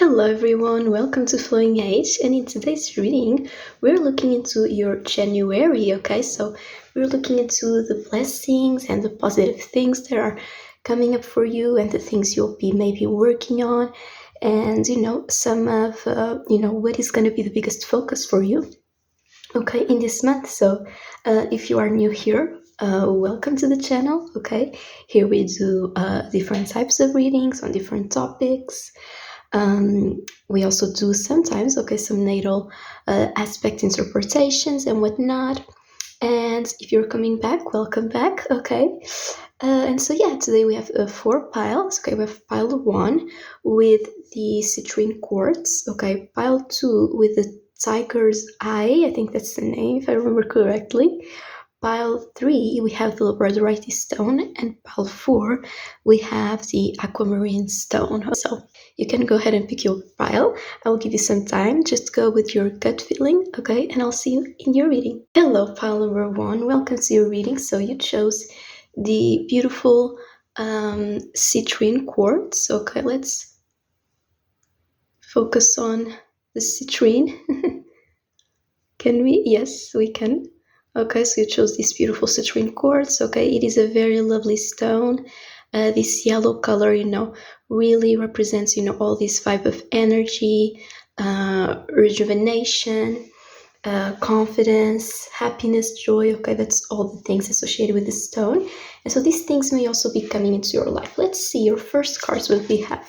Hello everyone, welcome to Flowing Age, and in today's reading we're looking into your January, okay? So we're looking into the blessings and the positive things that are coming up for you and the things you'll be maybe working on, and some of what is going to be the biggest focus for you, okay, in this month. So if you are new here, welcome to the channel, okay? Here we do different types of readings on different topics. We also do sometimes, some natal aspect interpretations and whatnot. And if you're coming back, welcome back, okay? And so yeah, today we have 4 piles. Okay, we have pile 1 with the citrine quartz. Okay, pile 2 with the tiger's eye. I think that's the name, if I remember correctly. Pile 3, we have the labradorite stone, and pile 4, we have the aquamarine stone. So you can go ahead and pick your pile. I will give you some time. Just go with your gut feeling, okay? And I'll see you in your reading. Hello, pile number 1. Welcome to your reading. So you chose the beautiful citrine quartz. Okay, let's focus on the citrine. Can we? Yes, we can. Okay, so you chose this beautiful citrine quartz. Okay, it is a very lovely stone. This yellow color, really represents, all this vibe of energy, rejuvenation, confidence, happiness, joy. Okay, that's all the things associated with the stone. And so these things may also be coming into your life. Let's see your first cards, what we have.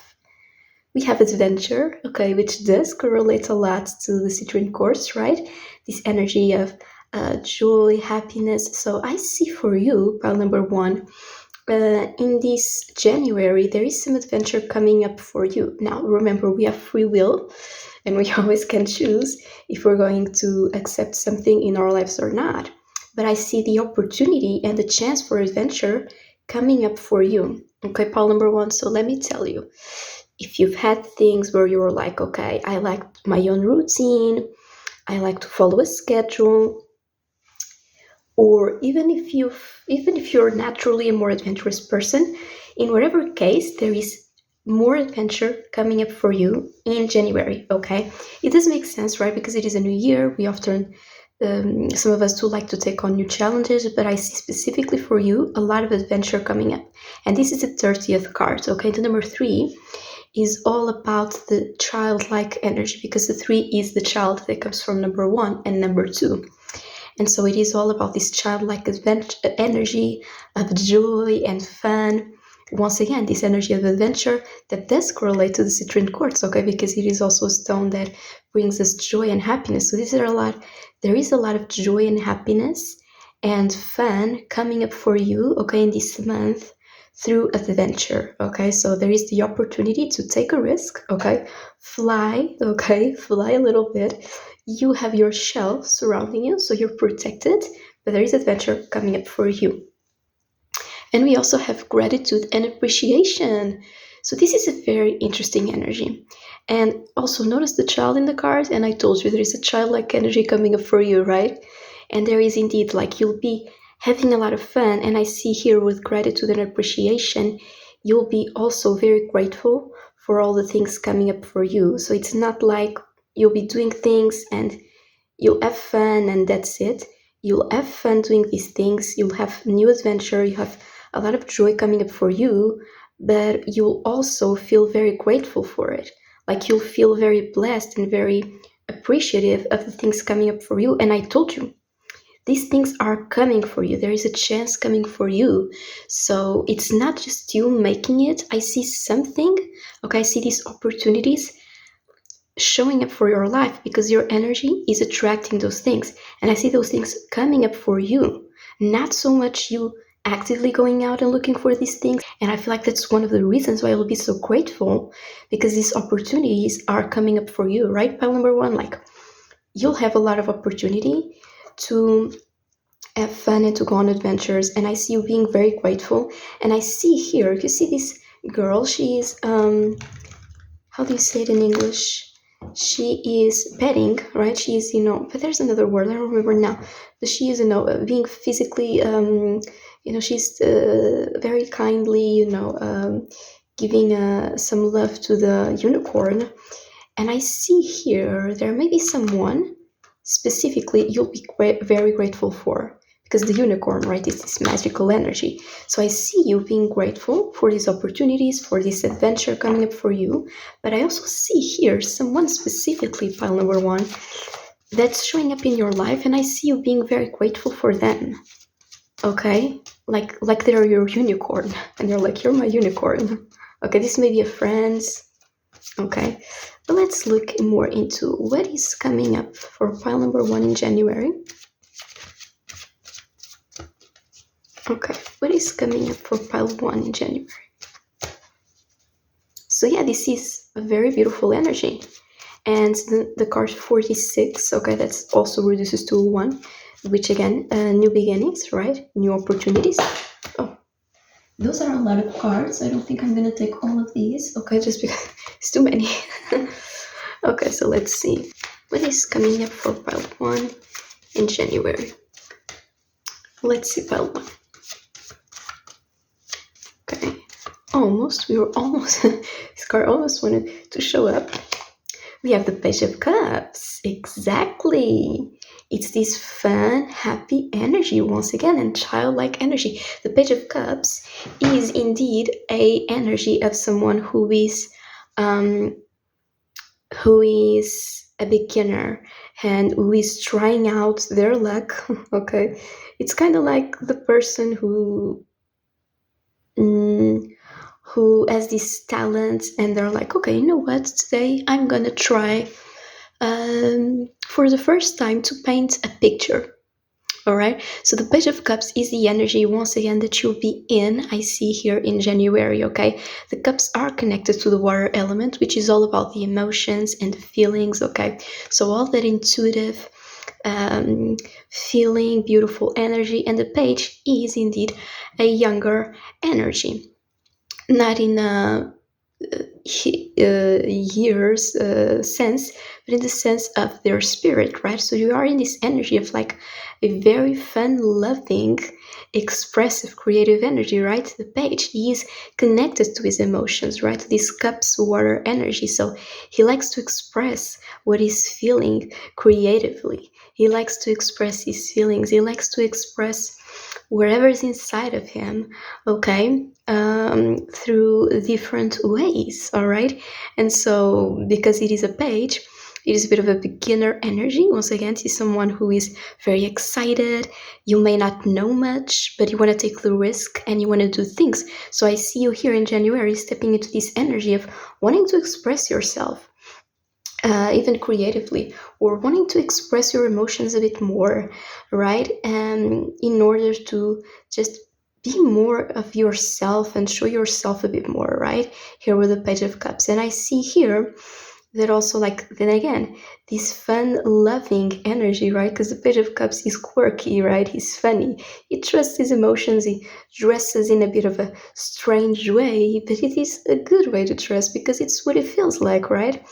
We have adventure, okay, which does correlate a lot to the citrine quartz, right? This energy of joy, happiness. So I see for you, pile number 1, in this January, there is some adventure coming up for you. Now, remember, we have free will, and we always can choose if we're going to accept something in our lives or not. But I see the opportunity and the chance for adventure coming up for you. Okay, pile number 1. So let me tell you, if you've had things where you were like, okay, I like my own routine, I like to follow a schedule, or even if you're naturally a more adventurous person, in whatever case, there is more adventure coming up for you in January, okay? It does make sense, right? Because it is a new year. We often, some of us do like to take on new challenges, but I see specifically for you a lot of adventure coming up. And this is the 30th card, okay? The number 3 is all about the childlike energy, because the 3 is the child that comes from number 1 and number 2. And so it is all about this childlike energy of joy and fun. Once again, this energy of adventure that does correlate to the citrine quartz, okay, because it is also a stone that brings us joy and happiness. So there is a lot of joy and happiness and fun coming up for you, okay, in this month through adventure, okay? So there is the opportunity to take a risk, okay? Fly a little bit. You have your shell surrounding you, so you're protected, but there is adventure coming up for you. And we also have gratitude and appreciation. So this is a very interesting energy. And also notice the child in the card, and I told you there is a childlike energy coming up for you, right? And there is indeed, like, you'll be having a lot of fun, and I see here with gratitude and appreciation, you'll be also very grateful for all the things coming up for you. So it's not like you'll be doing things and you'll have fun and that's it. You'll have fun doing these things, you'll have new adventure, you have a lot of joy coming up for you, but you'll also feel very grateful for it. Like, you'll feel very blessed and very appreciative of the things coming up for you. And I told you, these things are coming for you. There is a chance coming for you. So it's not just you making it. I see something, okay, I see these opportunities showing up for your life because your energy is attracting those things. And I see those things coming up for you, not so much you actively going out and looking for these things. And I feel like that's one of the reasons why I'll be so grateful, because these opportunities are coming up for you, right? Pile number 1, like, you'll have a lot of opportunity to have fun and to go on adventures, and I see you being very grateful. And I see here, you see this girl, she is how do you say it in English? She is petting, right? She is, but there's another word, I don't remember now. But she is, being physically, she's very kindly, giving some love to the unicorn. And I see here there may be someone specifically you'll be very grateful for, because the unicorn, right, is this magical energy. So I see you being grateful for these opportunities, for this adventure coming up for you. But I also see here someone specifically, pile number one, that's showing up in your life, and I see you being very grateful for them. Okay, like they're your unicorn, and you're like, you're my unicorn. Okay, this may be a friend. Okay, but let's look more into what is coming up for pile number one in January. Okay, what is coming up for pile one in January? So yeah, this is a very beautiful energy. And the card 46, okay, that's also reduces to 1, which again, new beginnings, right? New opportunities. Oh, those are a lot of cards. I don't think I'm going to take all of these, okay, just because it's too many. Okay, so let's see. What is coming up for pile 1 in January? Let's see pile 1. Okay, we were almost, this card almost wanted to show up. We have the Page of Cups. Exactly. It's this fun, happy energy once again, and childlike energy. The Page of Cups is indeed a energy of someone who is a beginner and who is trying out their luck. Okay, it's kind of like the person who has this talent, and they're like, okay, you know what, today I'm gonna try for the first time to paint a picture. All right, so the Page of Cups is the energy once again that you'll be in, I see here in January. Okay, the cups are connected to the water element, which is all about the emotions and the feelings. Okay, so all that intuitive feeling, beautiful energy, and the page is indeed a younger energy, not in a years sense, but in the sense of their spirit, right? So you are in this energy of like a very fun, loving, expressive, creative energy, right? The page, he is connected to his emotions, right? This cups water energy. So he likes to express what he's feeling creatively. He likes to express his feelings. He likes to express wherever is inside of him, okay, through different ways, all right? And so because it is a page, it is a bit of a beginner energy. Once again, he's someone who is very excited. You may not know much, but you want to take the risk and you want to do things. So I see you here in January stepping into this energy of wanting to express yourself, even creatively, or wanting to express your emotions a bit more, right? In order to just be more of yourself and show yourself a bit more, right? Here with the Page of Cups. And I see here that also, like, then again, this fun, loving energy, right? Because the Page of Cups is quirky, right? He's funny. He trusts his emotions. He dresses in a bit of a strange way, but it is a good way to dress because it's what it feels like, right?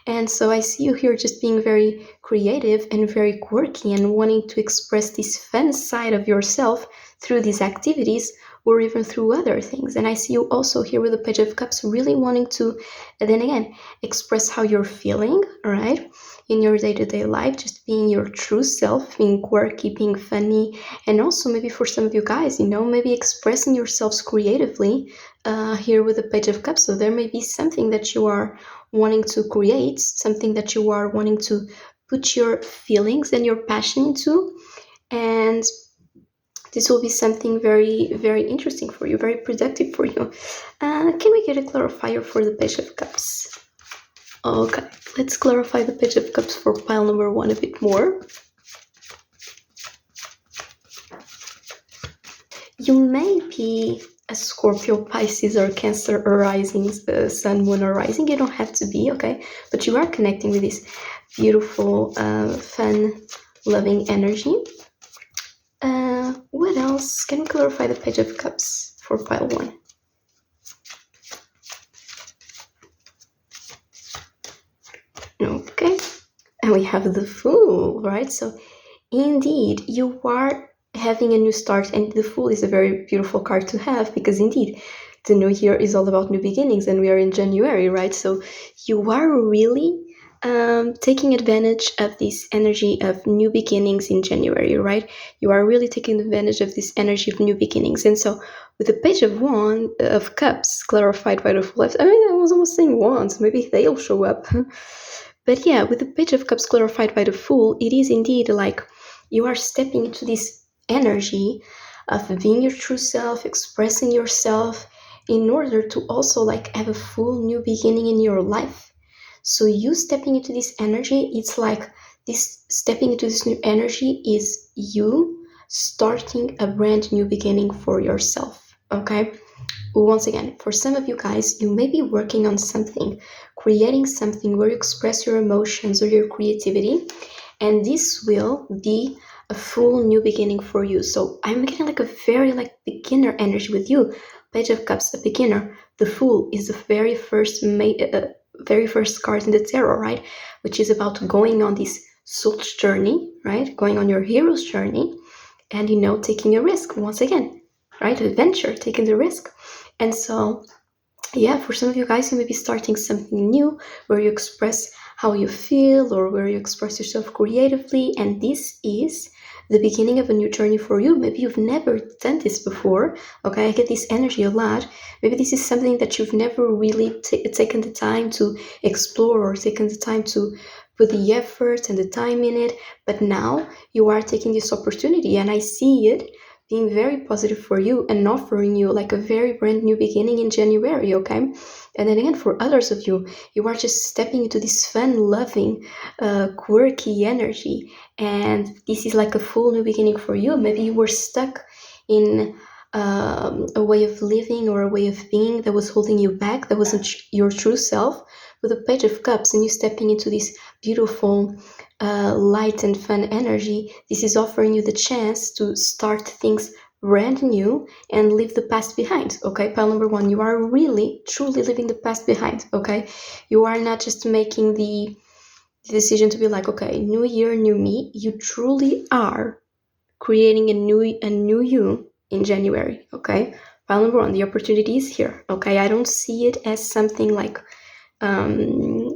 And so I see you here just being very creative and very quirky and wanting to express this fun side of yourself through these activities or even through other things. And I see you also here with the Page of Cups really wanting to, then again, express how you're feeling, right? In your day-to-day life, just being your true self, being quirky, being funny, and also maybe for some of you guys, maybe expressing yourselves creatively here with the Page of Cups. So there may be something that you are wanting to create, something that you are wanting to put your feelings and your passion into, and this will be something very, very interesting for you, very productive for you. Can we get a clarifier for the Page of Cups? Okay, let's clarify the Page of Cups for pile number one a bit more. You may be a Scorpio, Pisces, or Cancer or rising, Sun, Moon, or rising. You don't have to be, okay? But you are connecting with this beautiful, fun, loving energy. What else? Can we clarify the Page of Cups for pile one? Okay. And we have the Fool, right? So indeed, you are having a new start, and the Fool is a very beautiful card to have because indeed the new year is all about new beginnings, and we are in January, right? So you are really taking advantage of this energy of new beginnings in January, right? You are really taking advantage of this energy of new beginnings. And so with the page of cups clarified by the full, I mean, I was almost saying wands, maybe they'll show up. But yeah, with the page of cups clarified by the fool, it is indeed like you are stepping into this energy of being your true self, expressing yourself, in order to also like have a full new beginning in your life. So you stepping into this energy, it's like this stepping into this new energy is you starting a brand new beginning for yourself. Okay? Once again, for some of you guys, you may be working on something, creating something where you express your emotions or your creativity, and this will be a full new beginning for you. So I'm getting like a very like beginner energy with you. Page of Cups, a beginner. The Fool is the very first card in the tarot, right? Which is about going on this soul's journey, right? Going on your hero's journey, and taking a risk once again, right? Adventure, taking the risk. And so, yeah, for some of you guys, you may be starting something new where you express how you feel or where you express yourself creatively. And this is the beginning of a new journey for you. Maybe you've never done this before. Okay, I get this energy a lot. Maybe this is something that you've never really taken the time to explore or taken the time to put the effort and the time in it. But now you are taking this opportunity, and I see it being very positive for you and offering you like a very brand new beginning in January, okay? And then again, for others of you, you are just stepping into this fun, loving, quirky energy, and this is like a full new beginning for you. Maybe you were stuck in a way of living or a way of being that was holding you back, that wasn't your true self. With a Page of Cups and you stepping into this beautiful light and fun energy, this is offering you the chance to start things brand new and leave the past behind. Okay, pile number one, you are really truly leaving the past behind. Okay, you are not just making the decision to be like, okay, new year, new me. You truly are creating a new you in January. Okay, pile number one, the opportunity is here. Okay, I don't see it as something like how do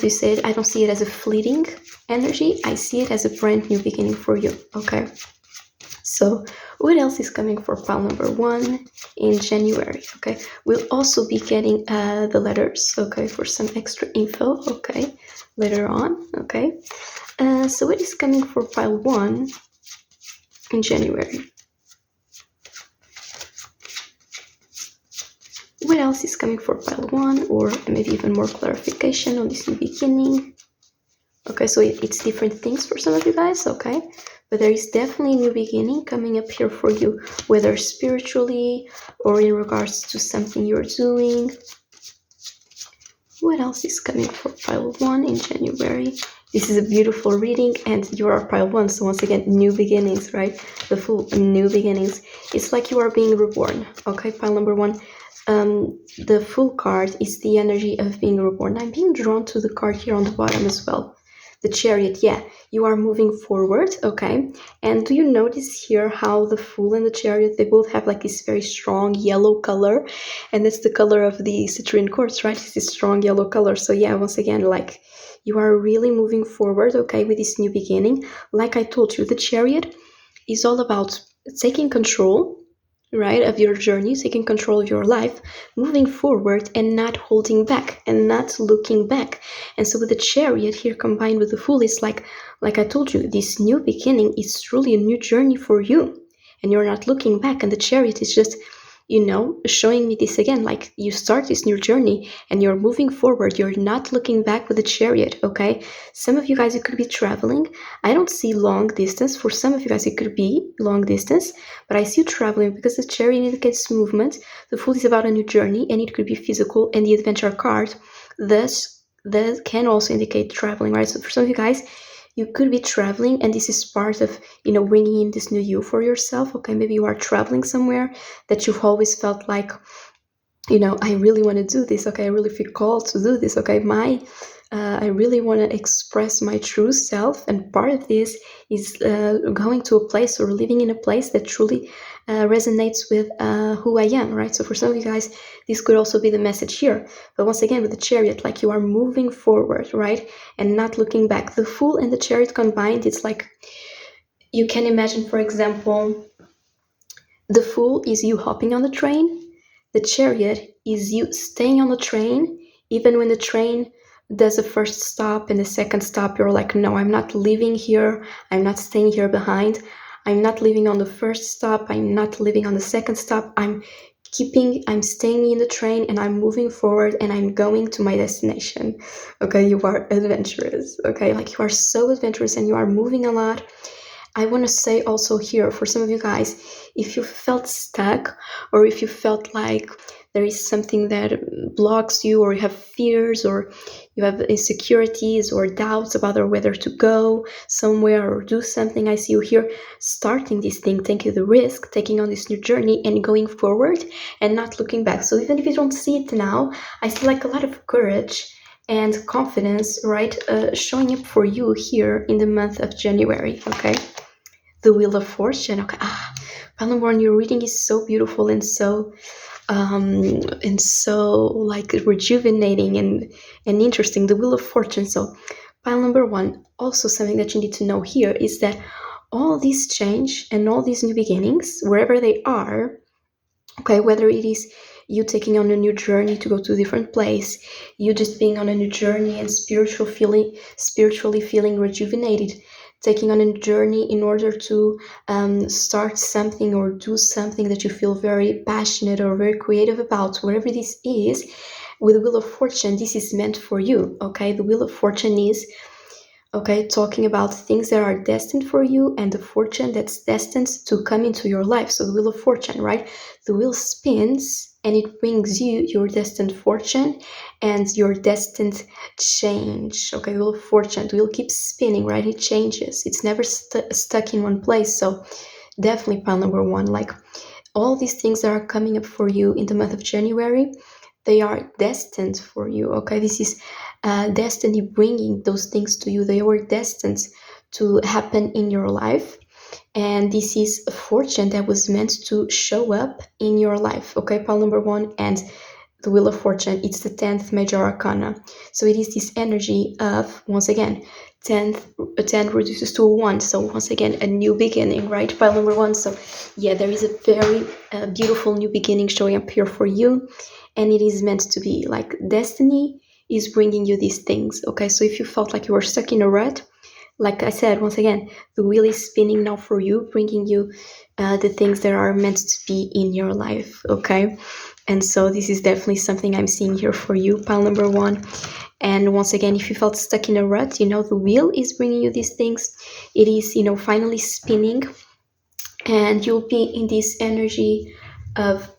you say it? I don't see it as a fleeting energy. I see it as a brand new beginning for you. Okay. So what else is coming for pile number one in January? Okay. We'll also be getting the letters. Okay, for some extra info. Okay, later on. Okay. So what is coming for pile one in January? What else is coming for pile one, or maybe even more clarification on this new beginning? Okay, so it's different things for some of you guys, okay? But there is definitely a new beginning coming up here for you, whether spiritually or in regards to something you're doing. What else is coming for pile one in January? This is a beautiful reading, and you are pile one, so once again, new beginnings, right? The Fool, new beginnings. It's like you are being reborn, okay? Pile number one. The Fool card is the energy of being reborn. I'm being drawn to the card here on the bottom as well. The Chariot, yeah, you are moving forward, okay? And do you notice here how the Fool and the Chariot, they both have like this very strong yellow color, and it's the color of the citrine quartz, right? It's this strong yellow color. So yeah, once again, like you are really moving forward, okay, with this new beginning. Like I told you, the Chariot is all about taking control, right, of your journey, taking control of your life, moving forward and not holding back and not looking back. And so with the Chariot here combined with the Fool, it's like I told you, this new beginning is truly a new journey for you, and you're not looking back. And the Chariot is just showing me this again, like you start this new journey and you're moving forward, you're not looking back with the Chariot. Okay, some of you guys, you could be traveling. I don't see long distance. For some of you guys, it could be long distance, but I see you traveling because the Chariot indicates movement. The Fool is about a new journey, and it could be physical, and the Adventure card thus that can also indicate traveling, right? So for some of you guys, you could be traveling, and this is part of, bringing in this new you for yourself. Okay, maybe you are traveling somewhere that you've always felt like, I really want to do this. Okay, I really feel called to do this. Okay, my I really want to express my true self, and part of this is going to a place or living in a place that truly resonates with who I am, right? So for some of you guys, this could also be the message here. But once again, with the Chariot, like you are moving forward, right? And not looking back. The Fool and the Chariot combined, it's like you can imagine, for example, the Fool is you hopping on the train. The Chariot is you staying on the train, even when the train does a first stop and the second stop, you're like, no, I'm not leaving here. I'm not staying here behind. I'm not leaving on the first stop. I'm not leaving on the second stop. I'm staying in the train and I'm moving forward and I'm going to my destination. Okay, you are adventurous. Okay, like you are so adventurous and you are moving a lot. I want to say also here for some of you guys, if you felt stuck or if you felt like there is something that blocks you, or you have fears, or you have insecurities or doubts about whether to go somewhere or do something, I see you here starting this thing, taking the risk, taking on this new journey and going forward and not looking back. So even if you don't see it now, I see like a lot of courage and confidence, right, showing up for you here in the month of January, okay? The Wheel of Fortune. Okay, Palamborn, your reading is so beautiful and so like rejuvenating and interesting. The Wheel of Fortune. So, pile number one. Also, something that you need to know here is that all this change and all these new beginnings, wherever they are, okay, whether it is you taking on a new journey to go to a different place, you just being on a new journey and spiritually feeling rejuvenated, taking on a journey in order to start something or do something that you feel very passionate or very creative about, wherever this is, with the Wheel of Fortune, this is meant for you, okay? The Wheel of Fortune is, okay, talking about things that are destined for you and the fortune that's destined to come into your life. So the Wheel of Fortune, right? The wheel spins and it brings you your destined fortune and your destined change. Okay, the Wheel of Fortune, the wheel keeps spinning, right? It changes. It's never stuck in one place. So definitely pile number one, like all these things that are coming up for you in the month of January, they are destined for you, okay? This is destiny bringing those things to you. They were destined to happen in your life. And this is a fortune that was meant to show up in your life, okay? Pile number one, and the Wheel of Fortune, it's the 10th major arcana. So it is this energy of, once again, 10 reduces to a 1. So once again, a new beginning, right? Pile number one. So yeah, there is a very beautiful new beginning showing up here for you. And it is meant to be like destiny is bringing you these things, okay? So if you felt like you were stuck in a rut, like I said, once again, the wheel is spinning now for you, bringing you the things that are meant to be in your life, okay? And so this is definitely something I'm seeing here for you, pile number one. And once again, if you felt stuck in a rut, the wheel is bringing you these things. It is, finally spinning, and you'll be in this energy of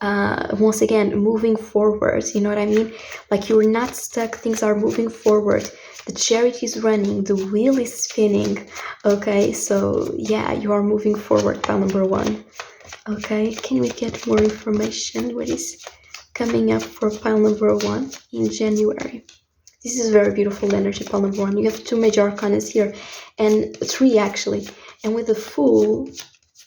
once again moving forward. You know what I mean? Like you're not stuck, things are moving forward, the chariot is running, the wheel is spinning, okay? So yeah, you are moving forward, pile number one. Okay, can we get more information? What is coming up for pile number one in January? This is very beautiful energy, pile number one. You have 2 major arcanas here and 3 actually, and with the Fool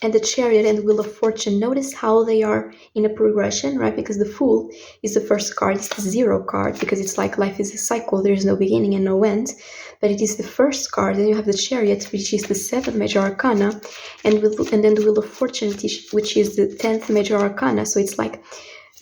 and the Chariot and the Wheel of Fortune, notice how they are in a progression, right? Because the Fool is the first card, it's the 0 card, because it's like life is a cycle, there is no beginning and no end. But it is the first card. Then you have the Chariot, which is the 7th major arcana, and then the Wheel of Fortune, which is the 10th major arcana. So it's like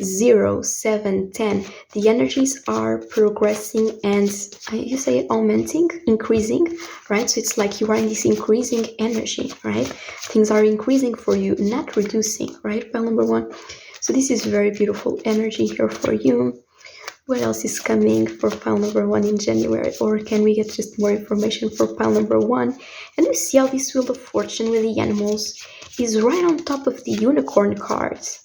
0, 7, 10. The energies are progressing and you say augmenting, increasing, right? So it's like you are in this increasing energy, right? Things are increasing for you, not reducing, right? Pile number one. So this is very beautiful energy here for you. What else is coming for pile number one in January? Or can we get just more information for pile number one? And you see how this Wheel of Fortune with the animals is right on top of the unicorn cards.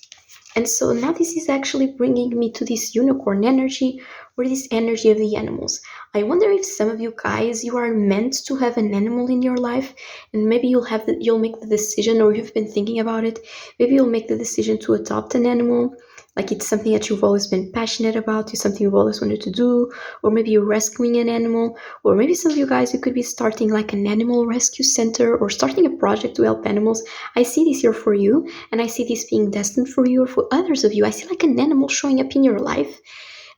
And so now this is actually bringing me to this unicorn energy, or this energy of the animals. I wonder if some of you guys, you are meant to have an animal in your life, and maybe you'll make the decision, or you've been thinking about it. Maybe you'll make the decision to adopt an animal. Like it's something that you've always been passionate about, it's something you've always wanted to do, or maybe you're rescuing an animal, or maybe some of you guys, you could be starting like an animal rescue center or starting a project to help animals. I see this here for you, and I see this being destined for you or for others of you. I see like an animal showing up in your life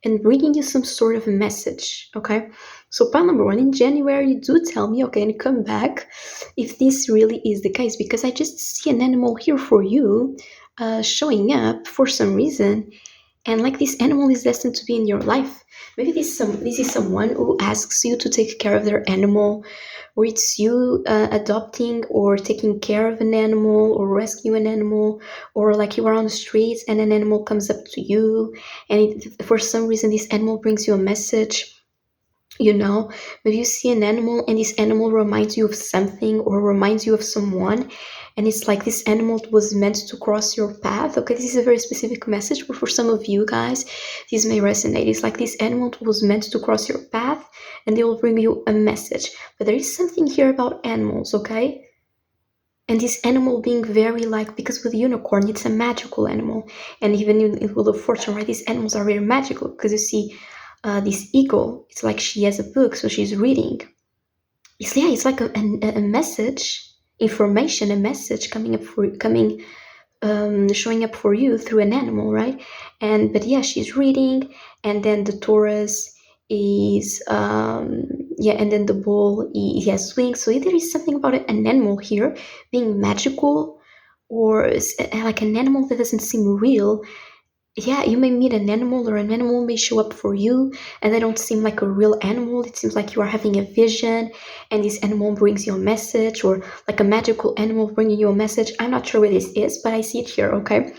and bringing you some sort of a message, okay? So pile number one, in January, do tell me, okay, and come back if this really is the case, because I just see an animal here for you showing up for some reason, and like this animal is destined to be in your life. Maybe this is someone who asks you to take care of their animal, or it's you adopting or taking care of an animal or rescue an animal, or like you are on the streets and an animal comes up to you, and for some reason this animal brings you a message. You know, maybe you see an animal and this animal reminds you of something or reminds you of someone, and it's like this animal was meant to cross your path. Okay, this is a very specific message, but for some of you guys this may resonate. It's like this animal was meant to cross your path and they will bring you a message. But there is something here about animals, okay? And this animal being very like, because with unicorn it's a magical animal, and even in Wheel of Fortune, right, these animals are very magical, because you see this eagle, it's like she has a book, so she's reading. It's like a message, information, a message showing up for you through an animal, right? But yeah, she's reading, and then the Taurus is and then the bull, he has wings. So there is something about an animal here being magical, or like an animal that doesn't seem real. Yeah, you may meet an animal, or an animal may show up for you and they don't seem like a real animal. It seems like you are having a vision and this animal brings you a message, or like a magical animal bringing you a message. I'm not sure what this is, but I see it here, okay?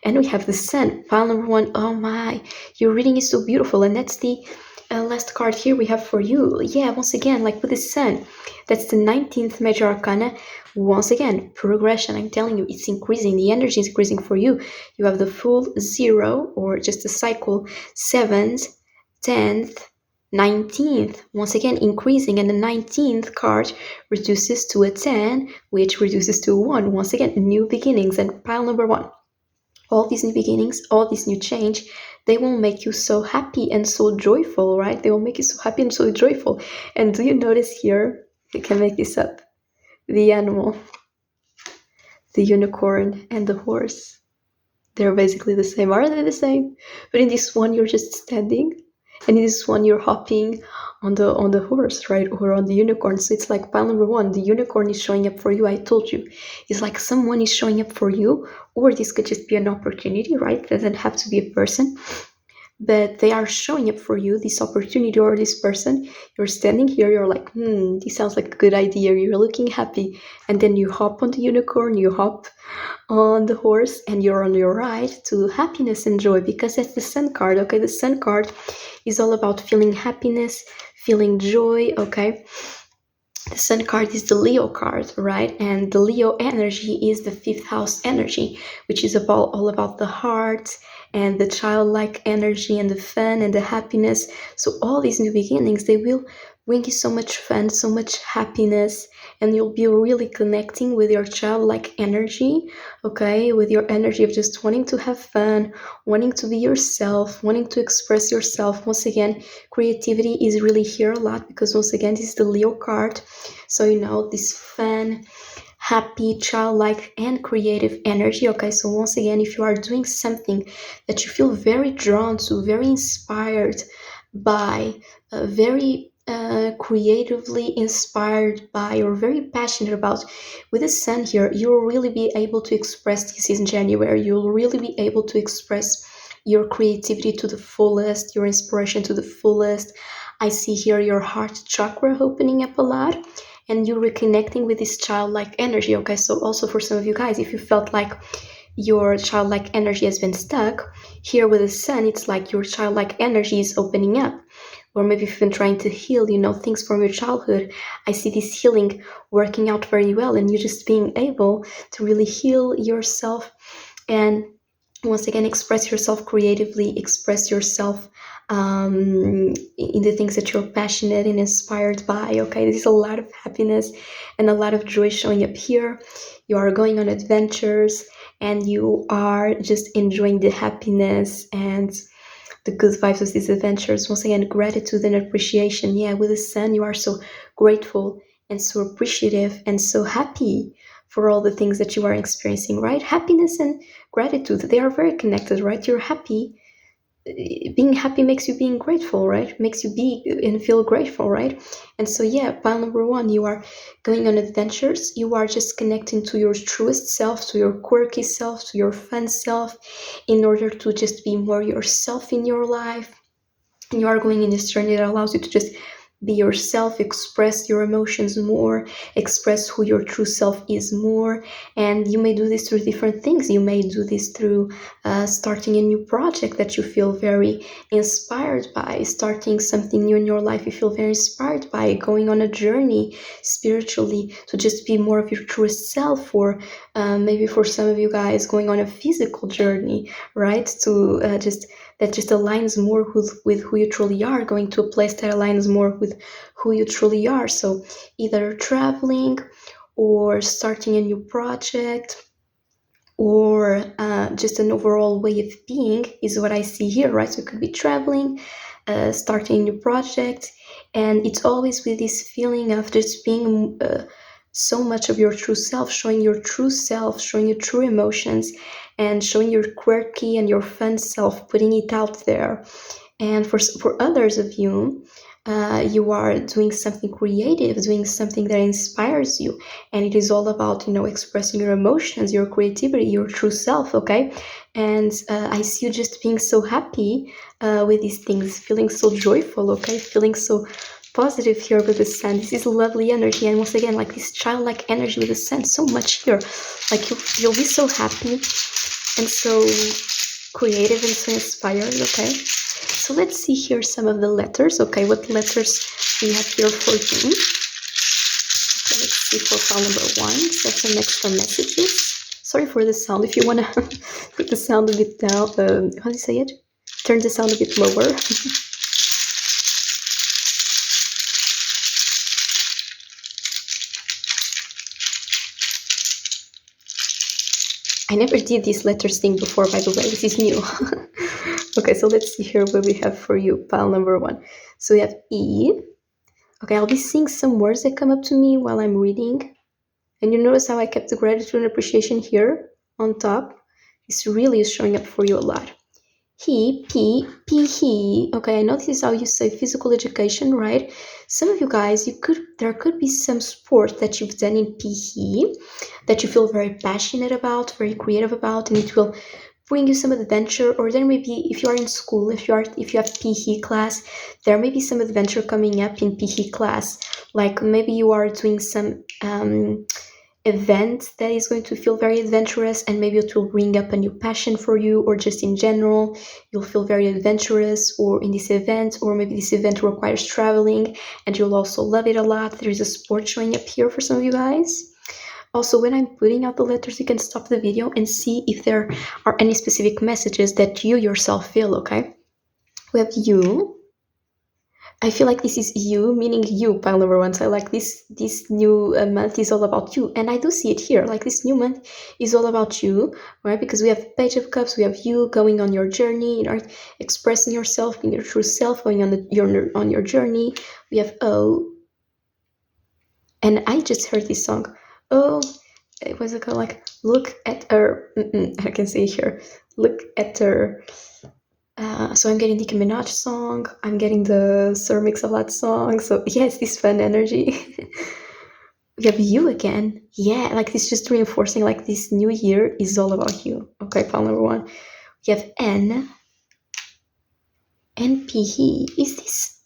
And we have the sun, pile number one. Oh my, your reading is so beautiful, and that's the last card here we have for you. Yeah, once again, like with the sun, that's the 19th major arcana. Once again, progression. I'm telling you, it's increasing. The energy is increasing for you. You have the full, 0, or just a cycle, 7th, 10th, 19th, once again increasing, and the 19th card reduces to a 10, which reduces to 1. Once again, new beginnings. And pile number one, all these new beginnings, all this new change, they will make you so happy and so joyful, right? They will make you so happy and so joyful. And do you notice here, you can make this up, the animal, the unicorn, and the horse, they're basically the same. Are they the same? But in this one, you're just standing, and in this one, you're hopping on the horse, right, or on the unicorn. So it's like pile number one, the unicorn is showing up for you. I told you, it's like someone is showing up for you, or this could just be an opportunity, right? It doesn't have to be a person, but they are showing up for you, this opportunity or this person. You're standing here, you're like, this sounds like a good idea, you're looking happy, and then you hop on the unicorn, you hop on the horse, and you're on your ride to happiness and joy, because that's the sun card, okay? The sun card is all about feeling happiness, feeling joy, okay? The sun card is the Leo card, right? And the Leo energy is the 5th house energy, which is all about the heart and the childlike energy and the fun and the happiness. So all these new beginnings, they will bring you so much fun, so much happiness, and you'll be really connecting with your childlike energy, okay? With your energy of just wanting to have fun, wanting to be yourself, wanting to express yourself. Once again, creativity is really here a lot, because once again, this is the Leo card. So, you know, this fun, happy, childlike, and creative energy, okay? So once again, if you are doing something that you feel very drawn to, very inspired by, very creatively inspired by, or very passionate about, with the sun here, you'll really be able to express this in January. You'll really be able to express your creativity to the fullest, your inspiration to the fullest. I see here your heart chakra opening up a lot, and you're reconnecting with this childlike energy, okay? So also for some of you guys, if you felt like your childlike energy has been stuck, here with the sun, it's like your childlike energy is opening up. Or maybe if you've been trying to heal, you know, things from your childhood, I see this healing working out very well, and you just being able to really heal yourself and once again express yourself creatively, express yourself in the things that you're passionate and inspired by, okay? This is a lot of happiness and a lot of joy showing up here. You are going on adventures, and you are just enjoying the happiness and the good vibes of these adventures. Once again, gratitude and appreciation. Yeah, with the sun, you are so grateful and so appreciative and so happy for all the things that you are experiencing, right? Happiness and gratitude, they are very connected, right? You're happy. Being happy makes you being grateful, right? Makes you be and feel grateful, right? And so, yeah, pile number one, you are going on adventures. You are just connecting to your truest self, to your quirky self, to your fun self, in order to just be more yourself in your life. And you are going in this journey that allows you to just be yourself, express your emotions more, express who your true self is more. And you may do this through different things. You may do this through starting a new project that you feel very inspired by, starting something new in your life you feel very inspired by, going on a journey spiritually to just be more of your truest self, or maybe for some of you guys, going on a physical journey, right? To that just aligns more with who you truly are, going to a place that aligns more with who you truly are. So either traveling or starting a new project, or just an overall way of being is what I see here, right? So it could be traveling, starting a new project, and it's always with this feeling of just being so much of your true self, showing your true self, showing your true emotions, and showing your quirky and your fun self, putting it out there. And for others of you, you are doing something creative, doing something that inspires you, and it is all about, expressing your emotions, your creativity, your true self. Okay, and I see you just being so happy with these things, feeling so joyful. Okay, feeling so positive here with the sun. This is lovely energy, and once again, like this childlike energy with the sun, so much here. Like you'll be so happy and so creative and so inspired. Okay, so let's see here some of the letters. Okay, what letters we have here for you? Okay, let's see for file number one. So some extra messages. Sorry for the sound. If you want to put the sound a bit down, how do you say it? Turn the sound a bit lower. I never did this letters thing before, by the way. This is new. Okay, so let's see here what we have for you. Pile number one. So we have E. Okay, I'll be seeing some words that come up to me while I'm reading. And you notice how I kept the gratitude and appreciation here on top. This really is showing up for you a lot. He, he. Okay, I know this is how you say physical education, right? Some of you guys, there could be some sport that you've done in PE that you feel very passionate about, very creative about, and it will bring you some adventure. Or there may be, if you are in school, if you have PE class, there may be some adventure coming up in PE class. Like maybe you are doing some event that is going to feel very adventurous, and maybe it will bring up a new passion for you, or just in general you'll feel very adventurous or in this event, or maybe this event requires traveling and you'll also love it a lot. There is a sport showing up here for some of you guys. Also, when I'm putting out the letters, you can stop the video and see if there are any specific messages that you yourself feel. Okay, we have you. I feel like this is you, meaning you, pile number one. So like this new month is all about you. And I do see it here. Like this new month is all about you, right? Because we have Page of Cups, we have you going on your journey, right? Expressing yourself, being your true self, going on your journey. We have O. And I just heard this song. Oh, it was called like, look at her. I can see it here. Look at her. So I'm getting Nicki Minaj song, I'm getting the Sir Mix-a-Lot song, so yeah, it's this fun energy. We have you again. Yeah, like this just reinforcing like this new year is all about you. Okay, pile number one. We have N. NPE. Is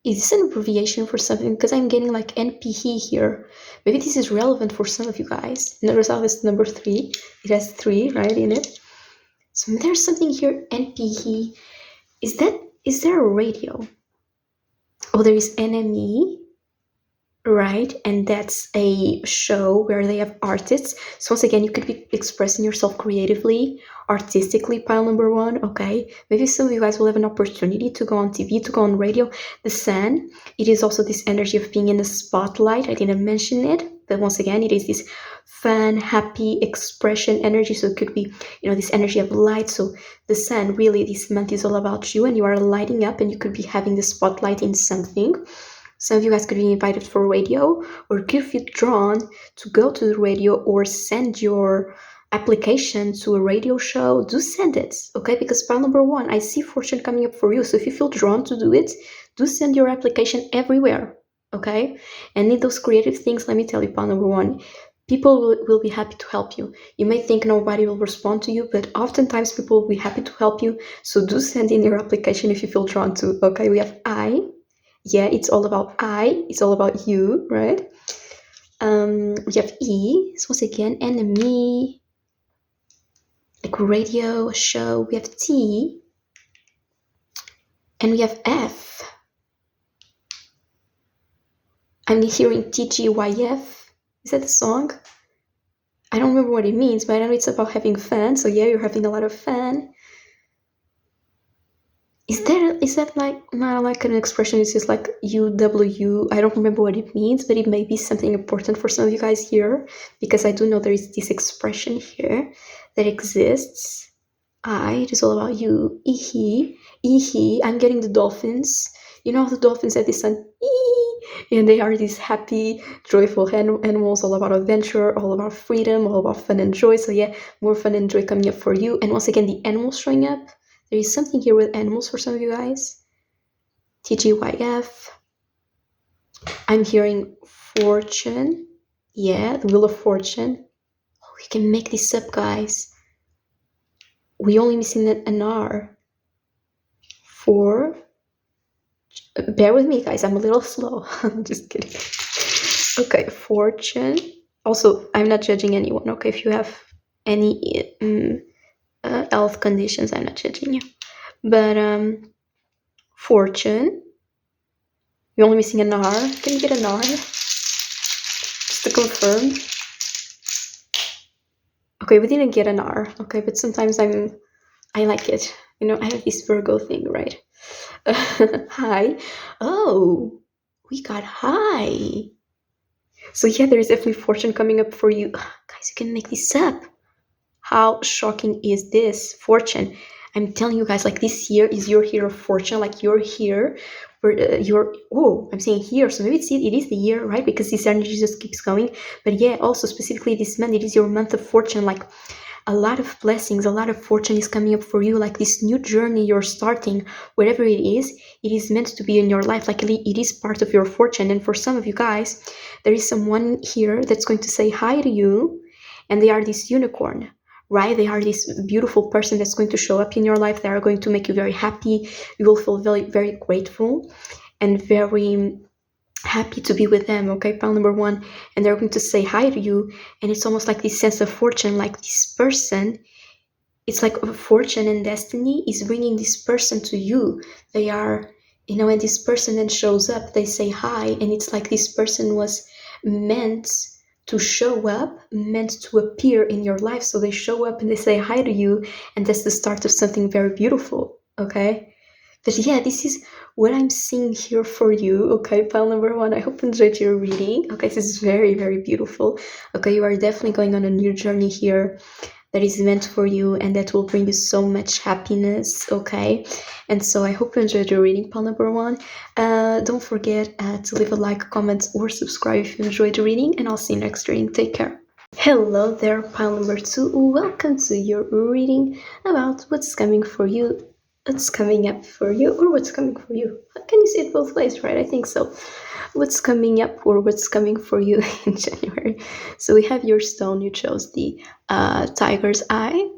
this an abbreviation for something? Because I'm getting like NPE here. Maybe this is relevant for some of you guys. Notice how this number 3. It has 3, right, in it. So there's something here, NPE. Is there a radio? Oh, there is NME, right? And that's a show where they have artists. So once again, you could be expressing yourself creatively, artistically, pile number one. Okay, maybe some of you guys will have an opportunity to go on TV, to go on radio. The sun, it is also this energy of being in the spotlight. I didn't mention it. But once again, it is this fun, happy expression energy. So it could be, this energy of light. So the sun, really, this month is all about you, and you are lighting up, and you could be having the spotlight in something. Some of you guys could be invited for radio, or could feel drawn to go to the radio or send your application to a radio show. Do send it, okay? Because pile number 1, I see fortune coming up for you. So if you feel drawn to do it, do send your application everywhere, okay? And in those creative things, let me tell you, pile number 1, people will be happy to help you. You may think nobody will respond to you, but oftentimes people will be happy to help you. So do send in your application if you feel drawn to, okay? We have I. Yeah, it's all about I. It's all about you, right? We have E. So once again, enemy, like radio, show. We have T. And we have F. I'm hearing TGYF. Is that a song? I don't remember what it means, but I know it's about having fun. So yeah, you're having a lot of fun. Is that like not like an expression? It's just like UW. I don't remember what it means, but it may be something important for some of you guys here, because I do know there is this expression here that exists. It is all about you. He. I'm getting the dolphins. You know the dolphins at the sun, and they are these happy, joyful animals, all about adventure, all about freedom, all about fun and joy. So yeah, more fun and joy coming up for you. And once again, the animals showing up. There is something here with animals for some of you guys. TGYF. I'm hearing fortune. Yeah, the Wheel of Fortune. Oh, we can make this up, guys. We only missing an R. Bear with me, guys. I'm a little slow. I'm just kidding. Okay, fortune. Also, I'm not judging anyone. Okay, if you have any health conditions, I'm not judging you. But fortune. You're only missing an R. Can you get an R? Just to confirm. Okay, we didn't get an R. Okay, but sometimes I like it. I have this Virgo thing, right? Hi. Oh, we got high. So yeah, there is definitely fortune coming up for you. Guys, you can make this up. How shocking is this? Fortune. I'm telling you guys, like, this year is your year of fortune. Like, you're here. I'm saying here, so maybe it is the year, right? Because this energy just keeps going. But yeah, also specifically this month, it is your month of fortune. Like, a lot of blessings, a lot of fortune is coming up for you. Like, this new journey you're starting, whatever it is meant to be in your life. Like, it is part of your fortune. And for some of you guys, there is someone here that's going to say hi to you, and they are this unicorn, right? They are this beautiful person that's going to show up in your life. They are going to make you very happy. You will feel very, very grateful and very happy to be with them, okay? Pile number 1. And they're going to say hi to you. And it's almost like this sense of fortune, like this person. It's like a fortune and destiny is bringing this person to you. They are, when this person then shows up, they say hi. And it's like this person was meant to show up, meant to appear in your life. So they show up and they say hi to you, and that's the start of something very beautiful, okay? But yeah, this is what I'm seeing here for you, okay? Pile number 1, I hope you enjoyed your reading. Okay, this is very, very beautiful. Okay, you are definitely going on a new journey here that is meant for you, and that will bring you so much happiness, okay? And so I hope you enjoyed your reading, pile number 1. Don't forget to leave a like, comment, or subscribe if you enjoyed the reading, and I'll see you next reading. Take care. Hello there, pile number 2. Welcome to your reading about what's coming for you, what's coming up for you, or what's coming for you. Can you see it both ways, right? I think so. What's coming up or what's coming for you in January. So we have your stone. You chose the tiger's eye.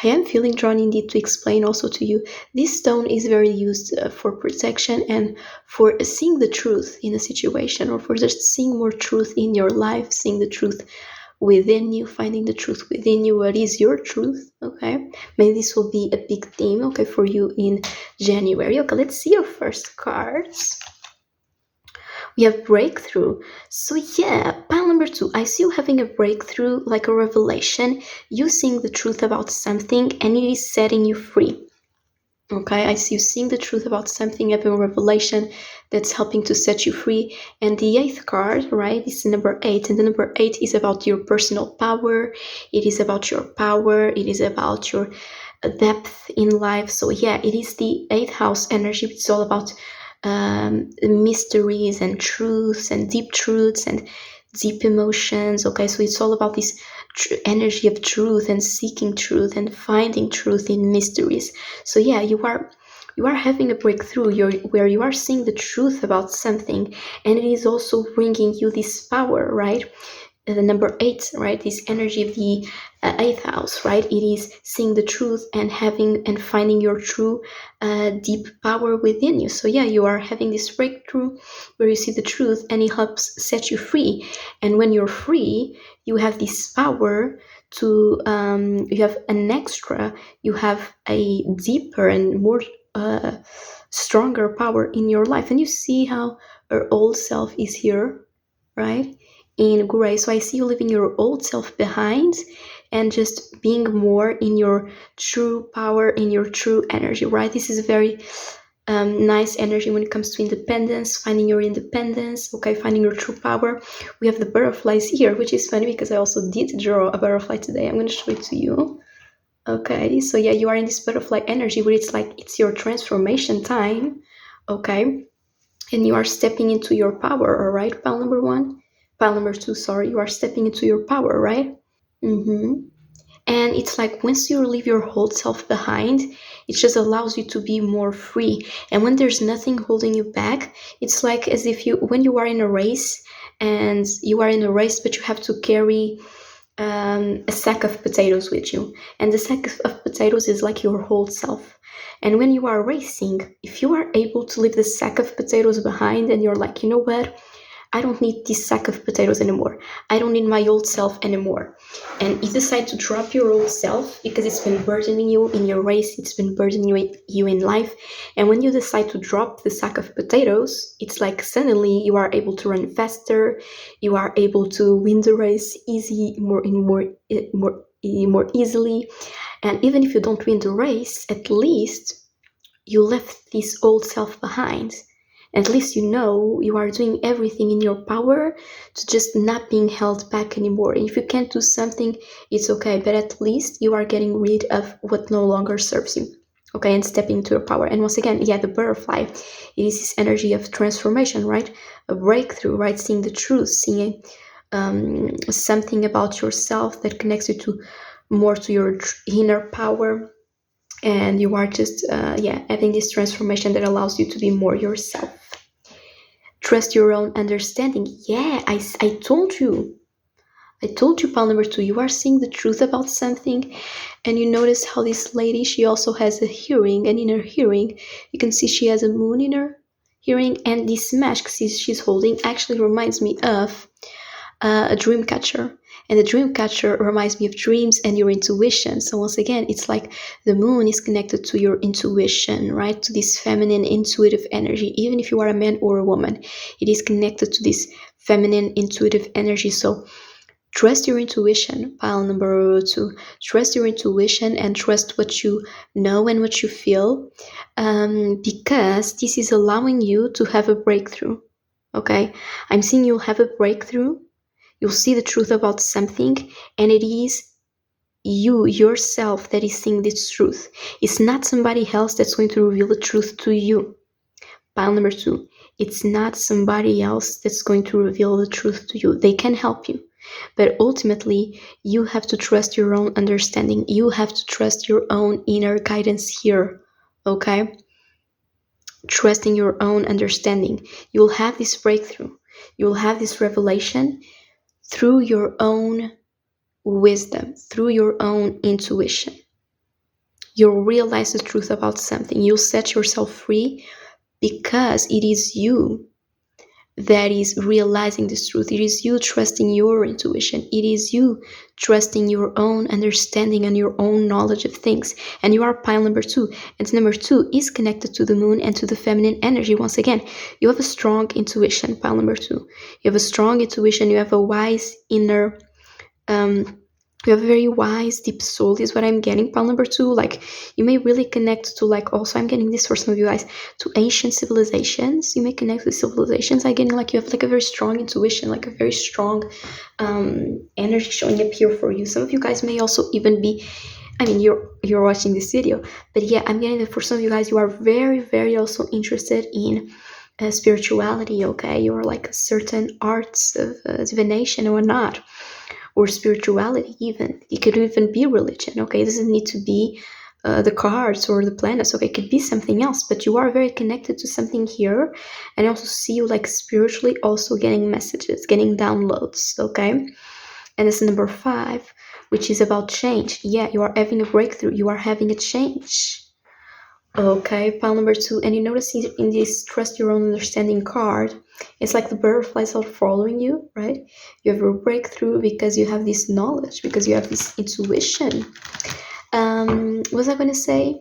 I am feeling drawn indeed to explain also to you. This stone is very used for protection and for seeing the truth in a situation, or for just seeing more truth in your life, seeing the truth within you, finding the truth within you. What is your truth? Okay, maybe this will be a big theme, okay, for you in January. Okay, let's see your first cards. We have breakthrough. So yeah, pile number 2, I see you having a breakthrough, like a revelation, you seeing the truth about something, and it is setting you free. Okay, I see you seeing the truth about something, having a revelation that's helping to set you free. And the eighth card, right, is the number 8. And the number 8 is about your personal power. It is about your power. It is about your depth in life. So yeah, it is the eighth house energy. It's all about mysteries and truths and deep truths and deep emotions. Okay, so it's all about this energy of truth and seeking truth and finding truth in mysteries. So yeah, you are having a breakthrough where you are seeing the truth about something, and it is also bringing you this power, right? The number 8, right? This energy of the eighth house, right? It is seeing the truth and having and finding your true deep power within you. So yeah, you are having this breakthrough where you see the truth and it helps set you free. And when you're free, you have this power to you have an extra, you have a deeper and more stronger power in your life. And you see how our old self is here, right? In gray. So I see you leaving your old self behind and just being more in your true power, in your true energy, right? This is a very nice energy when it comes to independence, finding your independence, okay, finding your true power. We have the butterflies here, which is funny because I also did draw a butterfly today. I'm going to show it to you. Okay, so yeah, you are in this butterfly energy where it's like it's your transformation time, okay? And you are stepping into your power, all right? Pile number 1, pile number 2, sorry, you are stepping into your power, right? And it's like once you leave your whole self behind, it just allows you to be more free. And when there's nothing holding you back, it's like as if when you are in a race, and you are in a race, but you have to carry a sack of potatoes with you. And the sack of potatoes is like your whole self. And when you are racing, if you are able to leave the sack of potatoes behind and you're like, you know what? I don't need this sack of potatoes anymore. I don't need my old self anymore. And you decide to drop your old self because it's been burdening you in your race, it's been burdening you in life. And when you decide to drop the sack of potatoes, it's like suddenly you are able to run faster, you are able to win the race more easily. And even if you don't win the race, at least you left this old self behind. At least you know you are doing everything in your power to just not being held back anymore. And if you can't do something, it's okay, but at least you are getting rid of what no longer serves you. Okay, and stepping into your power. And once again, yeah, the butterfly, it is this energy of transformation, right? A breakthrough, right? Seeing the truth, seeing something about yourself that connects you to more to your inner power, and you are just having this transformation that allows you to be more yourself. Trust your own understanding. Yeah, I told you, pile number 2, you are seeing the truth about something. And you notice how this lady, she also has a hearing, and in her hearing you can see she has a moon in her hearing. And this mask she's holding actually reminds me of a dream catcher. And the dream catcher reminds me of dreams and your intuition. So once again, it's like the moon is connected to your intuition, right? To this feminine intuitive energy. Even if you are a man or a woman, it is connected to this feminine intuitive energy. So trust your intuition, pile number 2. Trust your intuition and trust what you know and what you feel, because this is allowing you to have a breakthrough. Okay, I'm seeing you'll have a breakthrough. You'll see the truth about something, and it is you, yourself, that is seeing this truth. It's not somebody else that's going to reveal the truth to you. Pile number 2, it's not somebody else that's going to reveal the truth to you. They can help you, but ultimately, you have to trust your own understanding. You have to trust your own inner guidance here, okay? Trusting your own understanding. You'll have this breakthrough. You'll have this revelation through your own wisdom, through your own intuition. You'll realize the truth about something. You'll set yourself free because it is you that is realizing this truth. It is you trusting your intuition. It is you trusting your own understanding and your own knowledge of things. And you are pile number 2. And number 2 is connected to the moon and to the feminine energy. Once again, you have a strong intuition, pile number 2. You have a strong intuition. You have a wise inner You have a very wise, deep soul is what I'm getting. Pile number 2, like you may really connect to, like, also I'm getting this for some of you guys, to ancient civilizations. You may connect with civilizations. I'm getting like you have like a very strong intuition, like a very strong energy showing up here for you. Some of you guys may also even be, I mean, you're watching this video, but yeah, I'm getting that for some of you guys, you are very, very also interested in spirituality, okay? You're like certain arts of divination or whatnot, or spirituality even. It could even be religion, okay? It doesn't need to be the cards or the planets, okay? It could be something else, but you are very connected to something here. And I also see you like spiritually also getting messages, getting downloads, okay? And it's number 5, which is about change. Yeah, you are having a breakthrough. You are having a change. Okay, pile number 2. And you notice in this Trust Your Own Understanding card, it's like the butterflies are following you, right? You have a breakthrough because you have this knowledge, because you have this intuition. What was I going to say?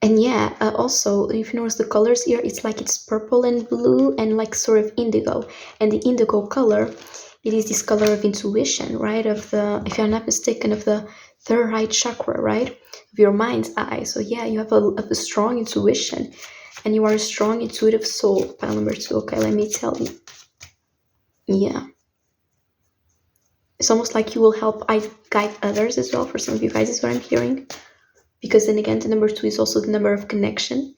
And yeah, also, if you notice the colors here, it's like it's purple and blue and like sort of indigo. And the indigo color, it is this color of intuition, right? Of the, if I'm not mistaken, of the third eye chakra, right? Of your mind's eye. So yeah, you have a strong intuition, and you are a strong intuitive soul. Pile number 2. Okay, let me tell you. Yeah. It's almost like you will help guide others as well. For some of you guys is what I'm hearing. Because then again, the number 2 is also the number of connection.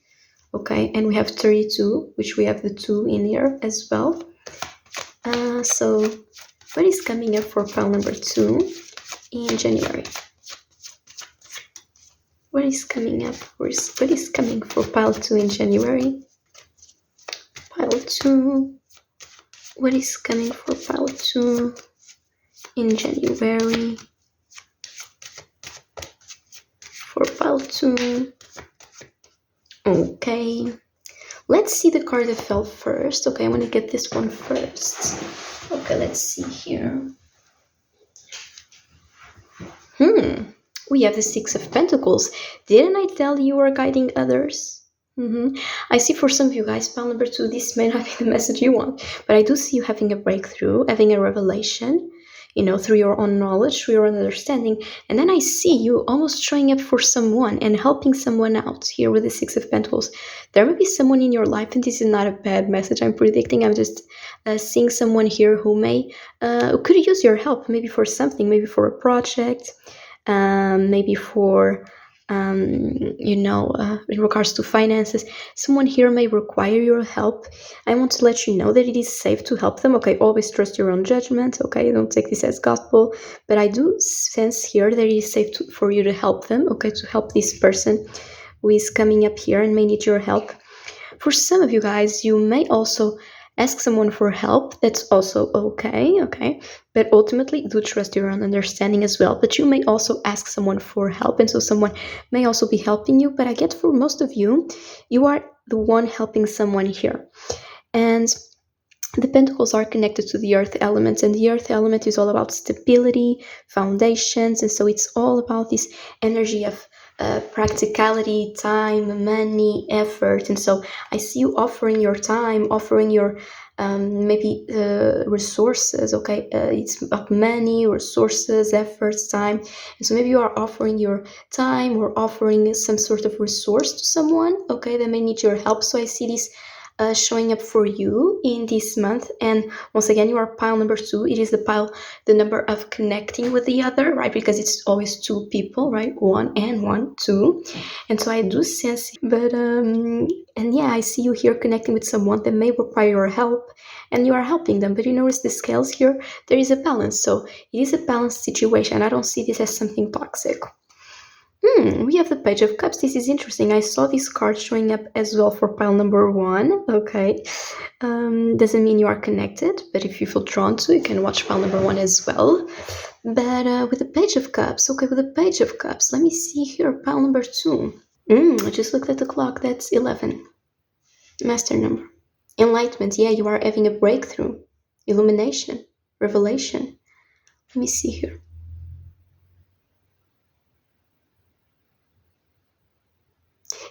Okay, and we have 32, which we have the 2 in here as well. So what is coming up for pile number 2 in January? What is coming up? What is coming for pile 2 in January? Pile 2. What is coming for pile 2 in January? For pile 2. Okay. Let's see the card that fell first. Okay, I'm going to get this one first. Okay, let's see here. We have the 6 of Pentacles. Didn't I tell you are guiding others? I see for some of you guys, pile number 2, this may not be the message you want, but I do see you having a breakthrough, having a revelation, you know, through your own knowledge, through your own understanding. And then I see you almost showing up for someone and helping someone out here with the 6 of Pentacles. There may be someone in your life, and this is not a bad message I'm predicting. I'm just seeing someone here who may, could use your help, maybe for something, maybe for a project, maybe for, in regards to finances. Someone here may require your help. I want to let you know that it is safe to help them. Okay, always trust your own judgment. Okay, don't take this as gospel, but I do sense here that it is safe for you to help them. Okay, to help this person who is coming up here and may need your help. For some of you guys, you may also ask someone for help. That's also okay? But ultimately, do trust your own understanding as well. But you may also ask someone for help, and so someone may also be helping you. But I get for most of you, you are the one helping someone here. And the pentacles are connected to the earth element, and the earth element is all about stability, foundations, and so it's all about this energy of practicality, time, money, effort. And so I see you offering your time, offering your maybe resources. Okay, it's about money, resources, efforts, time. And so maybe you are offering your time or offering some sort of resource to someone, okay, that may need your help. So I see this showing up for you in this month. And once again, you are pile number 2. It is the number of connecting with the other, right? Because it's always 2 people, right? 1 and 1, 2. And so I do sense, but and yeah, I see you here connecting with someone that may require your help, and you are helping them. But you notice the scales here, there is a balance. So it is a balanced situation. I don't see this as something toxic. We have the Page of Cups. This is interesting. I saw this card showing up as well for pile number 1. Okay. Doesn't mean you are connected, but if you feel drawn to, you can watch pile number 1 as well. But with the Page of Cups, okay, with the Page of Cups, let me see here, pile number 2. I just looked at the clock. That's 11. Master number. Enlightenment. Yeah, you are having a breakthrough. Illumination. Revelation. Let me see here.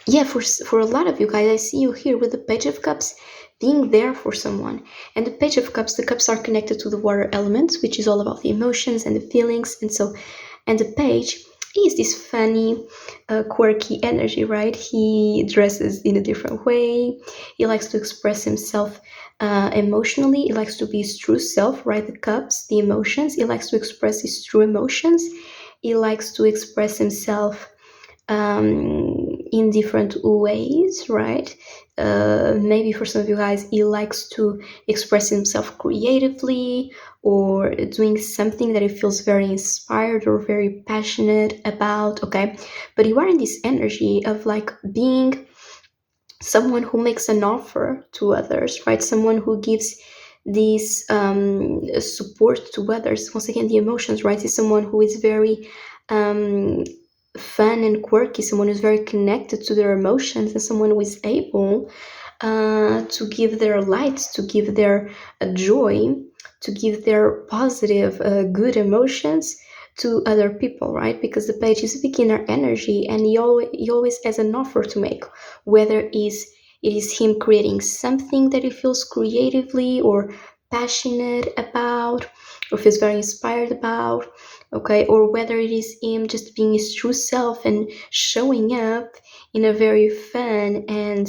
Yeah, for a lot of you guys, I see you here with the Page of Cups. being there for someone. And the Page of Cups, the cups are connected to the water element, which is all about the emotions and the feelings. And the page is this funny, quirky energy, right? He dresses in a different way. He likes to express himself emotionally. He likes to be his true self, right? The cups, the emotions. He likes to express his true emotions. He likes to express himself in different ways, right? Maybe for some of you guys, he likes to express himself creatively or doing something that he feels very inspired or very passionate about, okay? But you are in this energy of like being someone who makes an offer to others, right? Someone who gives this support to others. Once again, the emotions, right? Is someone who is very fun and quirky, someone who's very connected to their emotions, and someone who is able to give their light, to give their joy, to give their positive, good emotions to other people, right? Because the page is a beginner energy, and he always has an offer to make, whether it is him creating something that he feels creatively or passionate about, or feels very inspired about, okay, or whether it is him just being his true self and showing up in a very fun and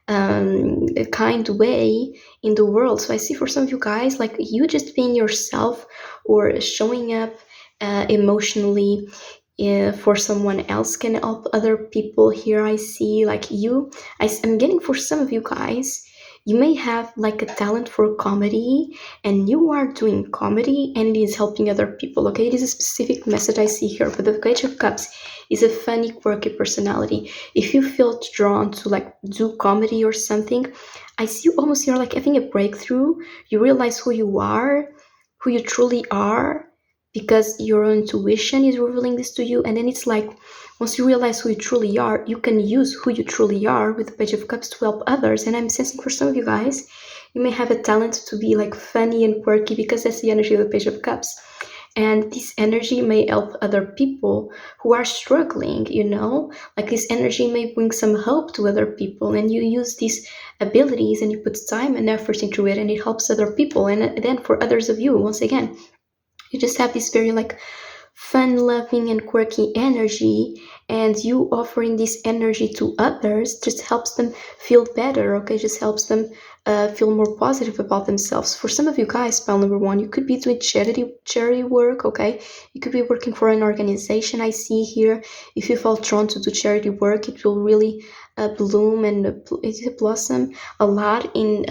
a kind way in the world. So I see for some of you guys, like you just being yourself or showing up emotionally for someone else can help other people. Here I see like I'm getting for some of you guys, you may have like a talent for comedy and you are doing comedy and it is helping other people, okay? It is a specific message I see here, but the Page of Cups is a funny, quirky personality. If you feel drawn to like do comedy or something, I see you almost here like having a breakthrough. You realize who you are, who you truly are, because your own intuition is revealing this to you. And then it's like, once you realize who you truly are, you can use who you truly are with the Page of Cups to help others. And I'm sensing for some of you guys, you may have a talent to be like funny and quirky, because that's the energy of the Page of Cups. And this energy may help other people who are struggling, like this energy may bring some hope to other people, and you use these abilities and you put time and effort into it, and it helps other people. And then for others of you, once again, you just have this very like fun, loving, and quirky energy, and you offering this energy to others just helps them feel better, okay? Just helps them feel more positive about themselves. For some of you guys, pile number one, you could be doing charity work, okay? You could be working for an organization. I see here, if you feel drawn to do charity work, it will really bloom and blossom a lot in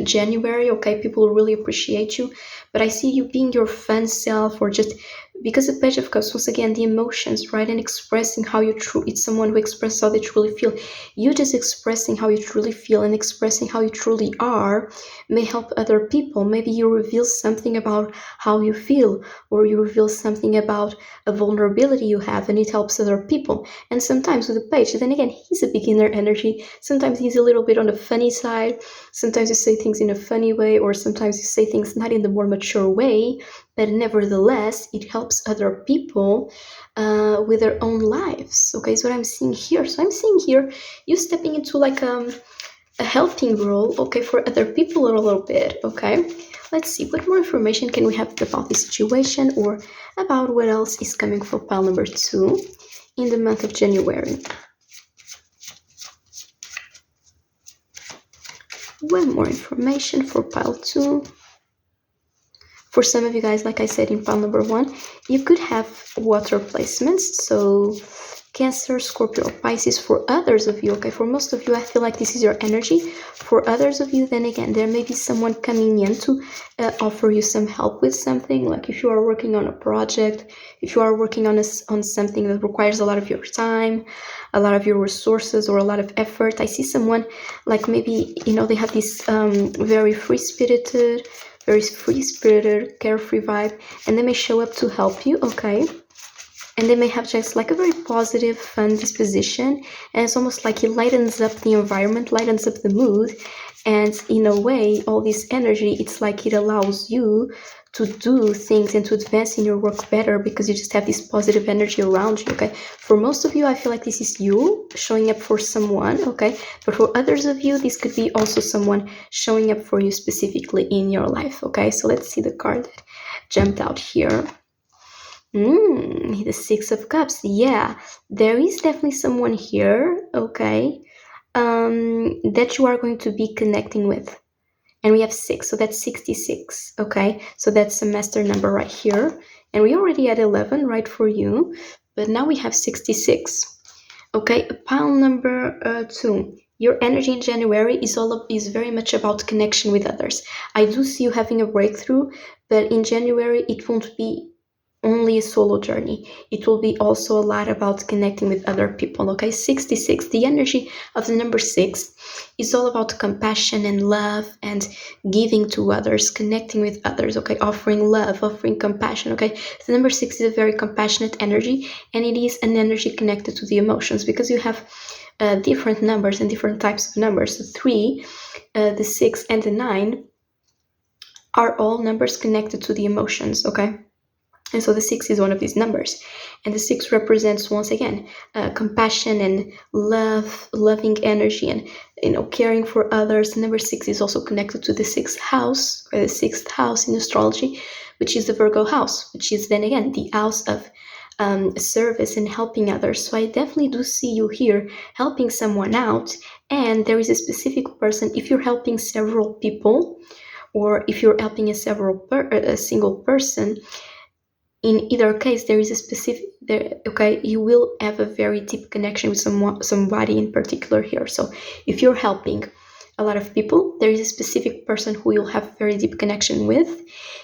January, okay? People will really appreciate you. But I see you being your fun self, or just because the Page of Cups, once again, the emotions, right? And expressing how it's someone who expresses how they truly feel. You just expressing how you truly feel and expressing how you truly are may help other people. Maybe you reveal something about how you feel, or you reveal something about a vulnerability you have, and it helps other people. And sometimes with the page, then again, he's a beginner energy. Sometimes he's a little bit on the funny side. Sometimes you say things in a funny way, or sometimes you say things not in the more mature way, but nevertheless, it helps other people with their own lives. Okay, is what I'm seeing here. So I'm seeing here you stepping into like a helping role, okay, for other people a little bit, okay? Let's see, what more information can we have about this situation, or about what else is coming for pile number 2 in the month of January? One more information for pile 2. For some of you guys, like I said in pile number 1, you could have water placements, so Cancer, Scorpio, or Pisces. For others of you, okay, for most of you, I feel like this is your energy. For others of you, then again, there may be someone coming in to offer you some help with something. Like if you are working on a project, if you are working on something that requires a lot of your time, a lot of your resources, or a lot of effort. I see someone like maybe, they have this very free-spirited, carefree vibe, and they may show up to help you, okay? And they may have just like a very positive, fun disposition, and it's almost like it lightens up the environment, lightens up the mood, and in a way, all this energy, it's like it allows you to do things and to advance in your work better because you just have this positive energy around you, okay? For most of you, I feel like this is you showing up for someone, okay? But for others of you, this could be also someone showing up for you specifically in your life, okay? So let's see the card that jumped out here. The Six of Cups. Yeah, there is definitely someone here, okay, that you are going to be connecting with. And we have 6, so that's 66, okay? So that's semester number right here. And we already had 11, right, for you. But now we have 66, okay? Pile number 2. Your energy in January is very much about connection with others. I do see you having a breakthrough, but in January, it won't be only a solo journey. It will be also a lot about connecting with other people, okay? 66, the energy of the number 6 is all about compassion and love and giving to others, connecting with others, okay? Offering love, offering compassion, okay? The number 6 is a very compassionate energy, and it is an energy connected to the emotions because you have different numbers and different types of numbers. The 3, the 6, and the 9 are all numbers connected to the emotions, okay? And so the 6 is one of these numbers. And the 6 represents, once again, compassion and love, loving energy and, caring for others. The number 6 is also connected to the 6th house, or the 6th house in astrology, which is the Virgo house, which is then again the house of service and helping others. So I definitely do see you here helping someone out. And there is a specific person, if you're helping several people, or if you're helping a single person, in either case, there is a specific, okay, you will have a very deep connection with somebody in particular here. So if you're helping a lot of people, there is a specific person who you'll have very deep connection with.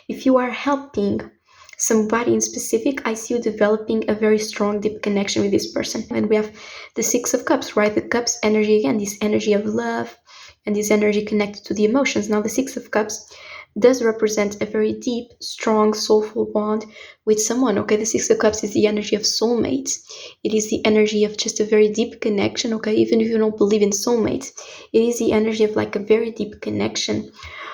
If you are helping somebody in specific, I see you developing a very strong, deep connection with this person. And we have the 6 of Cups, right? The Cups energy, again, this energy of love and this energy connected to the emotions. Now, the 6 of Cups does represent a very deep, strong, soulful bond with someone, okay? The 6 of Cups is the energy of soulmates. It is the energy of just a very deep connection, okay? Even if you don't believe in soulmates, it is the energy of like a very deep connection,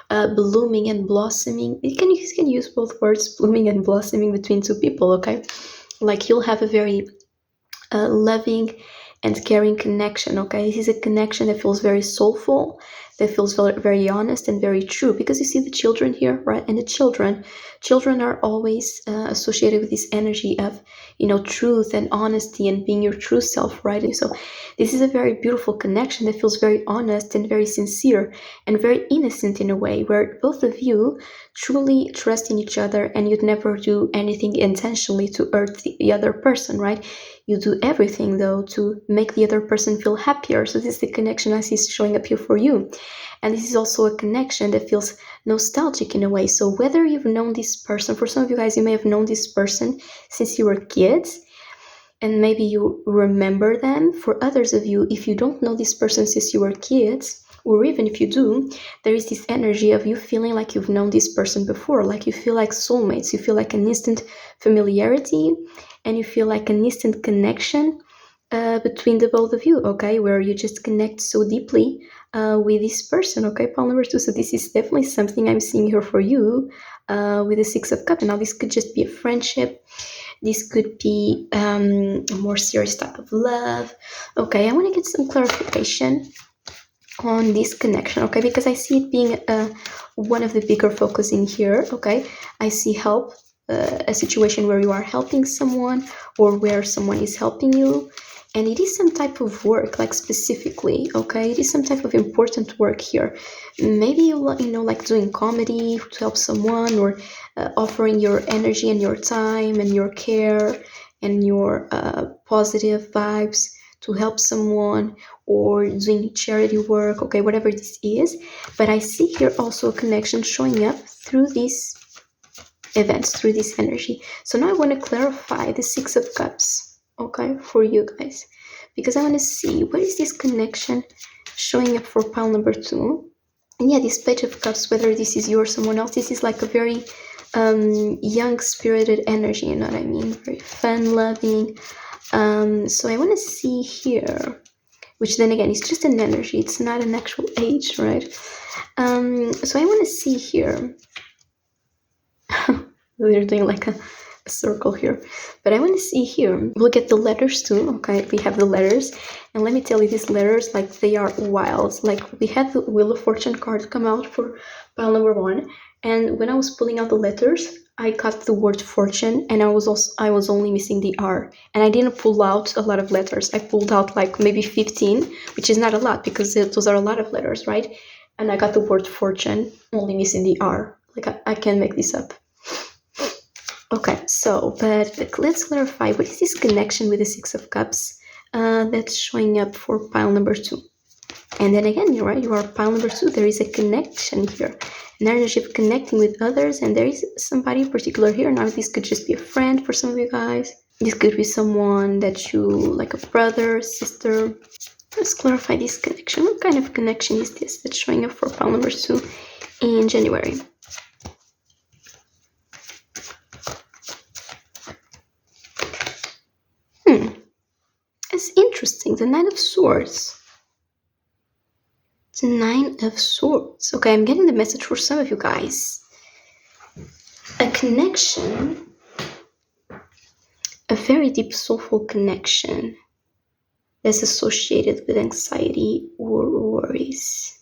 blooming and blossoming. You can use both words, blooming and blossoming, between two people, okay? Like you'll have a very loving and caring connection, okay? This is a connection that feels very soulful, that feels very, very honest and very true, because you see the children here, right? And the children are always associated with this energy of, truth and honesty and being your true self, right? And so this is a very beautiful connection that feels very honest and very sincere and very innocent in a way, where both of you truly trust in each other and you'd never do anything intentionally to hurt the other person, right? You do everything, though, to make the other person feel happier. So this is the connection I see showing up here for you. And this is also a connection that feels nostalgic in a way. So whether you've known this person, for some of you guys, you may have known this person since you were kids, and maybe you remember them. For others of you, if you don't know this person since you were kids, or even if you do, there is this energy of you feeling like you've known this person before, like you feel like soulmates, you feel like an instant familiarity, and you feel like an instant connection between the both of you, okay, where you just connect so deeply with this person, okay, pile number 2. So this is definitely something I'm seeing here for you with the 6 of Cups. Now this could just be a friendship. This could be a more serious type of love. Okay, I want to get some clarification on this connection, okay, because I see it being one of the bigger focus in here, okay. I see help, a situation where you are helping someone or where someone is helping you, and it is some type of work, like specifically, okay, it is some type of important work here. Maybe you like doing comedy to help someone, or offering your energy and your time and your care and your positive vibes to help someone, or doing charity work, okay, whatever this is. But I see here also a connection showing up through these events, through this energy. So now I want to clarify the 6 of Cups, okay, for you guys, because I want to see what is this connection showing up for pile number 2. And yeah, this Page of Cups, whether this is you or someone else, this is like a very young spirited energy, you know what I mean, very fun loving. So I want to see here, which then again is just an energy, it's not an actual age, right? So I want to see here We're doing like a circle here. But I want to see here. We'll get the letters too. Okay, we have the letters. And let me tell you, these letters, like, they are wild. Like, we had the Wheel of Fortune card come out for pile number 1. And when I was pulling out the letters, I got the word fortune, and I was only missing the R. And I didn't pull out a lot of letters. I pulled out like maybe 15, which is not a lot because those are a lot of letters, right? And I got the word fortune, only missing the R. Like, I can't make this up. Okay, so, but let's clarify, what is this connection with the Six of Cups that's showing up for pile number 2? And then again, you're right, you are pile number 2. There is a connection here, an energy of connecting with others, and there is somebody in particular here. Now, this could just be a friend for some of you guys. This could be someone that you, like a brother, sister. Let's clarify this connection. What kind of connection is this that's showing up for pile number 2 in January? It's interesting. The Nine of Swords. The Nine of Swords. Okay, I'm getting the message for some of you guys. A connection, a very deep soulful connection that's associated with anxiety or worries.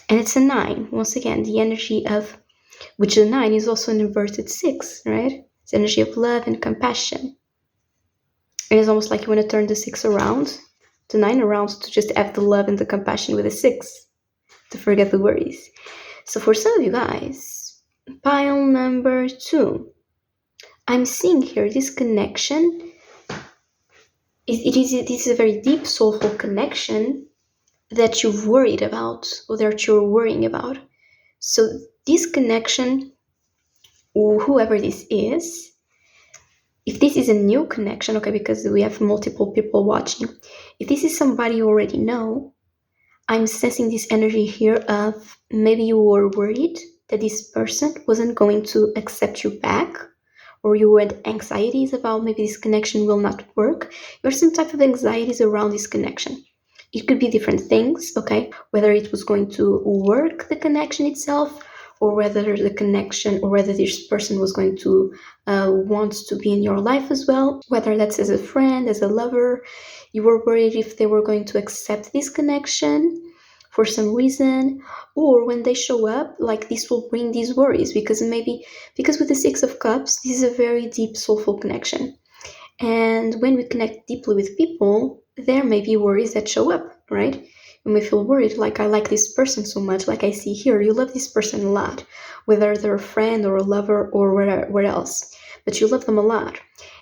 And it's a 9. Once again, the energy of, which the 9 is also an inverted 6, right? It's energy of love and compassion. And it's almost like you want to turn the 6 around, the 9 around, to just have the love and the compassion with the 6, to forget the worries. So for some of you guys, pile number 2, I'm seeing here this connection. It is a very deep soulful connection that you've worried about, or that you're worrying about. So this connection, whoever this is, if this is a new connection, okay, because we have multiple people watching, if this is somebody you already know, I'm sensing this energy here of maybe you were worried that this person wasn't going to accept you back, or you had anxieties about maybe this connection will not work. You have some type of anxieties around this connection. It could be different things, okay, whether it was going to work, the connection itself, or whether the connection, or whether this person was going to want to be in your life as well, whether that's as a friend, as a lover. You were worried if they were going to accept this connection for some reason, or when they show up, like, this will bring these worries, because with the Six of Cups, this is a very deep soulful connection. And when we connect deeply with people, there may be worries that show up, right? When we feel worried, like, I like this person so much, like I see here, you love this person a lot, whether they're a friend or a lover or where else, but you love them a lot.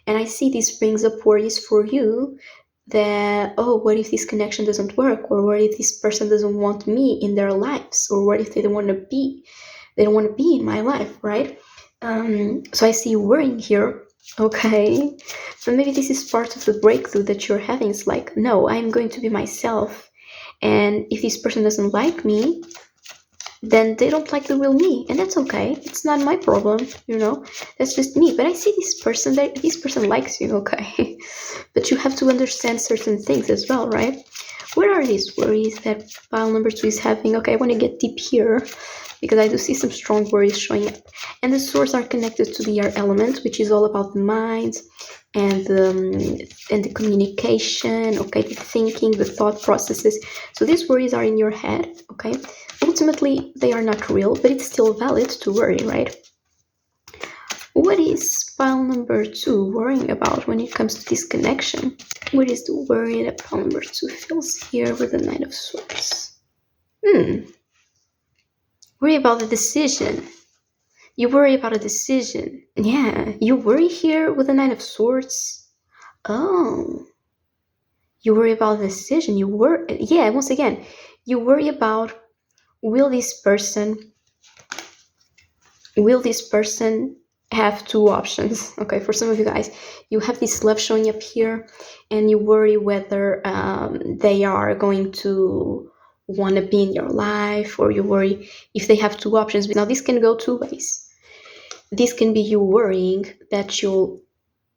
And I see this brings up worries for you that, oh, what if this connection doesn't work? Or what if this person doesn't want me in their lives? Or what if they don't want to be in my life, right? So I see you worrying here. Okay, so maybe this is part of the breakthrough that you're having. It's like, no, I'm going to be myself. And if this person doesn't like me, then they don't like the real me, and that's okay. It's not my problem, that's just me. But I see this person likes you, okay? But you have to understand certain things as well, right? What are these worries that pile number 2 is having? Okay, I want to get deep here, because I do see some strong worries showing up. And the swords are connected to the air element, which is all about the mind and the communication, okay, the thinking, the thought processes. So these worries are in your head, okay? Ultimately, they are not real, but it's still valid to worry, right? What is pile number 2 worrying about when it comes to this connection? What is the worry that pile number 2 feels here with the Knight of Swords? Worry about the decision. You worry about a decision. Yeah, you worry here with the Knight of Swords. Oh. You worry about the decision. Once again, you worry about, will this person have 2 options? Okay, for some of you guys, you have this love showing up here, and you worry whether they are going to want to be in your life, or you worry if they have 2 options. Now, this can go 2 ways. This can be you worrying that you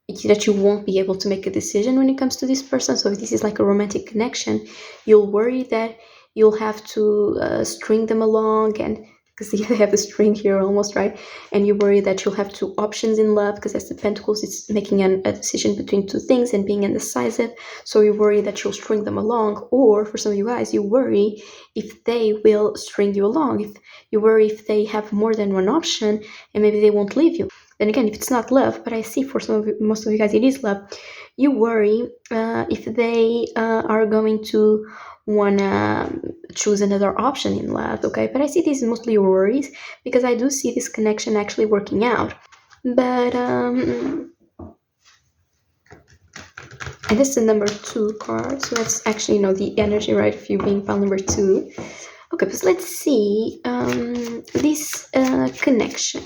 won't be able to make a decision when it comes to this person. So if this is like a romantic connection, you'll worry that you'll have to string them along, and because they have a string here almost, right? And you worry that you'll have two options in love, because that's the Pentacles, it's making a decision between two things and being indecisive. So you worry that you'll string them along, or for some of you guys, you worry if they will string you along. If you worry if they have more than one option and maybe they won't leave you. Then again, if it's not love, but I see for most of you guys it is love, you worry if they are going to wanna choose another option in love, okay? But I see this is mostly your worries, because I do see this connection actually working out. But and this is the number 2 card, so that's actually, the energy, right, of you being pile number 2. Okay, but let's see this connection.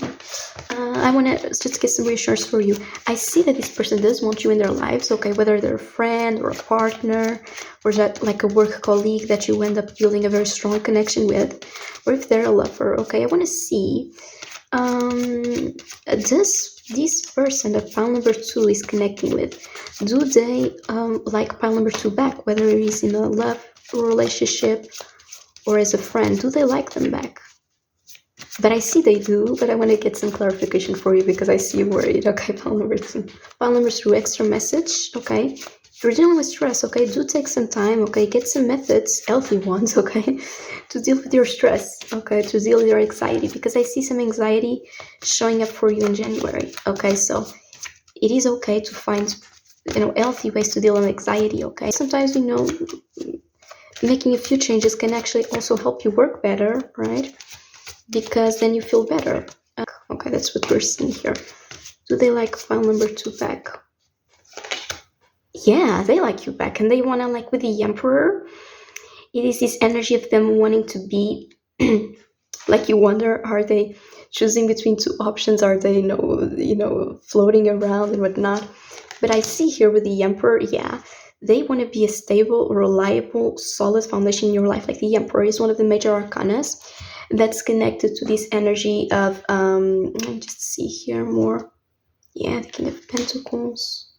I want to just get some reassurance for you. I see that this person does want you in their lives, okay, whether they're a friend or a partner, or that like a work colleague that you end up building a very strong connection with, or if they're a lover, okay. I want to see, does this person that pile number 2 is connecting with, do they like pile number 2 back, whether it is in a love relationship or as a friend? Do they like them back? But I see they do, but I want to get some clarification for you, because I see you worried. Okay, pile number 2. Pile number 2, extra message, okay? If you're dealing with stress, okay, do take some time, okay? Get some methods, healthy ones, okay? To deal with your stress, okay? To deal with your anxiety, because I see some anxiety showing up for you in January, okay? So it is okay to find, healthy ways to deal with anxiety, okay? Sometimes, making a few changes can actually also help you work better, right? Because then you feel better. Okay, that's what we're seeing here. Do they like file number 2 back? Yeah, they like you back, and they want to, like with the Emperor, it is this energy of them wanting to be like, you wonder, are they choosing between two options? Are they, floating around and whatnot? But I see here with the Emperor, yeah, they want to be a stable, reliable, solid foundation in your life. Like the Emperor is one of the major arcanas that's connected to this energy of, let me just see here more. Yeah, the King of Pentacles,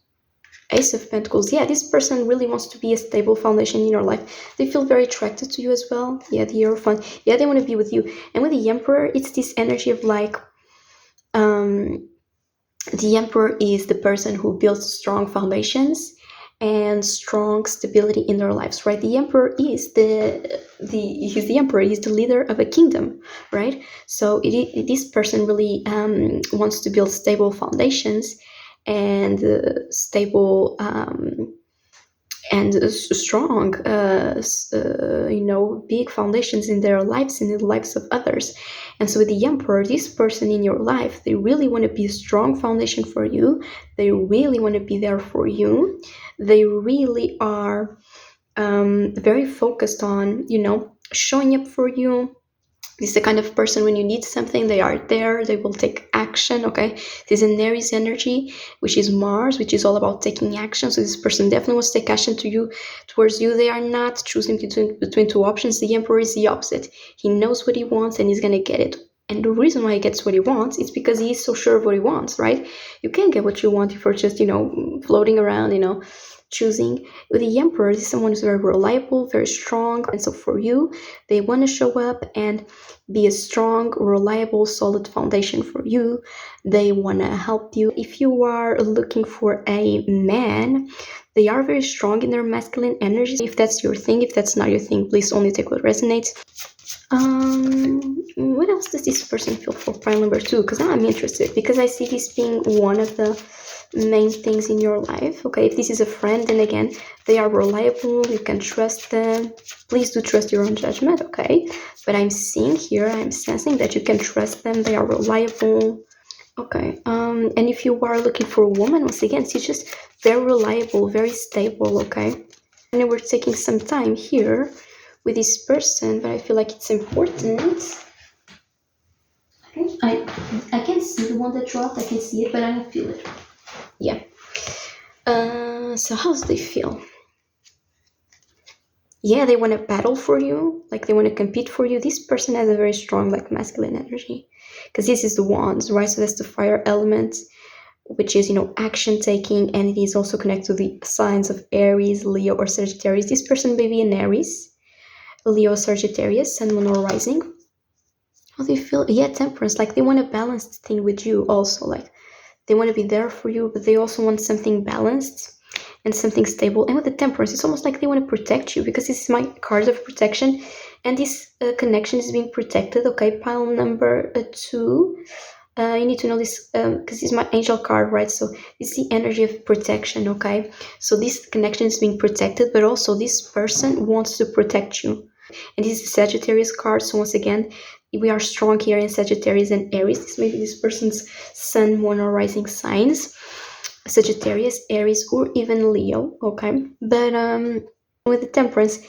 Ace of Pentacles. Yeah, this person really wants to be a stable foundation in your life. They feel very attracted to you as well. Yeah, the Hierophant. Yeah, they want to be with you. And with the Emperor, it's this energy of like, the Emperor is the person who builds strong foundations and strong stability in their lives, right? The Emperor is he's the Emperor. He's the leader of a kingdom, right? So this person really wants to build stable foundations and stable and strong, big foundations in their lives and in the lives of others. And so with the Emperor, this person in your life, they really want to be a strong foundation for you. They really want to be there for you. They really are very focused on, showing up for you. This is the kind of person, when you need something, they are there. They will take action, okay? This is an Aries energy, which is Mars, which is all about taking action. So this person definitely wants to take action towards you. They are not choosing between two options. The Emperor is the opposite. He knows what he wants and he's going to get it. And the reason why he gets what he wants is because he is so sure of what he wants, right? You can't get what you want if you're just, floating around, choosing. With the Emperor, this is someone who's very reliable, very strong. And so for you, they want to show up and be a strong, reliable, solid foundation for you. They want to help you. If you are looking for a man, they are very strong in their masculine energy. If that's your thing, if that's not your thing, please only take what resonates. What else does this person feel for pile number 2? Because now I'm interested, because I see this being one of the main things in your life. Okay, if this is a friend, then again, they are reliable, you can trust them. Please do trust your own judgment, okay? But I'm seeing here, I'm sensing that you can trust them, they are reliable. Okay, and if you are looking for a woman, once again, she's just very reliable, very stable, okay? And we're taking some time here with this person, but I feel like it's important. I can see the one that dropped, I can see it, but I don't feel it. Yeah. So how do they feel? Yeah, they want to battle for you, like they want to compete for you. This person has a very strong, like, masculine energy, because this is the wands, right? So that's the fire element, which is, action taking, and it is also connected to the signs of Aries, Leo, or Sagittarius. This person may be an Aries, Leo, Sagittarius, Sun, Moon, or Rising. How do you feel? Yeah, temperance. Like they want a balanced thing with you also. Like they want to be there for you, but they also want something balanced and something stable. And with the temperance, it's almost like they want to protect you because this is my card of protection, and this connection is being protected. Okay, pile number 2. You need to know this because it's my angel card, right? So it's the energy of protection. Okay, so this connection is being protected, but also this person wants to protect you. And this is the Sagittarius card. So once again, we are strong here in Sagittarius and Aries. This may be this person's sun, moon, or rising signs. Sagittarius, Aries, or even Leo. Okay, but with the Temperance,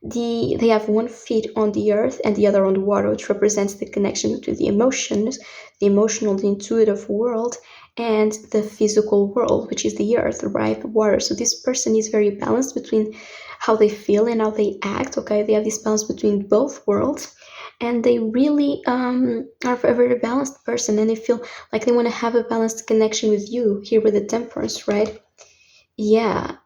they have one feet on the earth and the other on the water, which represents the connection between the emotions, the emotional, the intuitive world, and the physical world, which is the earth, right? The water. So this person is very balanced between how they feel and how they act. Okay, they have this balance between both worlds, and they really are a very balanced person, and they feel like they want to have a balanced connection with you here with the Temperance, right? Yeah,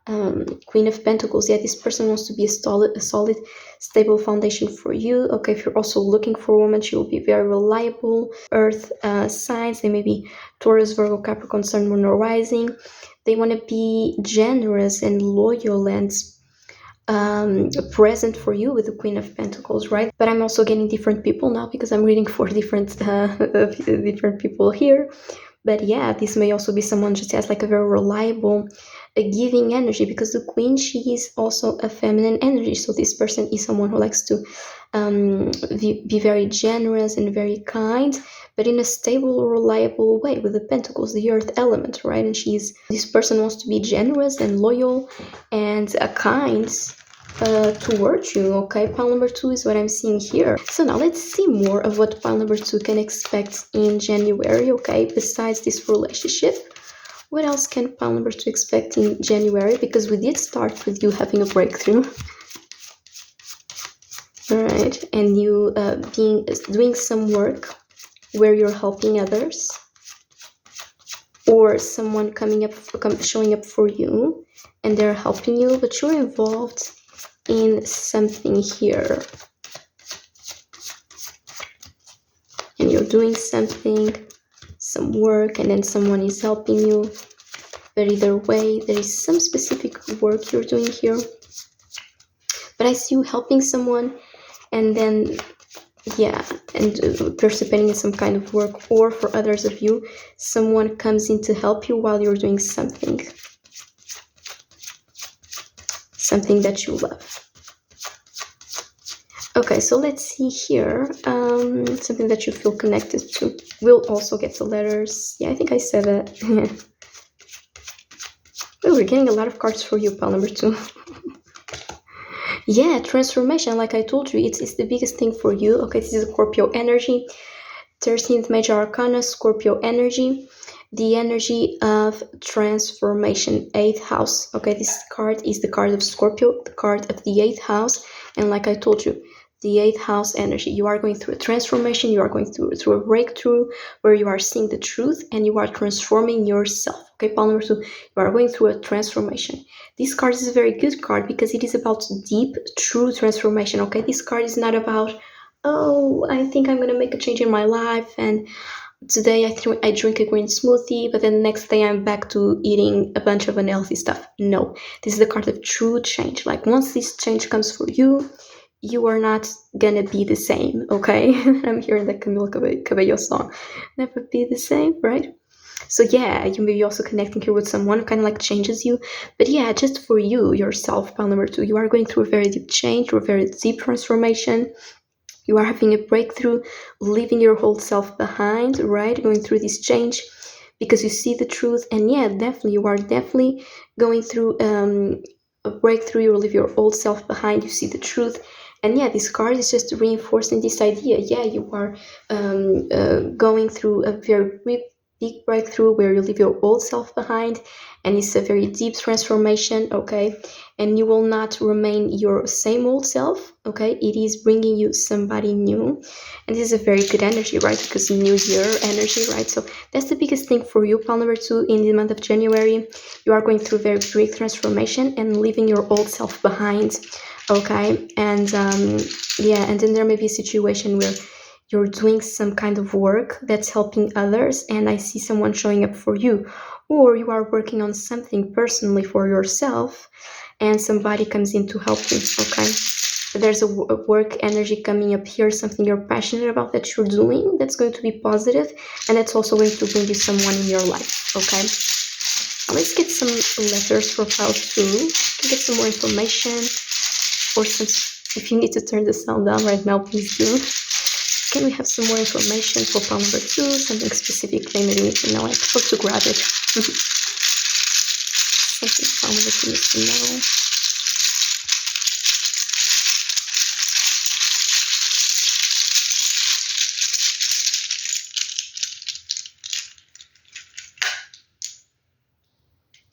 Queen of Pentacles. Yeah, this person wants to be a solid, stable foundation for you. Okay, if you're also looking for a woman, she will be very reliable. Earth signs, they may be Taurus, Virgo, Capricorn, Sun, Moon, or Rising. They want to be generous and loyal and present for you with the Queen of Pentacles, right? But I'm also getting different people now because I'm reading for different different people here. But yeah, this may also be someone just has like a very reliable, giving energy, because the Queen, she is also a feminine energy. So this person is someone who likes to be very generous and very kind, but in a stable, reliable way with the Pentacles, the earth element, right? And this person wants to be generous and loyal and kind towards you. Okay, pile number 2 is what I'm seeing here. So now let's see more of what pile number 2 can expect in January. Okay, besides this relationship, what else can pile number 2 expect in January? Because we did start with you having a breakthrough. All right, and you doing some work where you're helping others, or someone showing up for you and they're helping you, but you're involved in something here and you're doing some work, and then someone is helping you. But either way, there is some specific work you're doing here, but I see you helping someone, and then yeah, and participating in some kind of work, or for others of you, someone comes in to help you while you're doing something that you love. Okay, so let's see here, something that you feel connected to. We'll also get the letters. Yeah, I think I said that. Oh, we're getting a lot of cards for you, pile number 2. Yeah, transformation, like I told you, it's the biggest thing for you. Okay, this is Scorpio energy, 13th major arcana, Scorpio energy, the energy of transformation, 8th house. Okay, this card is the card of Scorpio, the card of the 8th house, and like I told you, the 8th house energy. You are going through a transformation, you are going through a breakthrough where you are seeing the truth and you are transforming yourself. Okay, pile number 2, you are going through a transformation. This card is a very good card because it is about deep, true transformation. Okay, this card is not about, oh, I think I'm going to make a change in my life, and today I drink a green smoothie, but then the next day I'm back to eating a bunch of unhealthy stuff. No, this is the card of true change. Like once this change comes for you, you are not gonna be the same, okay? I'm hearing the Camila Cabello song. Never be the same, right? So yeah, you may be also connecting here with someone who kind of like changes you. But yeah, just for you, yourself, pile number 2, you are going through a very deep change, or a very deep transformation. You are having a breakthrough, leaving your whole self behind, right? Going through this change because you see the truth. And yeah, definitely, you are definitely going through a breakthrough. You leave your old self behind. You see the truth. And yeah, this card is just reinforcing this idea. Yeah, you are going through a very big breakthrough where you leave your old self behind, and it's a very deep transformation, okay? And you will not remain your same old self, okay? It is bringing you somebody new, and this is a very good energy, right? Because new year energy, right? So that's the biggest thing for you, pile number 2, in the month of January. You are going through a very big transformation and leaving your old self behind, okay? And yeah, and then there may be a situation where you're doing some kind of work that's helping others, and I see someone showing up for you. Or you are working on something personally for yourself, and somebody comes in to help you, okay? There's a work energy coming up here, something you're passionate about that you're doing that's going to be positive, and it's also going to bring you someone in your life, okay? Now let's get some letters for pile 2, get some more information, or some, if you need to turn the sound down right now, please do. Can we have some more information for pile number 2, something specific they maybe need to know? I prefer to grab it. Something pile number 2 needs to know.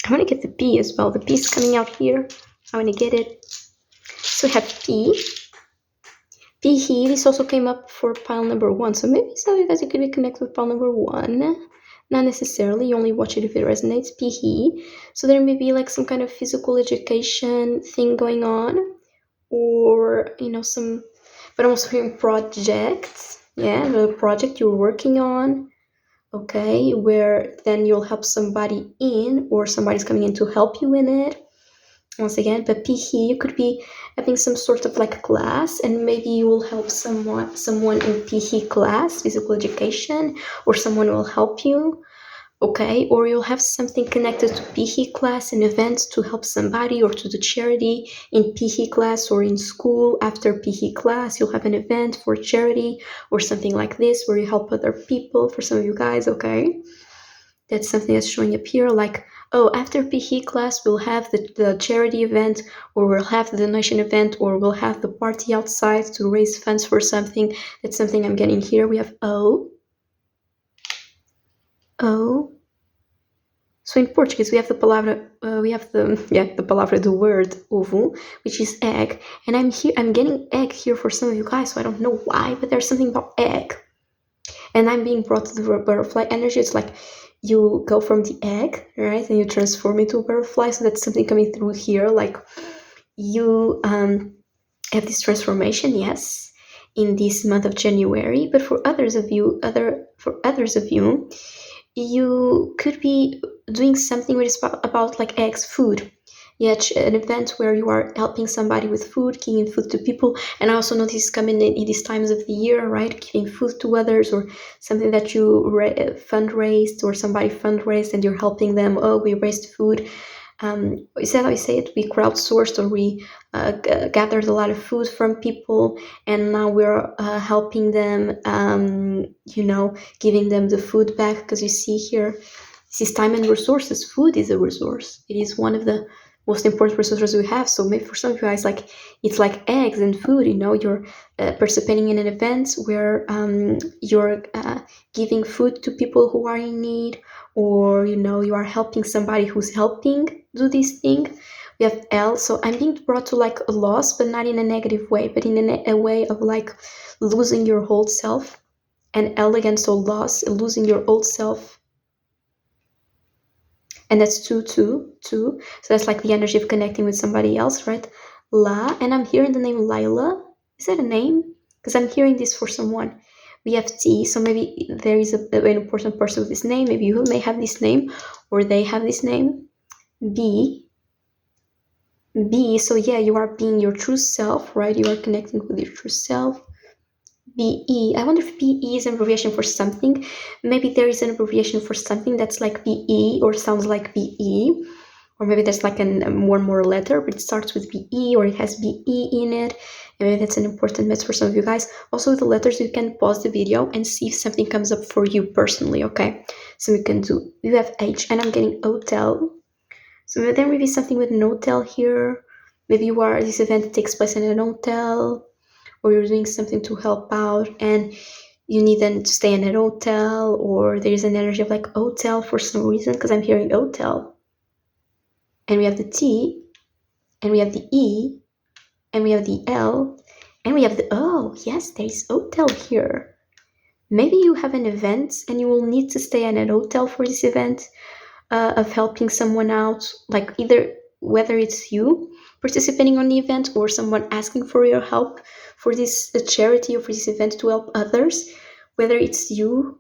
I want to get the P as well. The P is coming out here. I want to get it. So we have P. P here. This also came up for pile number 1. So maybe some of you guys could be connected with pile number 1. Not necessarily. You only watch it if it resonates. P he. So there may be like some kind of physical education thing going on. Or, some... But I'm also hearing projects. Yeah, the project you're working on. Okay, where then you'll help somebody in, or somebody's coming in to help you in it. Once again, but PE, you could be having some sort of like class, and maybe you will help someone in PE class, physical education, or someone will help you. Okay, or you'll have something connected to PE class, an event to help somebody, or to the charity in PE class, or in school after PE class, you'll have an event for charity or something like this where you help other people. For some of you guys, okay, that's something that's showing up here, like, oh, after PE class we'll have the charity event, or we'll have the donation event, or we'll have the party outside to raise funds for something. That's something I'm getting here. We have O. So in Portuguese we have the word ovo, which is egg, and I'm getting egg here for some of you guys, so I don't know why, but there's something about egg, and I'm being brought to the butterfly energy. It's like you go from the egg, right, and you transform into a butterfly. So that's something coming through here, like you have this transformation, yes, in this month of January. But for others of you, you could be doing something which is about like eggs, food. Yeah, an event where you are helping somebody with food, giving food to people. And I also notice coming in these times of the year, right, giving food to others, or something that you fundraised, or somebody fundraised and you're helping them. Oh, we raised food. Is that how you say it? We crowdsourced, or we gathered a lot of food from people, and now we're helping them, giving them the food back. Because you see here, this is time and resources. Food is a resource. It is one of the most important resources we have. So maybe for some of you guys, like, it's like eggs and food. You're participating in an event where you're giving food to people who are in need, or you are helping somebody who's helping do this thing. We have L. So I'm being brought to like a loss, but not in a negative way, but in a way of like losing your whole self. And L again, so loss, losing your old self. And that's 2. So that's like the energy of connecting with somebody else, right? La. And I'm hearing the name Lila. Is that a name? Because I'm hearing this for someone. We have T. So maybe there is an important person with this name. Maybe you may have this name, or they have this name. B. So yeah, you are being your true self, right? You are connecting with your true self. BE. I wonder if BE is an abbreviation for something. Maybe there is an abbreviation for something that's like BE, or sounds like BE. Or maybe there's like one more letter, but it starts with BE, or it has BE in it. And maybe that's an important message for some of you guys. Also, with the letters, you can pause the video and see if something comes up for you personally, okay? So we can do, you have H, and I'm getting hotel. So there may be something with an hotel here. Maybe this event takes place in an hotel, or you're doing something to help out, and you need them to stay in an hotel, or there is an energy of like hotel for some reason, because I'm hearing hotel. And we have the T, and we have the E, and we have the L, and we have the O. Yes, there is hotel here. Maybe you have an event and you will need to stay in an hotel for this event of helping someone out, like either whether it's you participating on the event, or someone asking for your help for this charity or for this event to help others, whether it's you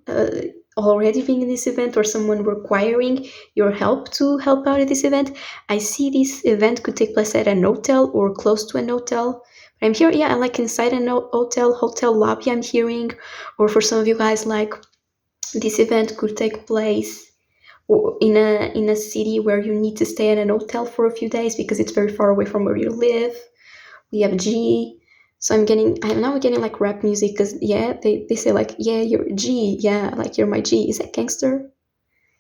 already being in this event or someone requiring your help to help out at this event. I see this event could take place at an hotel or close to an hotel. I'm here, yeah, like inside an hotel lobby, I'm hearing. Or for some of you guys, like this event could take place in a city where you need to stay at an hotel for a few days because it's very far away from where you live. We have G. So I'm now getting like rap music because, yeah, they say like, yeah, you're G. Yeah, like you're my G. Is that gangster?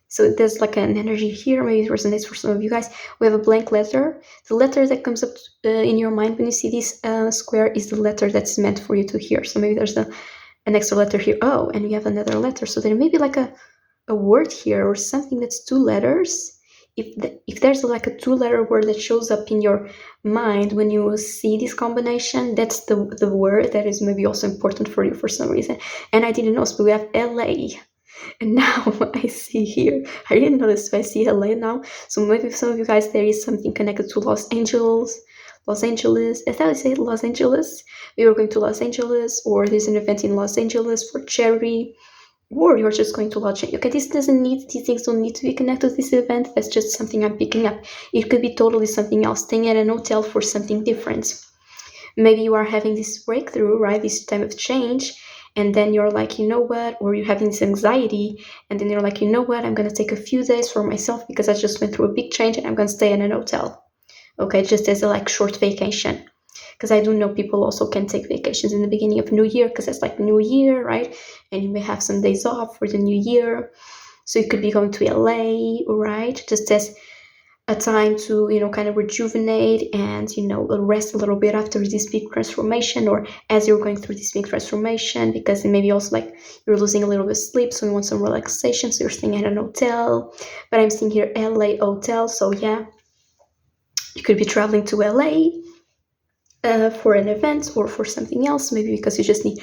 So there's like an energy here. Maybe it resonates for some of you guys. We have a blank letter. The letter that comes up in your mind when you see this square is the letter that's meant for you to hear. So maybe there's an extra letter here. Oh, and we have another letter. So there may be like a word here or something that's two letters. If there's like a 2-letter word that shows up in your mind when you see this combination, that's the word that is maybe also important for you for some reason. And I didn't know, but we have LA. And now I see here, I didn't notice, but I see LA now. So maybe some of you guys, there is something connected to Los Angeles. I thought I said Los Angeles. We were going to Los Angeles, or there's an event in Los Angeles for charity, or you're just going to watch it. Okay, these things don't need to be connected to this event. That's just something I'm picking up. It could be totally something else, staying at an hotel for something different. Maybe you are having this breakthrough, right? This time of change. And then you're like, you know what? Or you're having this anxiety. And then you're like, you know what? I'm going to take a few days for myself because I just went through a big change and I'm going to stay in an hotel. Okay, just as a like short vacation. Because I do know people also can take vacations in the beginning of New Year because it's like New Year, right? And you may have some days off for the New Year. So you could be going to LA, right? Just as a time to, kind of rejuvenate and, rest a little bit after this big transformation, or as you're going through this big transformation, because it may be also like you're losing a little bit of sleep, so you want some relaxation, so you're staying at an hotel. But I'm seeing here LA hotel, so yeah, you could be traveling to LA for an event or for something else, maybe because you just need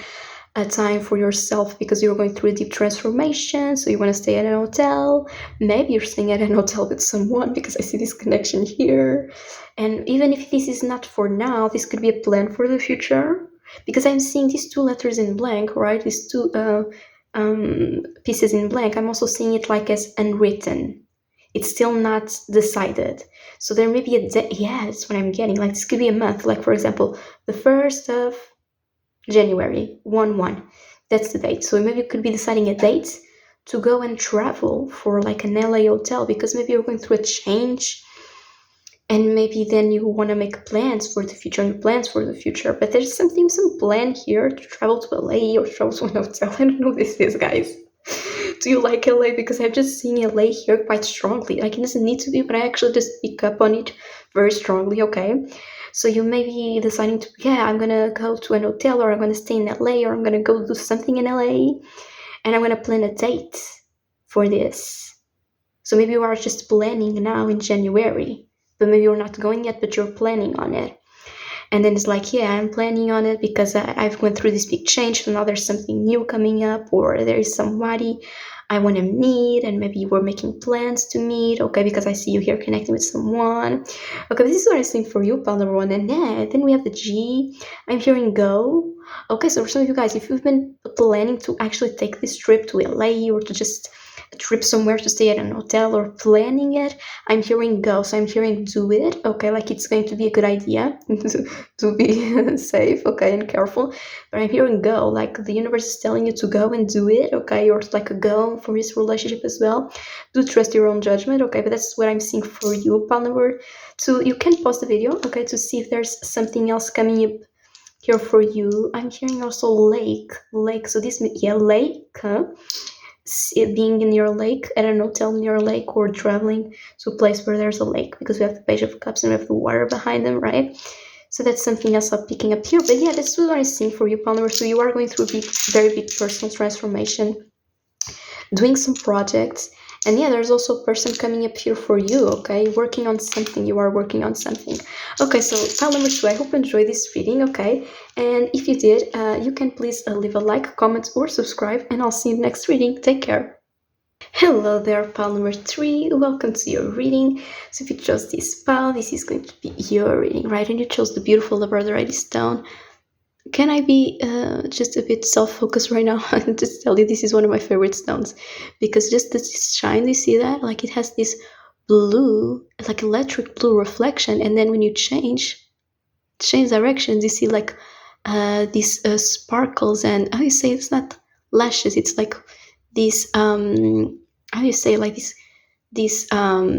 a time for yourself because you're going through a deep transformation, so you want to stay at an hotel. Maybe you're staying at an hotel with someone because I see this connection here. And even if this is not for now, this could be a plan for the future, because I'm seeing these 2 letters in blank, right? These 2 pieces in blank. I'm also seeing it like as unwritten. It's still not decided. So there may be a day. Yeah, that's what I'm getting. Like this could be a month. Like for example, the 1st of January, 1/1. That's the date. So maybe you could be deciding a date to go and travel for like an LA hotel, because maybe you're going through a change and maybe then you want to make plans for the future, but there's some plan here to travel to LA or travel to an hotel. I don't know what this is, guys. Do you like LA? Because I'm just seeing LA here quite strongly. Like it doesn't need to be, but I actually just pick up on it very strongly, okay? So you may be deciding to, I'm going to go to an hotel, or I'm going to stay in LA, or I'm going to go do something in LA, and I'm going to plan a date for this. So maybe you are just planning now in January, but maybe you're not going yet, but you're planning on it. And then it's like, I'm planning on it because I've went through this big change, so now there's something new coming up, or there is somebody I want to meet, and maybe you were making plans to meet, okay, because I see you here connecting with someone. Okay, this is what I'm seeing for you, pal number 1. And then we have the G. I'm hearing go. Okay, so for some of you guys, if you've been planning to actually take this trip to LA, or to just a trip somewhere to stay at an hotel, or planning it, I'm hearing go. So I'm hearing do it, okay, like it's going to be a good idea to be safe, okay, and careful. But I'm hearing go, like the universe is telling you to go and do it, okay, or like a go for this relationship as well. Do trust your own judgment, okay, but that's what I'm seeing for you, pal number 2. You can pause the video, okay, to see if there's something else coming up here for you. I'm hearing also lake, so this, lake, huh? Being in your lake, at an hotel near a lake, or traveling to a place where there's a lake, because we have the Page of Cups and we have the water behind them, right? So that's something else I'm picking up here. But yeah, that's what I'm seeing for you, pal number 2. You are going through a very big personal transformation, doing some projects. And yeah, there's also a person coming up here for you, okay? Working on something. You are working on something. Okay, so pal number 2, I hope you enjoyed this reading, okay? And if you did, you can please leave a like, comment, or subscribe, and I'll see you in the next reading. Take care. Hello there, pile number 3. Welcome to your reading. So if you chose this pile, this is going to be your reading, right? And you chose the beautiful labradorite stone. Can I be just a bit self-focused right now and just tell you this is one of my favorite stones? Because just this shine, you see that? Like it has this blue, like electric blue reflection. And then when you change directions, you see like these sparkles and how you say it's not lashes, it's like these how do you say like this yeah,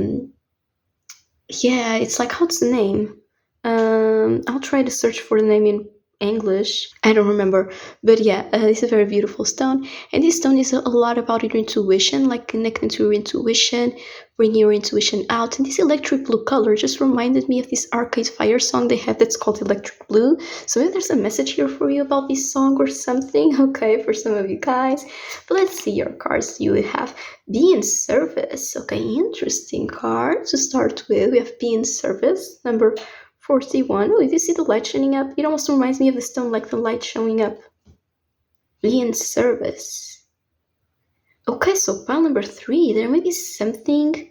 it's like, what's the name? I'll try to search for the name in English. I don't remember, but yeah, it's a very beautiful stone, and this stone is a lot about your intuition, like connecting to your intuition, bringing your intuition out. And this electric blue color just reminded me of this Arcade Fire song they have that's called Electric Blue. So maybe there's a message here for you about this song or something, okay, for some of you guys. But let's see your cards. You have Be in Service. Okay, interesting card to start with. We have Be in Service, number 41. Oh, did you see the light shining up? It almost reminds me of the stone, like the light showing up. Be in service. Okay, so pile number 3. There may be something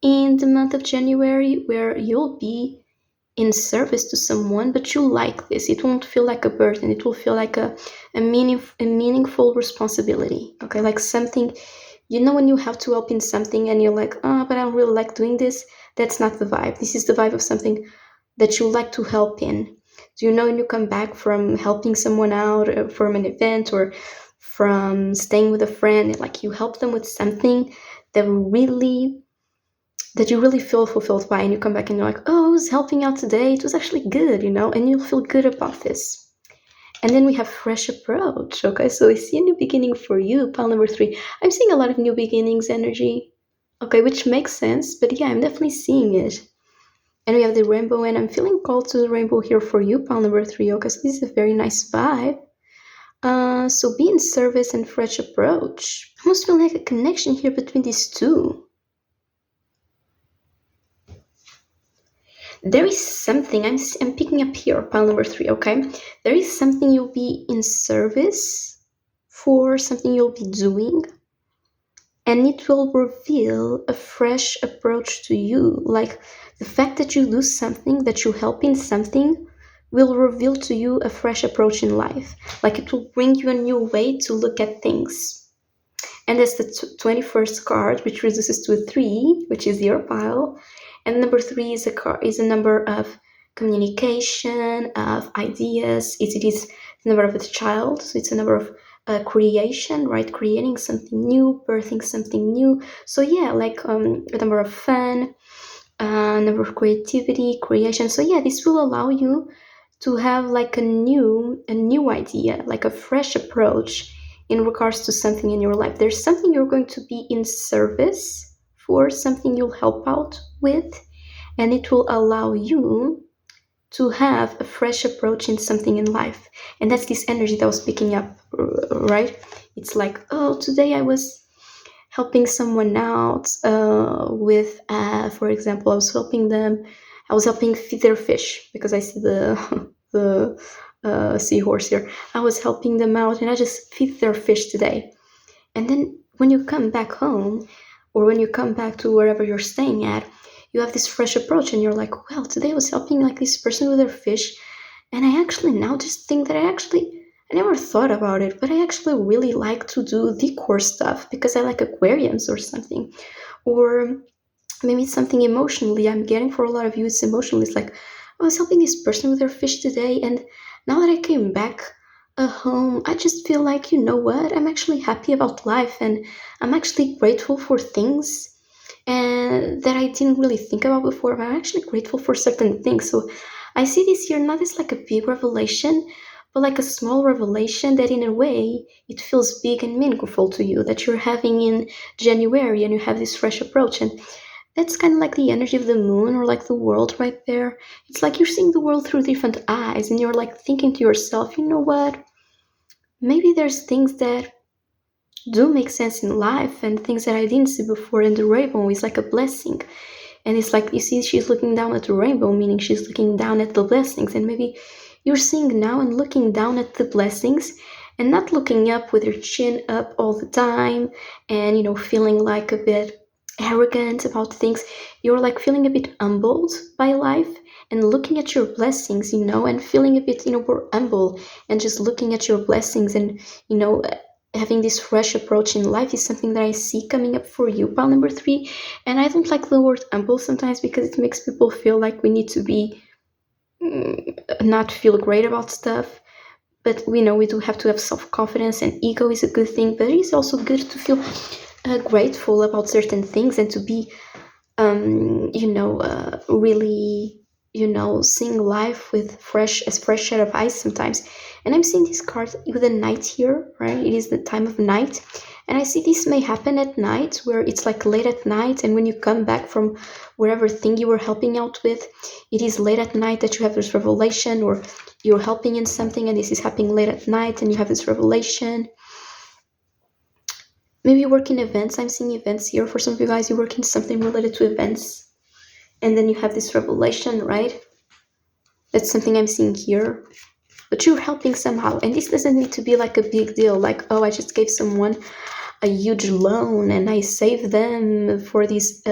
in the month of January where you'll be in service to someone, but you like this. It won't feel like a burden. It will feel like a meaningful responsibility. Okay, like something, when you have to help in something and you're like, oh, but I don't really like doing this. That's not the vibe. This is the vibe of something that you like to help in. Do you know when you come back from helping someone out from an event or from staying with a friend, like you help them with something that you really feel fulfilled by, and you come back and you're like, oh, I was helping out today. It was actually good, and you'll feel good about this. And then we have fresh approach. Okay, so I see a new beginning for you, pile number 3. I'm seeing a lot of new beginnings energy. Okay, which makes sense, but yeah, I'm definitely seeing it. And we have the rainbow, and I'm feeling called to the rainbow here for you, pile number 3. Okay, so this is a very nice vibe. So Be in Service and fresh approach. I almost feel like a connection here between these two. There is something I'm picking up here, pile number 3. Okay, there is something you'll be in service for, something you'll be doing, and it will reveal a fresh approach to you. Like the fact that you do something, that you help in something, will reveal to you a fresh approach in life. Like it will bring you a new way to look at things. And that's the 21st card, which reduces to a 3, which is your pile. And number 3 is a number of communication, of ideas. It is the number of a child, so it's a number of creation, right? Creating something new, birthing something new. So yeah, like a number of fun, number of creativity, creation. So yeah, this will allow you to have like a new idea, like a fresh approach in regards to something in your life. There's something you're going to be in service for, something you'll help out with, and it will allow you to have a fresh approach in something in life. And that's this energy that I was picking up, right? It's like, oh, today I was helping someone out with, for example, I was helping feed their fish, because I see the seahorse here. I was helping them out, and I just feed their fish today. And then when you come back home, or when you come back to wherever you're staying at, you have this fresh approach, and you're like, well, today I was helping like this person with their fish, and I actually now just think that I never thought about it, but I actually really like to do decor stuff because I like aquariums or something. Or maybe it's something emotionally. I'm getting for a lot of you, it's emotional. It's like, I was helping this person with their fish today, and now that I came back home, I just feel like, you know what? I'm actually happy about life, and I'm actually grateful for things and that I didn't really think about before, but I'm actually grateful for certain things. So I see this here not as like a big revelation, but like a small revelation that in a way it feels big and meaningful to you, that you're having in January, and you have this fresh approach. And that's kind of like the energy of the moon, or like the world right there. It's like you're seeing the world through different eyes, and you're like thinking to yourself, you know what? Maybe there's things that do make sense in life, and things that I didn't see before. And the rainbow is like a blessing. And it's like, you see, she's looking down at the rainbow, meaning she's looking down at the blessings. And maybe you're seeing now and looking down at the blessings, and not looking up with your chin up all the time and feeling like a bit arrogant about things. You're like feeling a bit humbled by life and looking at your blessings, and feeling a bit more humble and just looking at your blessings and having this fresh approach in life is something that I see coming up for you, pile number 3. And I don't like the word humble sometimes because it makes people feel like we need to be not feel great about stuff. But we know we do have to have self-confidence, and ego is a good thing, but it is also good to feel grateful about certain things and to be really seeing life with fresh set of eyes sometimes. And I'm seeing this card with a night here, right? It is the time of night, and I see this may happen at night, where it's like late at night, and when you come back from wherever thing you were helping out with, it is late at night that you have this revelation, or you're helping in something and this is happening late at night and you have this revelation. Maybe you work in events. I'm seeing events here. For some of you guys, you work in something related to events, and then you have this revelation, right? That's something I'm seeing here. But you're helping somehow, and this doesn't need to be like a big deal, like, oh, I just gave someone a huge loan and I saved them for this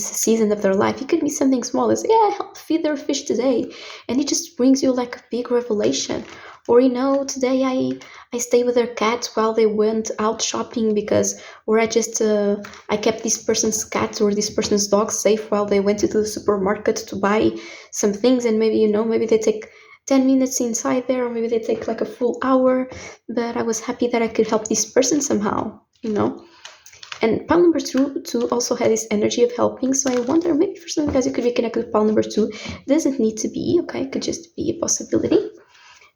season of their life. It could be something small, as I helped feed their fish today, and it just brings you like a big revelation. Or today I stayed with their cats while they went out shopping, or I kept this person's cat or this person's dog safe while they went to the supermarket to buy some things, and maybe maybe they take 10 minutes inside there, or maybe they take like a full hour, but I was happy that I could help this person somehow. And pile number 2 also had this energy of helping, so I wonder, maybe for some of you guys you could be connected with pile number 2. Doesn't need to be, okay, it could just be a possibility.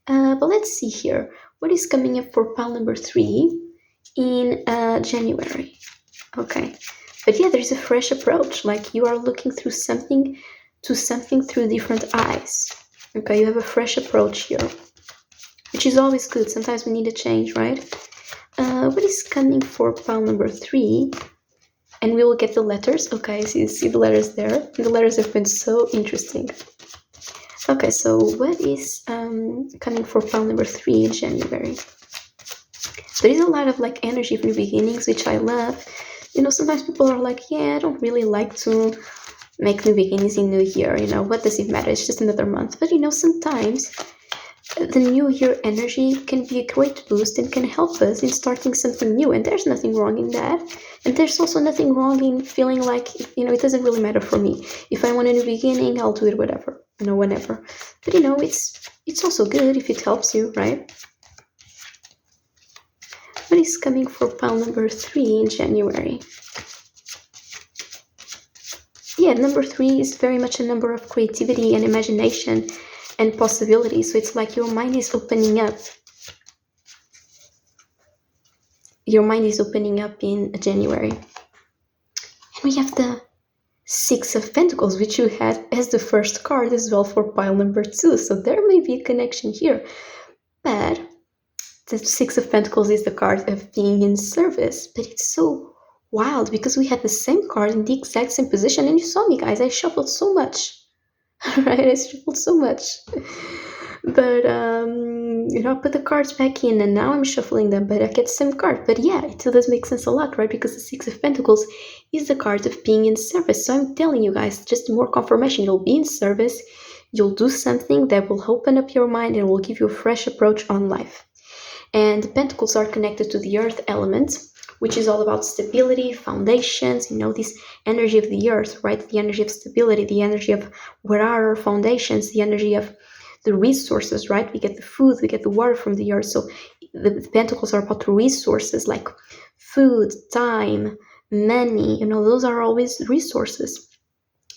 But let's see here. What is coming up for pile number 3 in January? Okay. But yeah, there's a fresh approach. Like you are looking through something through different eyes. Okay, you have a fresh approach here, which is always good. Sometimes we need a change, right? What is coming for pile number 3? And we will get the letters. Okay, so you see the letters there. The letters have been so interesting. Okay, so what is coming for pile number 3 in January? There is a lot of like energy of new beginnings, which I love. Sometimes people are like, yeah, I don't really like to make new beginnings in New Year. What does it matter? It's just another month. But sometimes the New Year energy can be a great boost and can help us in starting something new. And there's nothing wrong in that. And there's also nothing wrong in feeling like, it doesn't really matter for me. If I want a new beginning, I'll do it whenever. But it's also good if it helps you, right? What is coming for pile number 3 in January? Yeah, number 3 is very much a number of creativity and imagination and possibility. So it's like your mind is opening up. Your mind is opening up in January. And we have the 6 of Pentacles, which you had as the first card as well for pile number 2. So there may be a connection here. But the 6 of Pentacles is the card of being in service. But it's so wild because we had the same card in the exact same position. And you saw me, guys. I shuffled so much. Right? I shuffled so much. But, I put the cards back in and now I'm shuffling them, but I get the same card. But yeah, it does make sense a lot, right? Because the 6 of Pentacles is the card of being in service. So I'm telling you guys, just more confirmation. You'll be in service. You'll do something that will open up your mind and will give you a fresh approach on life. And the Pentacles are connected to the earth element, which is all about stability, foundations, this energy of the earth, right? The energy of stability, the energy of where are our foundations, the energy of the resources, right? We get the food, we get the water from the earth. So the Pentacles are about the resources like food, time, money, those are always resources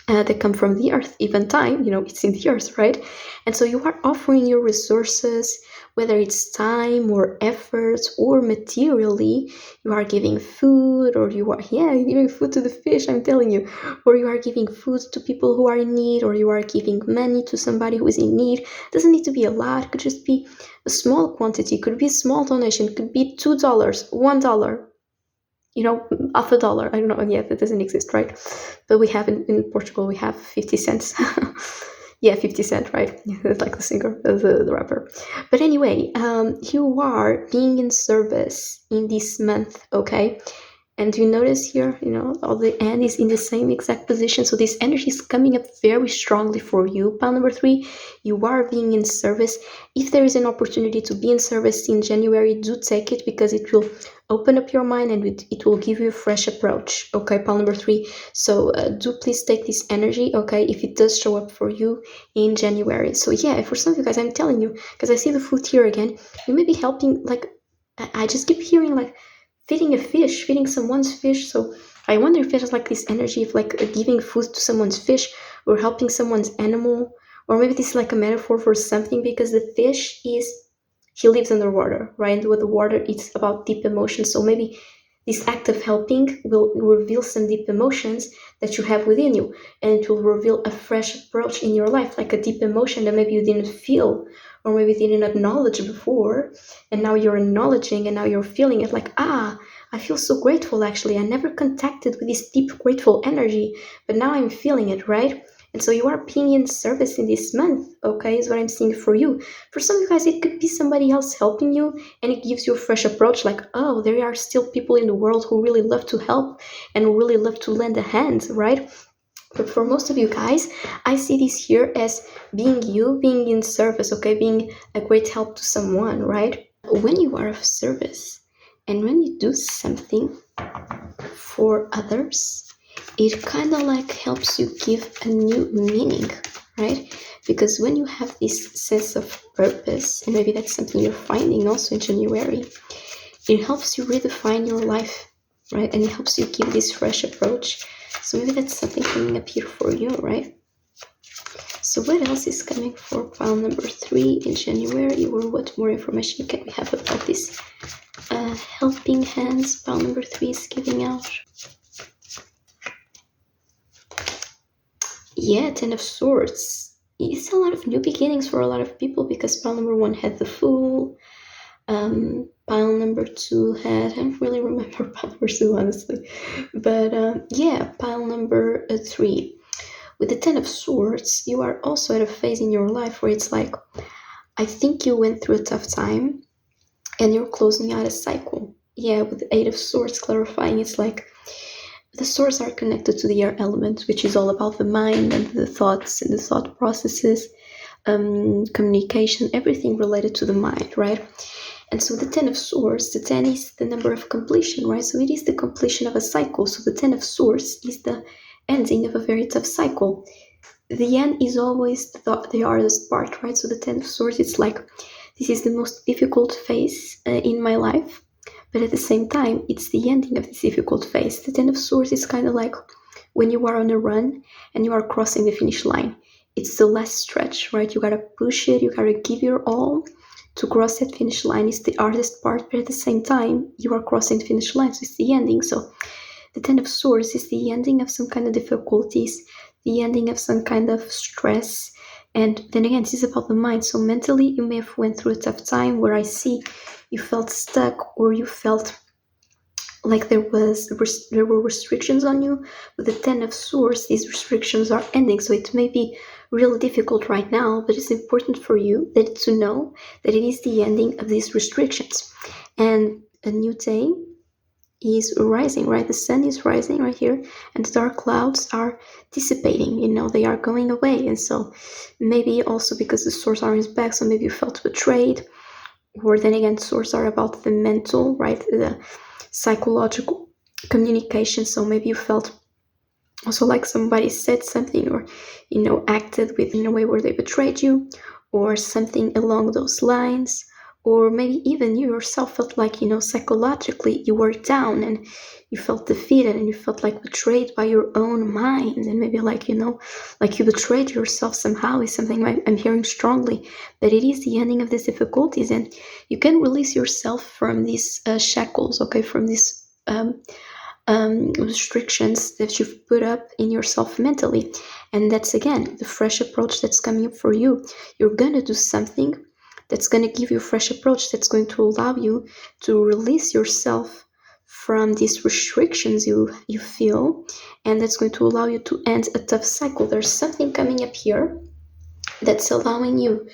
that come from the earth. Even time, it's in the earth, right? And so you are offering your resources, whether it's time or effort or materially. You are giving food, or you're giving food to the fish, I'm telling you, or you are giving food to people who are in need, or you are giving money to somebody who is in need. It doesn't need to be a lot. It could just be a small quantity. It could be a small donation. It could be $2, $1, half a dollar. I don't know. Yeah, that doesn't exist, right? But we have in Portugal, we have 50 cents. Yeah, 50 Cent, right? Like the singer, the rapper. But anyway, you are being in service in this month, okay? And you notice here, all the end is in the same exact position. So this energy is coming up very strongly for you. Pile number 3, you are being in service. If there is an opportunity to be in service in January, do take it, because it will open up your mind and it will give you a fresh approach. Okay, pile number 3. So do please take this energy, okay, if it does show up for you in January. So yeah, for some of you guys, I'm telling you, because I see the food here again, you may be helping, like, I just keep hearing like feeding someone's fish. So I wonder if it has like this energy of like giving food to someone's fish or helping someone's animal, or maybe this is like a metaphor for something, because the fish he lives underwater, right? And with the water, it's about deep emotions. So maybe this act of helping will reveal some deep emotions that you have within you, and it will reveal a fresh approach in your life, like a deep emotion that maybe you didn't feel or maybe didn't acknowledge before, and now you're acknowledging and now you're feeling it, like, I feel so grateful. Actually, I never contacted with this deep grateful energy, but now I'm feeling it, right? And so you are being in service in this month, okay, is what I'm seeing for you. For some of you guys, it could be somebody else helping you, and it gives you a fresh approach, like, oh, there are still people in the world who really love to help and who really love to lend a hand, right? But for most of you guys, I see this here as being you, being in service, okay, being a great help to someone, right? When you are of service and when you do something for others, it kind of like helps you give a new meaning, right? Because when you have this sense of purpose, and maybe that's something you're finding also in January, it helps you redefine your life, right? And it helps you give this fresh approach. So maybe that's something coming up here for you, right? So what else is coming for pile number 3 in January, or what more information can we have about this helping hands pile number 3 is giving out? Yeah, 10 of Swords. It's a lot of new beginnings for a lot of people, because pile number 1 had the Fool. Pile number 2 had, I don't really remember pile number 2, honestly. But yeah, pile number 3. With the 10 of Swords, you are also at a phase in your life where it's like, I think you went through a tough time and you're closing out a cycle. Yeah, with the 8 of Swords clarifying, it's like the swords are connected to the air element, which is all about the mind and the thoughts and the thought processes, communication, everything related to the mind, right? And so the 10 of Swords, the 10 is the number of completion, right? So it is the completion of a cycle. So the 10 of Swords is the ending of a very tough cycle. The end is always the hardest part, right? So the 10 of Swords, it's like, this is the most difficult phase in my life, but at the same time, it's the ending of this difficult phase. The 10 of Swords is kind of like when you are on a run and you are crossing the finish line. It's the last stretch, right? You gotta push it, you gotta give your all to cross that finish line. Is the hardest part, but at the same time, you are crossing the finish line, so it's the ending. So the 10 of Swords is the ending of some kind of difficulties, the ending of some kind of stress. And then again, this is about the mind. So mentally, you may have went through a tough time where I see you felt stuck, or you felt like there were restrictions on you. With the 10 of Swords, these restrictions are ending. So it may be really difficult right now, but it's important for you to know that it is the ending of these restrictions. And a new day is rising, right? The sun is rising right here, and the dark clouds are dissipating, they are going away. And so maybe also because the swords are in his back, so maybe you felt betrayed, or then again, swords are about the mental, right? The psychological communication. So maybe you felt also like somebody said something, or acted in a way where they betrayed you, or something along those lines. Or maybe even you yourself felt like, psychologically you were down and you felt defeated and you felt like betrayed by your own mind. And maybe like you betrayed yourself somehow is something I'm hearing strongly. But it is the ending of these difficulties, and you can release yourself from these shackles, okay, from these restrictions that you've put up in yourself mentally. And that's again the fresh approach that's coming up for you. You're gonna do something that's going to give you a fresh approach, that's going to allow you to release yourself from these restrictions you feel, and that's going to allow you to end a tough cycle. There's something coming up here that's allowing you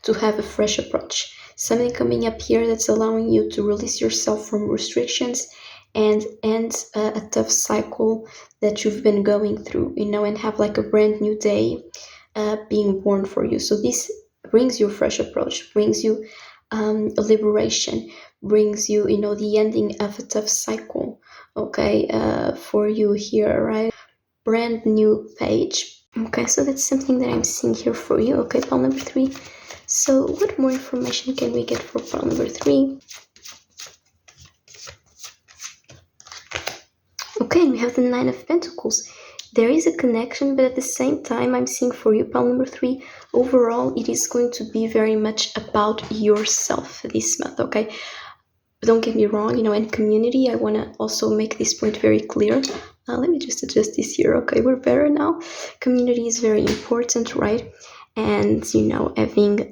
to have a fresh approach. Something coming up here that's allowing you to release yourself from restrictions and end a tough cycle that you've been going through, and have like a brand new day being born for you. So this brings you a fresh approach, brings you a liberation, brings you, the ending of a tough cycle, okay, for you here, right? Brand new page. Okay, so that's something that I'm seeing here for you. Okay, pile number 3. So what more information can we get for pile number 3? Okay, and we have the Nine of Pentacles. There is a connection, but at the same time, I'm seeing for you, pile number 3, overall, it is going to be very much about yourself this month, okay? Don't get me wrong, in community, I want to also make this point very clear. Let me just adjust this here. Okay, we're better now. Community is very important, right? And having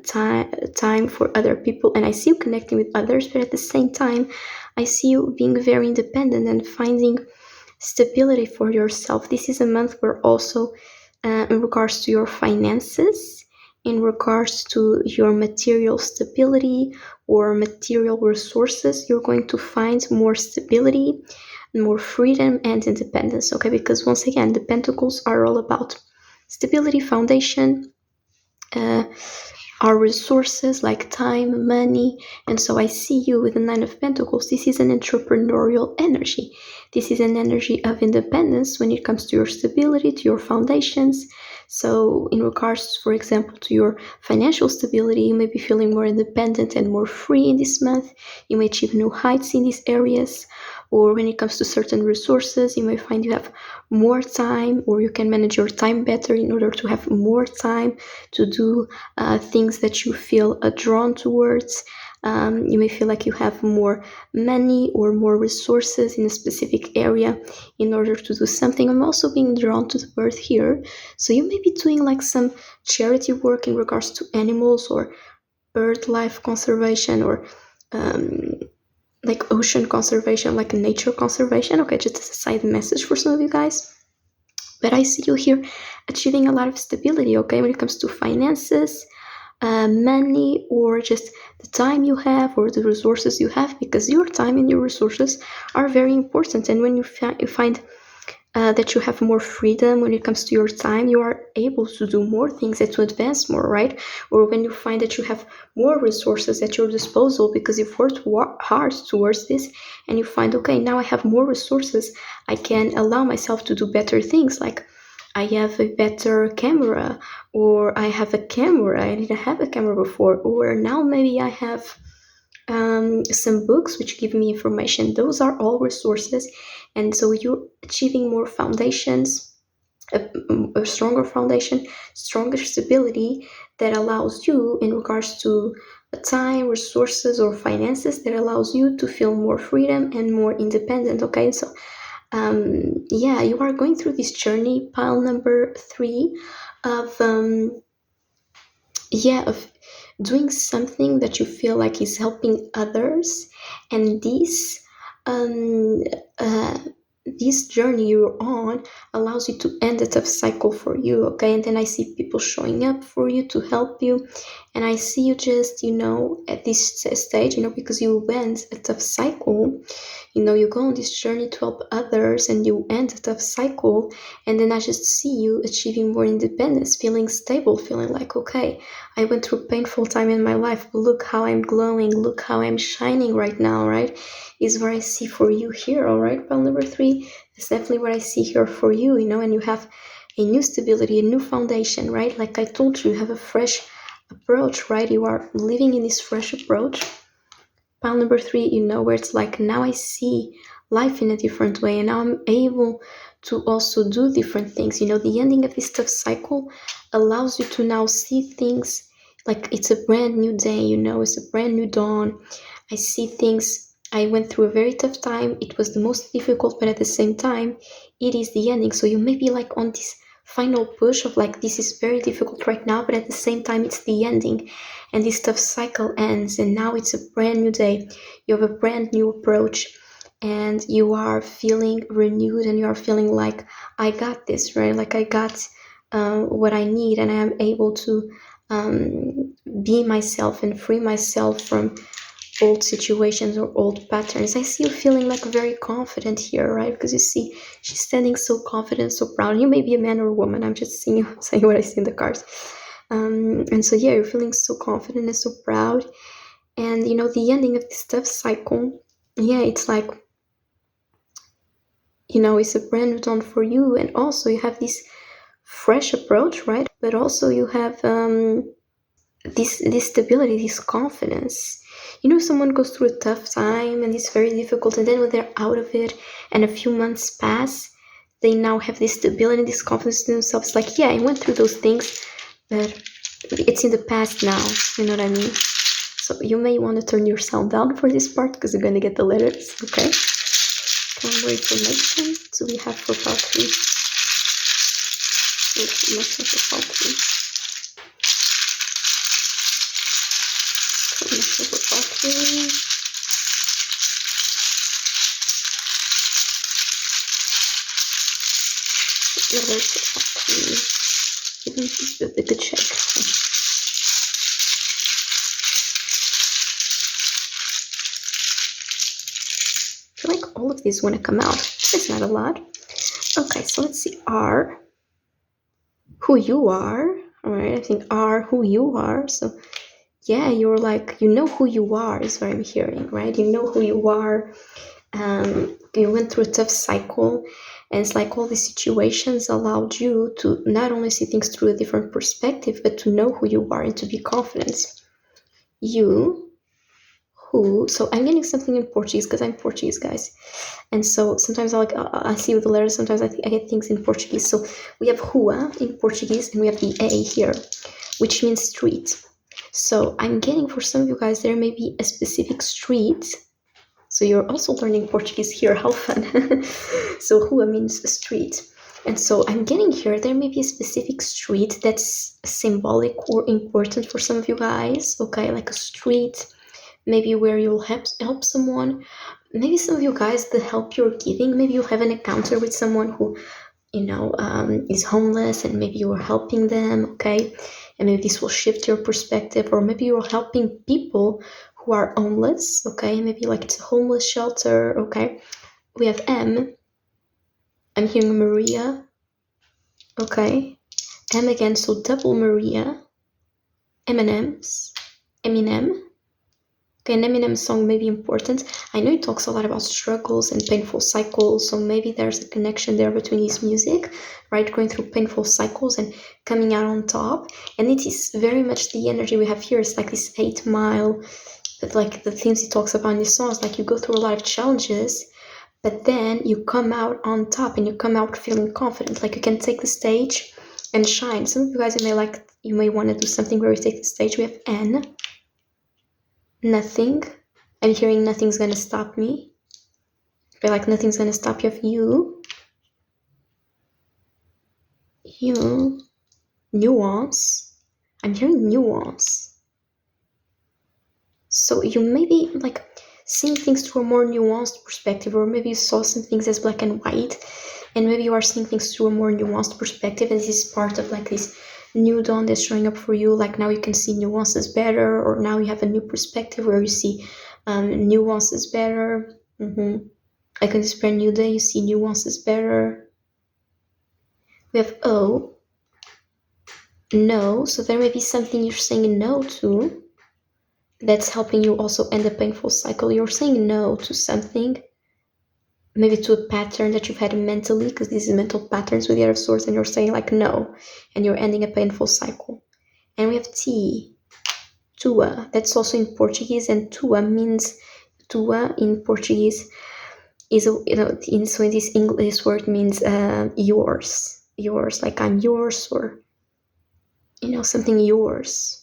time for other people, and I see you connecting with others, but at the same time I see you being very independent and finding stability for yourself. This is a month where also in regards to your finances, in regards to your material stability or material resources, you're going to find more stability, more freedom and independence, okay? Because once again, the Pentacles are all about stability, foundation, our resources like time, money. And so I see you with the Nine of Pentacles. This is an entrepreneurial energy. This is an energy of independence when it comes to your stability, to your foundations. So in regards, for example, to your financial stability, you may be feeling more independent and more free in this month. You may achieve new heights in these areas. Or when it comes to certain resources, you may find you have more time, or you can manage your time better in order to have more time to do things that you feel drawn towards. You may feel like you have more money or more resources in a specific area in order to do something. I'm also being drawn to the bird here. So you may be doing like some charity work in regards to animals or bird life conservation, or like ocean conservation, like nature conservation. Okay, just as a side message for some of you guys. But I see you here achieving a lot of stability, okay, when it comes to finances, money, or just the time you have or the resources you have, because your time and your resources are very important. And when you find that you have more freedom when it comes to your time, you are able to do more things and to advance more, right? Or when you find that you have more resources at your disposal because you've worked hard towards this, and you find, okay, now I have more resources, I can allow myself to do better things, like I have a better camera, or I have a camera, I didn't have a camera before, or now maybe I have some books which give me information. Those are all resources. And so you're achieving more foundations, a stronger foundation, stronger stability that allows you, in regards to time, resources, or finances, that allows you to feel more freedom and more independent, okay? So yeah, you are going through this journey, pile number 3, of of doing something that you feel like is helping others. And um uh this journey you're on allows you to end a tough cycle for you, okay? And then I see people showing up for you to help you, and I see you just, at this stage, because you went a tough cycle, you go on this journey to help others, and you end a tough cycle, and then I just see you achieving more independence, feeling stable, feeling like, okay, I went through a painful time in my life, but look how I'm glowing, look how I'm shining right now, right? Is what I see for you here, all right? Pile number 3 is definitely what I see here for you, and you have a new stability, a new foundation, right? Like I told you, you have a fresh approach, right? You are living in this fresh approach. Pile number 3, where it's like, now I see life in a different way, and now I'm able to also do different things. The ending of this tough cycle allows you to now see things like it's a brand new day, it's a brand new dawn. I see things. I went through a very tough time. It was the most difficult, but at the same time, it is the ending. So you may be like on this final push of like, this is very difficult right now, but at the same time, it's the ending. And this tough cycle ends, and now it's a brand new day. You have a brand new approach, and you are feeling renewed, and you are feeling like, I got this, right? Like I got what I need, and I am able to be myself and free myself from old situations or old patterns. I see you feeling like very confident here, right? Because you see she's standing so confident, so proud. You may be a man or a woman. I'm just saying what I see in the cards. And so yeah, you're feeling so confident and so proud. And the ending of this tough cycle, yeah, it's like, it's a brand new dawn for you. And also you have this fresh approach, right? But also you have this stability, this confidence. Someone goes through a tough time and it's very difficult, and then when they're out of it and a few months pass, they now have this stability, this confidence in themselves. Like, yeah, I went through those things, but it's in the past now. You know what I mean? So you may want to turn your sound down for this part because you're going to get the letters, okay? More information. So we have for part 3. Information for part 3. Information for part 3. Letters for part 3. Even just a good check. I feel like all of these want to come out. It's not a lot. Okay, so let's see. R, who you are. All right, I think R, who you are. So yeah, you're like, who you are is what I'm hearing, right? You know who you are. You went through a tough cycle, and it's like all these situations allowed you to not only see things through a different perspective, but to know who you are and to be confident. So I'm getting something in Portuguese because I'm Portuguese, guys. And so sometimes I see with the letters, sometimes I get things in Portuguese. So we have rua in Portuguese, and we have the A here, which means street. So I'm getting, for some of you guys, there may be a specific street. So you're also learning Portuguese here. How fun. So rua means a street. And so I'm getting here, there may be a specific street that's symbolic or important for some of you guys. Okay, like a street, maybe where you'll help someone. Maybe some of you guys, the help you're giving, maybe you have an encounter with someone who, is homeless, and maybe you're helping them, okay? And maybe this will shift your perspective, or maybe you're helping people who are homeless, okay? Maybe like it's a homeless shelter, okay? We have M. I'm hearing Maria, okay? M again, so double Maria. M&M's, Eminem. Okay, an Eminem song may be important. I know he talks a lot about struggles and painful cycles, so maybe there's a connection there between his music, right? Going through painful cycles and coming out on top. And it is very much the energy we have here. It's like this 8 Mile, but like the things he talks about in his songs, like you go through a lot of challenges, but then you come out on top and you come out feeling confident, like you can take the stage and shine. Some of you guys, you may want to do something where you take the stage. We have N. Nothing. I'm hearing nothing's gonna stop me. I feel like nothing's gonna stop you. Of you, nuance. I'm hearing nuance. So you may be like seeing things through a more nuanced perspective, or maybe you saw some things as black and white, and maybe you are seeing things through a more nuanced perspective, and this is part of like this new dawn that's showing up for you. Like now you can see nuances better, or now you have a new perspective where you see nuances better. Like in this brand new day, you see nuances better. We have O. No. So there may be something you're saying no to that's helping you also end a painful cycle. You're saying no to something, maybe to a pattern that you've had mentally, because these are mental patterns with the Eight of Swords, and you're saying like no, and you're ending a painful cycle. And we have T, tua. That's also in Portuguese, and tua means, tua in Portuguese is, so in this English word means yours, like I'm yours, or something yours.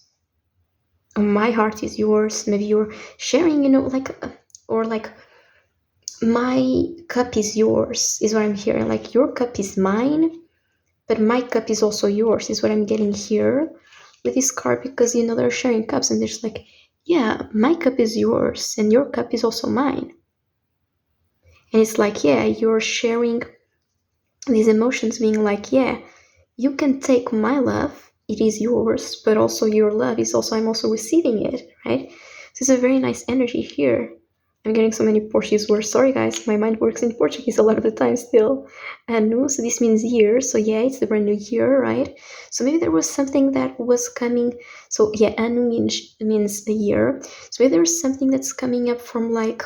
Or my heart is yours. Maybe you're sharing, or like my cup is yours, is what I'm hearing. Like your cup is mine, but my cup is also yours, is what I'm getting here with this card, because they're sharing cups, and they're just like, yeah, my cup is yours and your cup is also mine. And it's like, yeah, you're sharing these emotions, being like, yeah, you can take my love, it is yours, but also your love is also, I'm also receiving it, right? So it's a very nice energy here. I'm getting so many Portuguese words. Sorry guys, my mind works in Portuguese a lot of the time still. Ano, so this means year. So yeah, it's the brand new year, right? So maybe there was something that was coming. So yeah, anu means a year. So maybe there was something that's coming up from like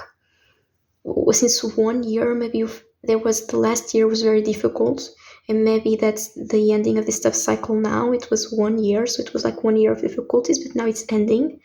since 1 year. Maybe there was the last year was very difficult, and maybe that's the ending of this stuff cycle now. It was 1 year, so it was like 1 year of difficulties, but now it's ending.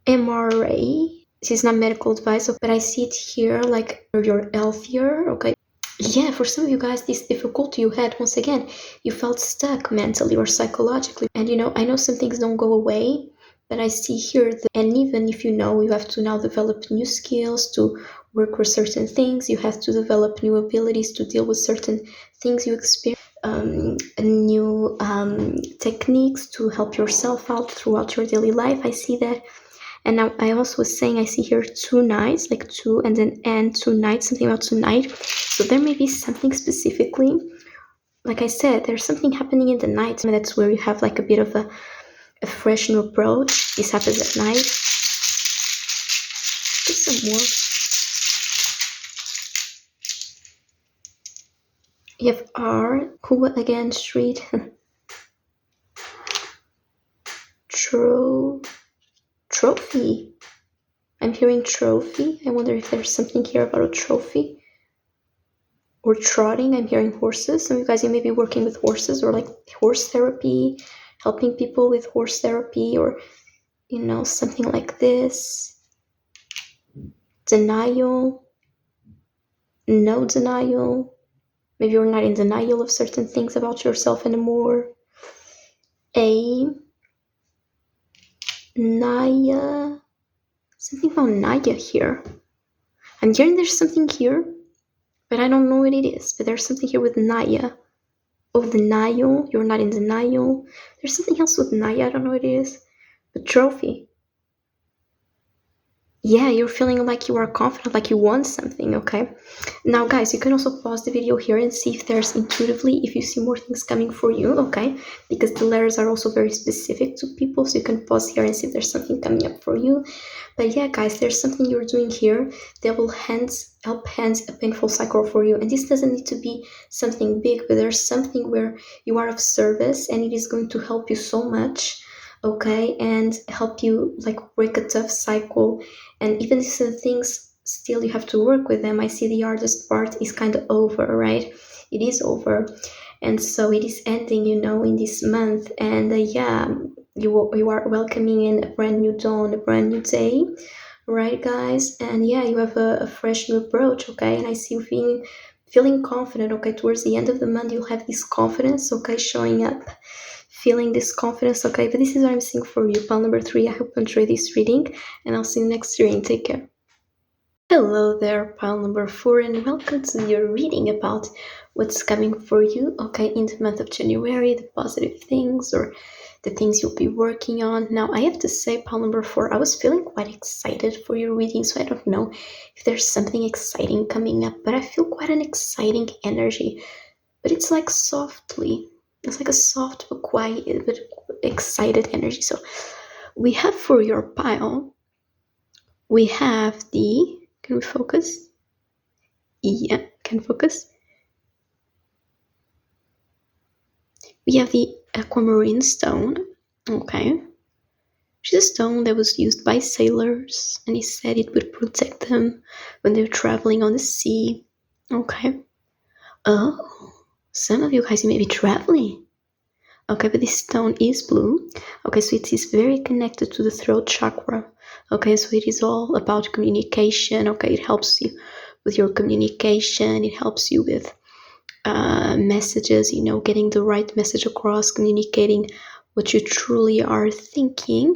MRA. This is not medical advice, but I see it here like you're healthier, okay? Yeah, for some of you guys, this difficulty you had, once again, you felt stuck mentally or psychologically. And I know some things don't go away, but I see here that, and even if you have to now develop new skills to work with certain things, you have to develop new abilities to deal with certain things you experience, new techniques to help yourself out throughout your daily life. I see that. And now I also was saying, I see here 2 nights, like 2 and then and 2 nights, something about tonight. So there may be something specifically. Like I said, there's something happening in the night. And that's where you have like a bit of a fresh new approach. This happens at night. Just some more. You have R, who again, street. Trophy. I'm hearing trophy. I wonder if there's something here about a trophy. Or trotting. I'm hearing horses. Some of you guys, you may be working with horses, or like horse therapy, helping people with horse therapy, or something like this. Denial. No denial. Maybe you're not in denial of certain things about yourself anymore. Naya. Something about Naya here. I'm hearing there's something here, but I don't know what it is. But there's something here with Naya. Oh, denial. You're not in denial. There's something else with Naya. I don't know what it is. But trophy. Yeah, you're feeling like you are confident, like you want something, okay? Now, guys, you can also pause the video here and see if there's intuitively, if you see more things coming for you, okay? Because the letters are also very specific to people, so you can pause here and see if there's something coming up for you. But yeah, guys, there's something you're doing here that will help hands a painful cycle for you. And this doesn't need to be something big, but there's something where you are of service and it is going to help you so much, okay? And help you like break a tough cycle. And even if some things still you have to work with them, I see the hardest part is kind of over, right? It is over. And so it is ending, in this month. And yeah, you are welcoming in a brand new dawn, a brand new day, right, guys? And yeah, you have a fresh new approach, okay? And I see you feeling confident, okay? Towards the end of the month, you'll have this confidence, okay, showing up. Feeling this confidence, okay? But this is what I'm seeing for you. Pile number 3, I hope you enjoy this reading, and I'll see you next reading. Take care. Hello there, pile number 4, and welcome to your reading about what's coming for you, okay, in the month of January, the positive things or the things you'll be working on. Now, I have to say, pile number 4, I was feeling quite excited for your reading, so I don't know if there's something exciting coming up, but I feel quite an exciting energy, but it's like softly. It's like a soft but quiet but excited energy. So we have for your pile, we have the, can we focus? Yeah, can focus. We have the aquamarine stone, okay. She's a stone that was used by sailors, and he said it would protect them when they're traveling on the sea, okay. Oh, some of you guys, you may be traveling. Okay, but this stone is blue. Okay, so it is very connected to the throat chakra. Okay, so it is all about communication. Okay, it helps you with your communication. It helps you with messages, getting the right message across, communicating what you truly are thinking.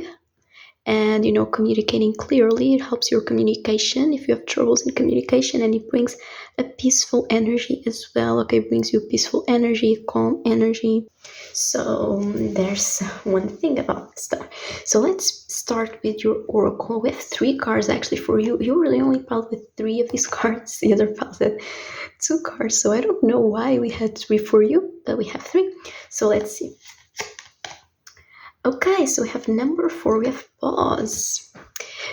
and communicating clearly. It helps your communication if you have troubles in communication, and it brings a peaceful energy as well. Okay, it brings you peaceful energy, calm energy. So there's one thing about this stuff. So let's start with your oracle. We have 3 cards actually for you. You really only piled with 3 of these cards. The other piled had 2 cards. So I don't know why we had 3 for you, but we have 3. So let's see. Okay, so we have number 4. We have pause.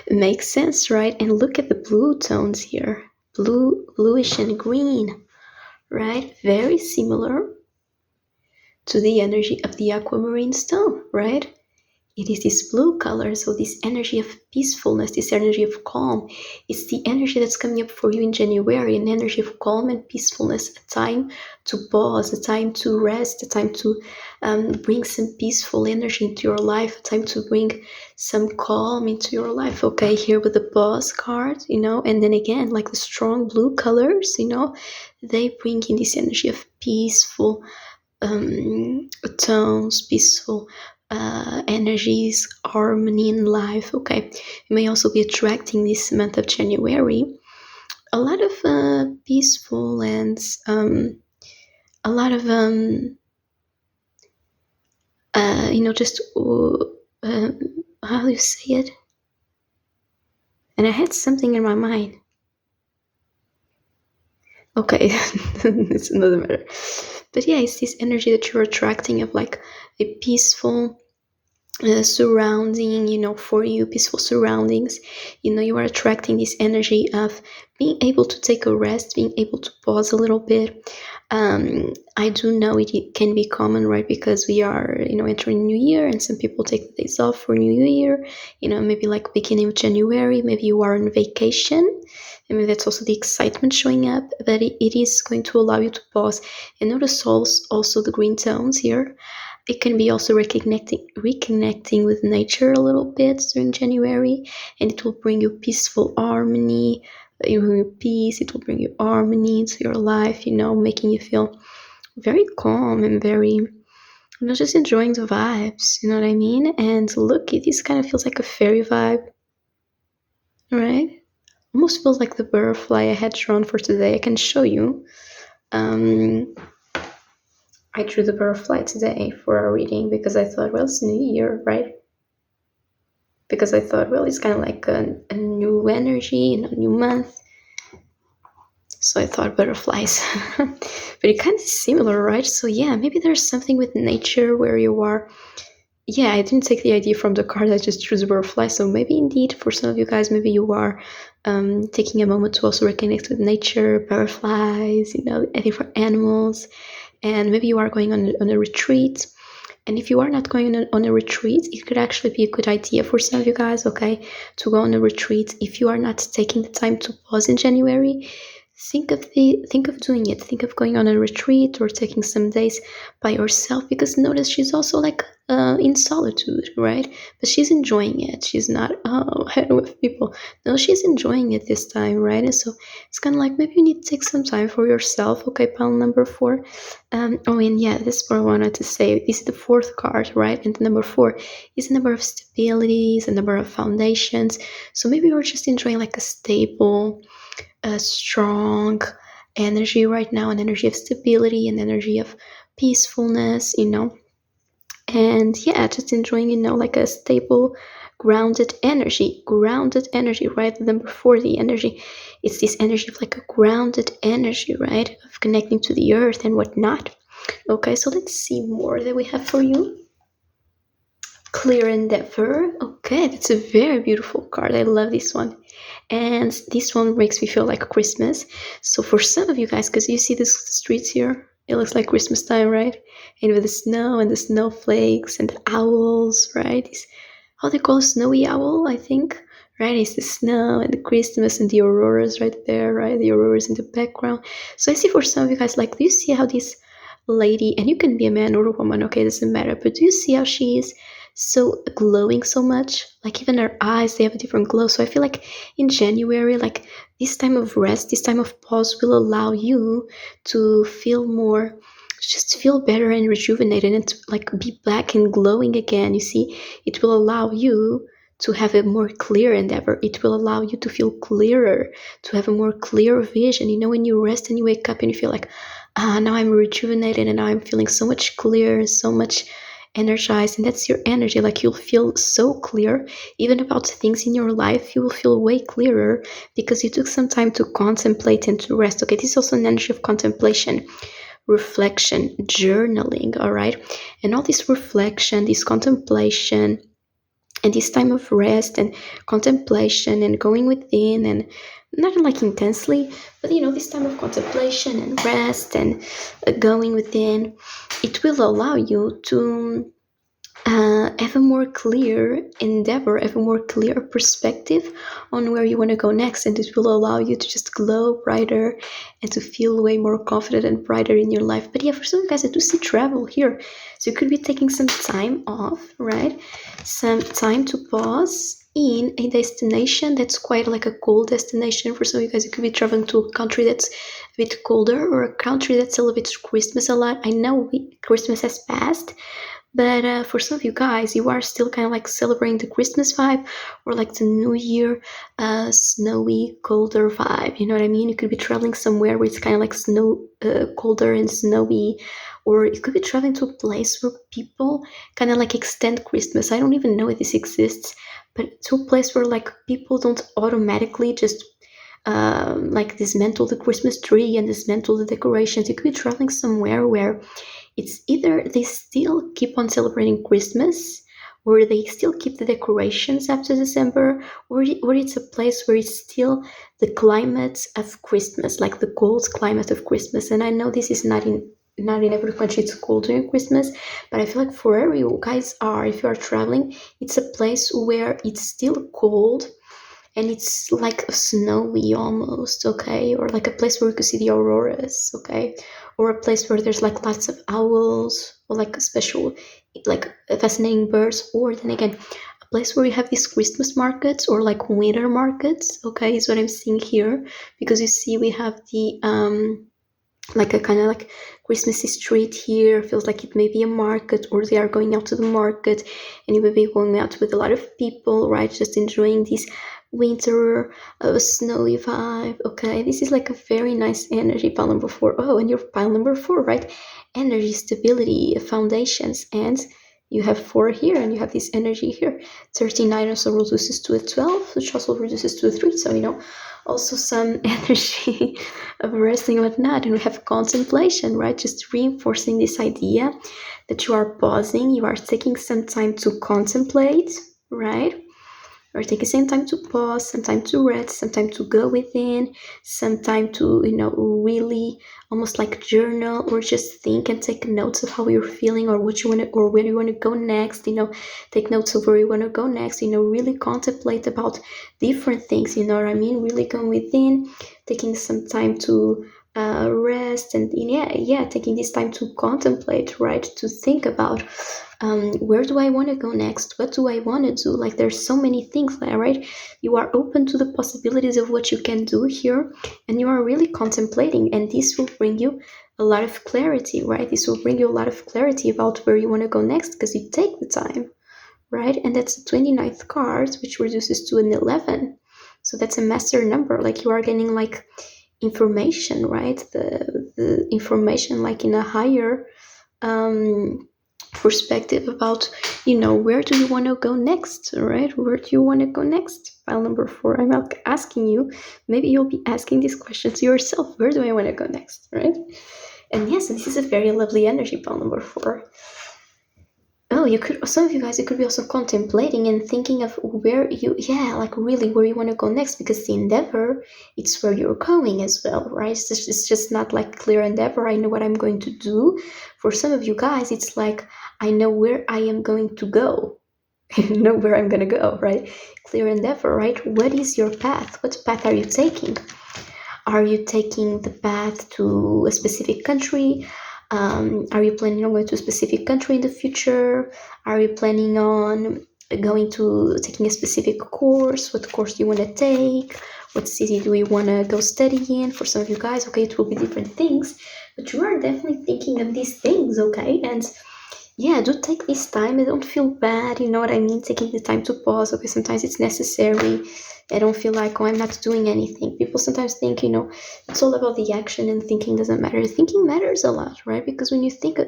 It makes sense, right? And look at the blue tones here. Bluish and green, right? Very similar to the energy of the aquamarine stone, right? It is this blue color, so this energy of peacefulness, this energy of calm. It's the energy that's coming up for you in January, an energy of calm and peacefulness, a time to pause, a time to rest, a time to bring some peaceful energy into your life, a time to bring some calm into your life. Okay, here with the pause card, and then again, like the strong blue colors, they bring in this energy of peaceful tones, peaceful energies, harmony in life. Okay, you may also be attracting this month of January a lot of peaceful and a lot of just how do you say it? And I had something in my mind. Okay, it's another matter. But yeah, it's this energy that you're attracting of like a peaceful surrounding, for you, peaceful surroundings. You are attracting this energy of being able to take a rest, being able to pause a little bit. I do know it can be common, right? Because we are, entering New Year, and some people take the days off for New Year. Maybe like beginning of January, maybe you are on vacation. And maybe that's also the excitement showing up, but it is going to allow you to pause. And notice also the green tones here. It can be also reconnecting with nature a little bit during January, and it will bring you peaceful harmony, it will bring you peace, it will bring you harmony into your life, making you feel very calm and very, just enjoying the vibes, you know what I mean? And look, this kind of feels like a fairy vibe, right? Almost feels like the butterfly I had drawn for today. I can show you. I drew the butterfly today for our reading because I thought, well, it's New Year, right? Because I thought, well, it's kind of like a new energy, a new month. So I thought butterflies. But it kind of is similar, right? So yeah, maybe there's something with nature where you are. Yeah, I didn't take the idea from the card, I just drew the butterfly. So maybe indeed for some of you guys, maybe you are taking a moment to also reconnect with nature, butterflies, different animals. And maybe you are going on a retreat. And if you are not going on a retreat, it could actually be a good idea for some of you guys, okay, to go on a retreat. If you are not taking the time to pause in January, think of doing it. Think of going on a retreat or taking some days by yourself, because notice she's also like in solitude, right? But she's enjoying it. She's not with people. No, she's enjoying it this time, right? And so it's kind of like maybe you need to take some time for yourself. Okay, pile number 4. And yeah, this is what I wanted to say. This is the 4th card, right? And the number 4 is a number of stabilities, a number of foundations. So maybe you're just enjoying like a stable, a strong energy right now, an energy of stability, an energy of peacefulness, and yeah, just enjoying, like a stable, grounded energy, right? Number 4, the energy, it's this energy of like a grounded energy, right? Of connecting to the earth and whatnot. Okay, so let's see more that we have for you. Clear endeavor. Okay, that's a very beautiful card. I love this one. And this one makes me feel like Christmas. So for some of you guys, because you see the streets here, it looks like Christmas time, right? And with the snow and the snowflakes and the owls, right? How they call a snowy owl, I think, right? It's the snow and the Christmas and the auroras right there, right? The auroras in the background. So I see for some of you guys, like, do you see how this lady, and you can be a man or a woman, okay, it doesn't matter, but do you see how she is so glowing so much? Like even her eyes, they have a different glow. So I feel like in January, like this time of rest, this time of pause will allow you to feel more, just feel better and rejuvenated, and to like be back and glowing again. You see, it will allow you to have a more clear endeavor. It will allow you to feel clearer, to have a more clear vision. When you rest and you wake up and you feel like, now I'm rejuvenated and now I'm feeling so much clearer, so much energized. And that's your energy. Like, you'll feel so clear, even about things in your life. You will feel way clearer because you took some time to contemplate and to rest. Okay, this is also an energy of contemplation, reflection, journaling. All right, and all this reflection, this contemplation, and this time of rest and contemplation and going within, and not like intensely, but this time of contemplation and rest and going within, it will allow you to have a more clear endeavor, have a more clear perspective on where you want to go next, and it will allow you to just glow brighter and to feel way more confident and brighter in your life. But yeah, for some guys, I do see travel here, so you could be taking some time off, right? Some time to pause in a destination that's quite like a cold destination. For some of you guys, you could be traveling to a country that's a bit colder, or a country that celebrates Christmas a lot. I know Christmas has passed, but for some of you guys, you are still kind of like celebrating the Christmas vibe, or like the New Year, snowy, colder vibe. You know what I mean? You could be traveling somewhere where it's kind of like colder and snowy, or you could be traveling to a place where people kind of like extend Christmas. I don't even know if this exists, but to a place where like people don't automatically just like dismantle the Christmas tree and dismantle the decorations. You could be traveling somewhere where it's either they still keep on celebrating Christmas, or they still keep the decorations after December, or it's a place where it's still the climate of Christmas, like the cold climate of Christmas. And I know this is not in every country it's cold during Christmas, but I feel like for wherever you guys are, if you are traveling, it's a place where it's still cold and it's like snowy almost, okay? Or like a place where you could see the auroras, okay? Or a place where there's like lots of owls, or like a special, like fascinating birds. Or then again, a place where you have these Christmas markets or like winter markets, okay, is what I'm seeing here. Because you see we have the like a kind of like Christmassy street here. Feels like it may be a market, or they are going out to the market, and you may be going out with a lot of people, right? Just enjoying this winter snowy vibe. Okay, this is like a very nice energy. Pile number 4. Oh, and your pile number 4, right? Energy, stability, foundations, and you have 4 here, and you have this energy here. 39 also reduces to a 12, which also reduces to a 3. So also some energy of resting and whatnot. And we have contemplation, right? Just reinforcing this idea that you are pausing, you are taking some time to contemplate, right? Or taking some time to pause, some time to rest, some time to go within, some time to, really almost like journal, or just think and take notes of how you're feeling, or what you want to, or where you want to go next. Take notes of where you want to go next. Really contemplate about different things. You know what I mean? Really go within, taking some time to rest, and taking this time to contemplate, right? To think about where do I want to go next? What do I want to do? Like, there's so many things there, right? You are open to the possibilities of what you can do here, and you are really contemplating, and this will bring you a lot of clarity, right? This will bring you a lot of clarity about where you want to go next, because you take the time, right? And that's the 29th card, which reduces to an 11. So that's a master number. Like, you are getting like information, right? The information like in a higher perspective about, where do you want to go next, right? Where do you want to go next? File number 4. I'm asking you, maybe you'll be asking these questions to yourself. Where do I want to go next, right? And yes, this is a very lovely energy, file number 4. Oh, some of you guys, you could be also contemplating and thinking of where really where you want to go next, because the endeavor, it's where you're going as well, right? It's just not like clear endeavor. I know what I'm going to do. For some of you guys, it's like, I know where I am going to go. I know where I'm going to go, right? Clear endeavor, right? What is your path? What path are you taking? Are you taking the path to a specific country? Are you planning on going to a specific country in the future? Are you planning on taking a specific course? What course do you want to take? What city do you want to go study in? For some of you guys, okay, it will be different things, but you are definitely thinking of these things, okay? And yeah, do take this time. I don't feel bad, you know what I mean? Taking the time to pause. Okay, sometimes it's necessary. I don't feel like, oh, I'm not doing anything. People sometimes think, it's all about the action and thinking doesn't matter. Thinking matters a lot, right? Because when you think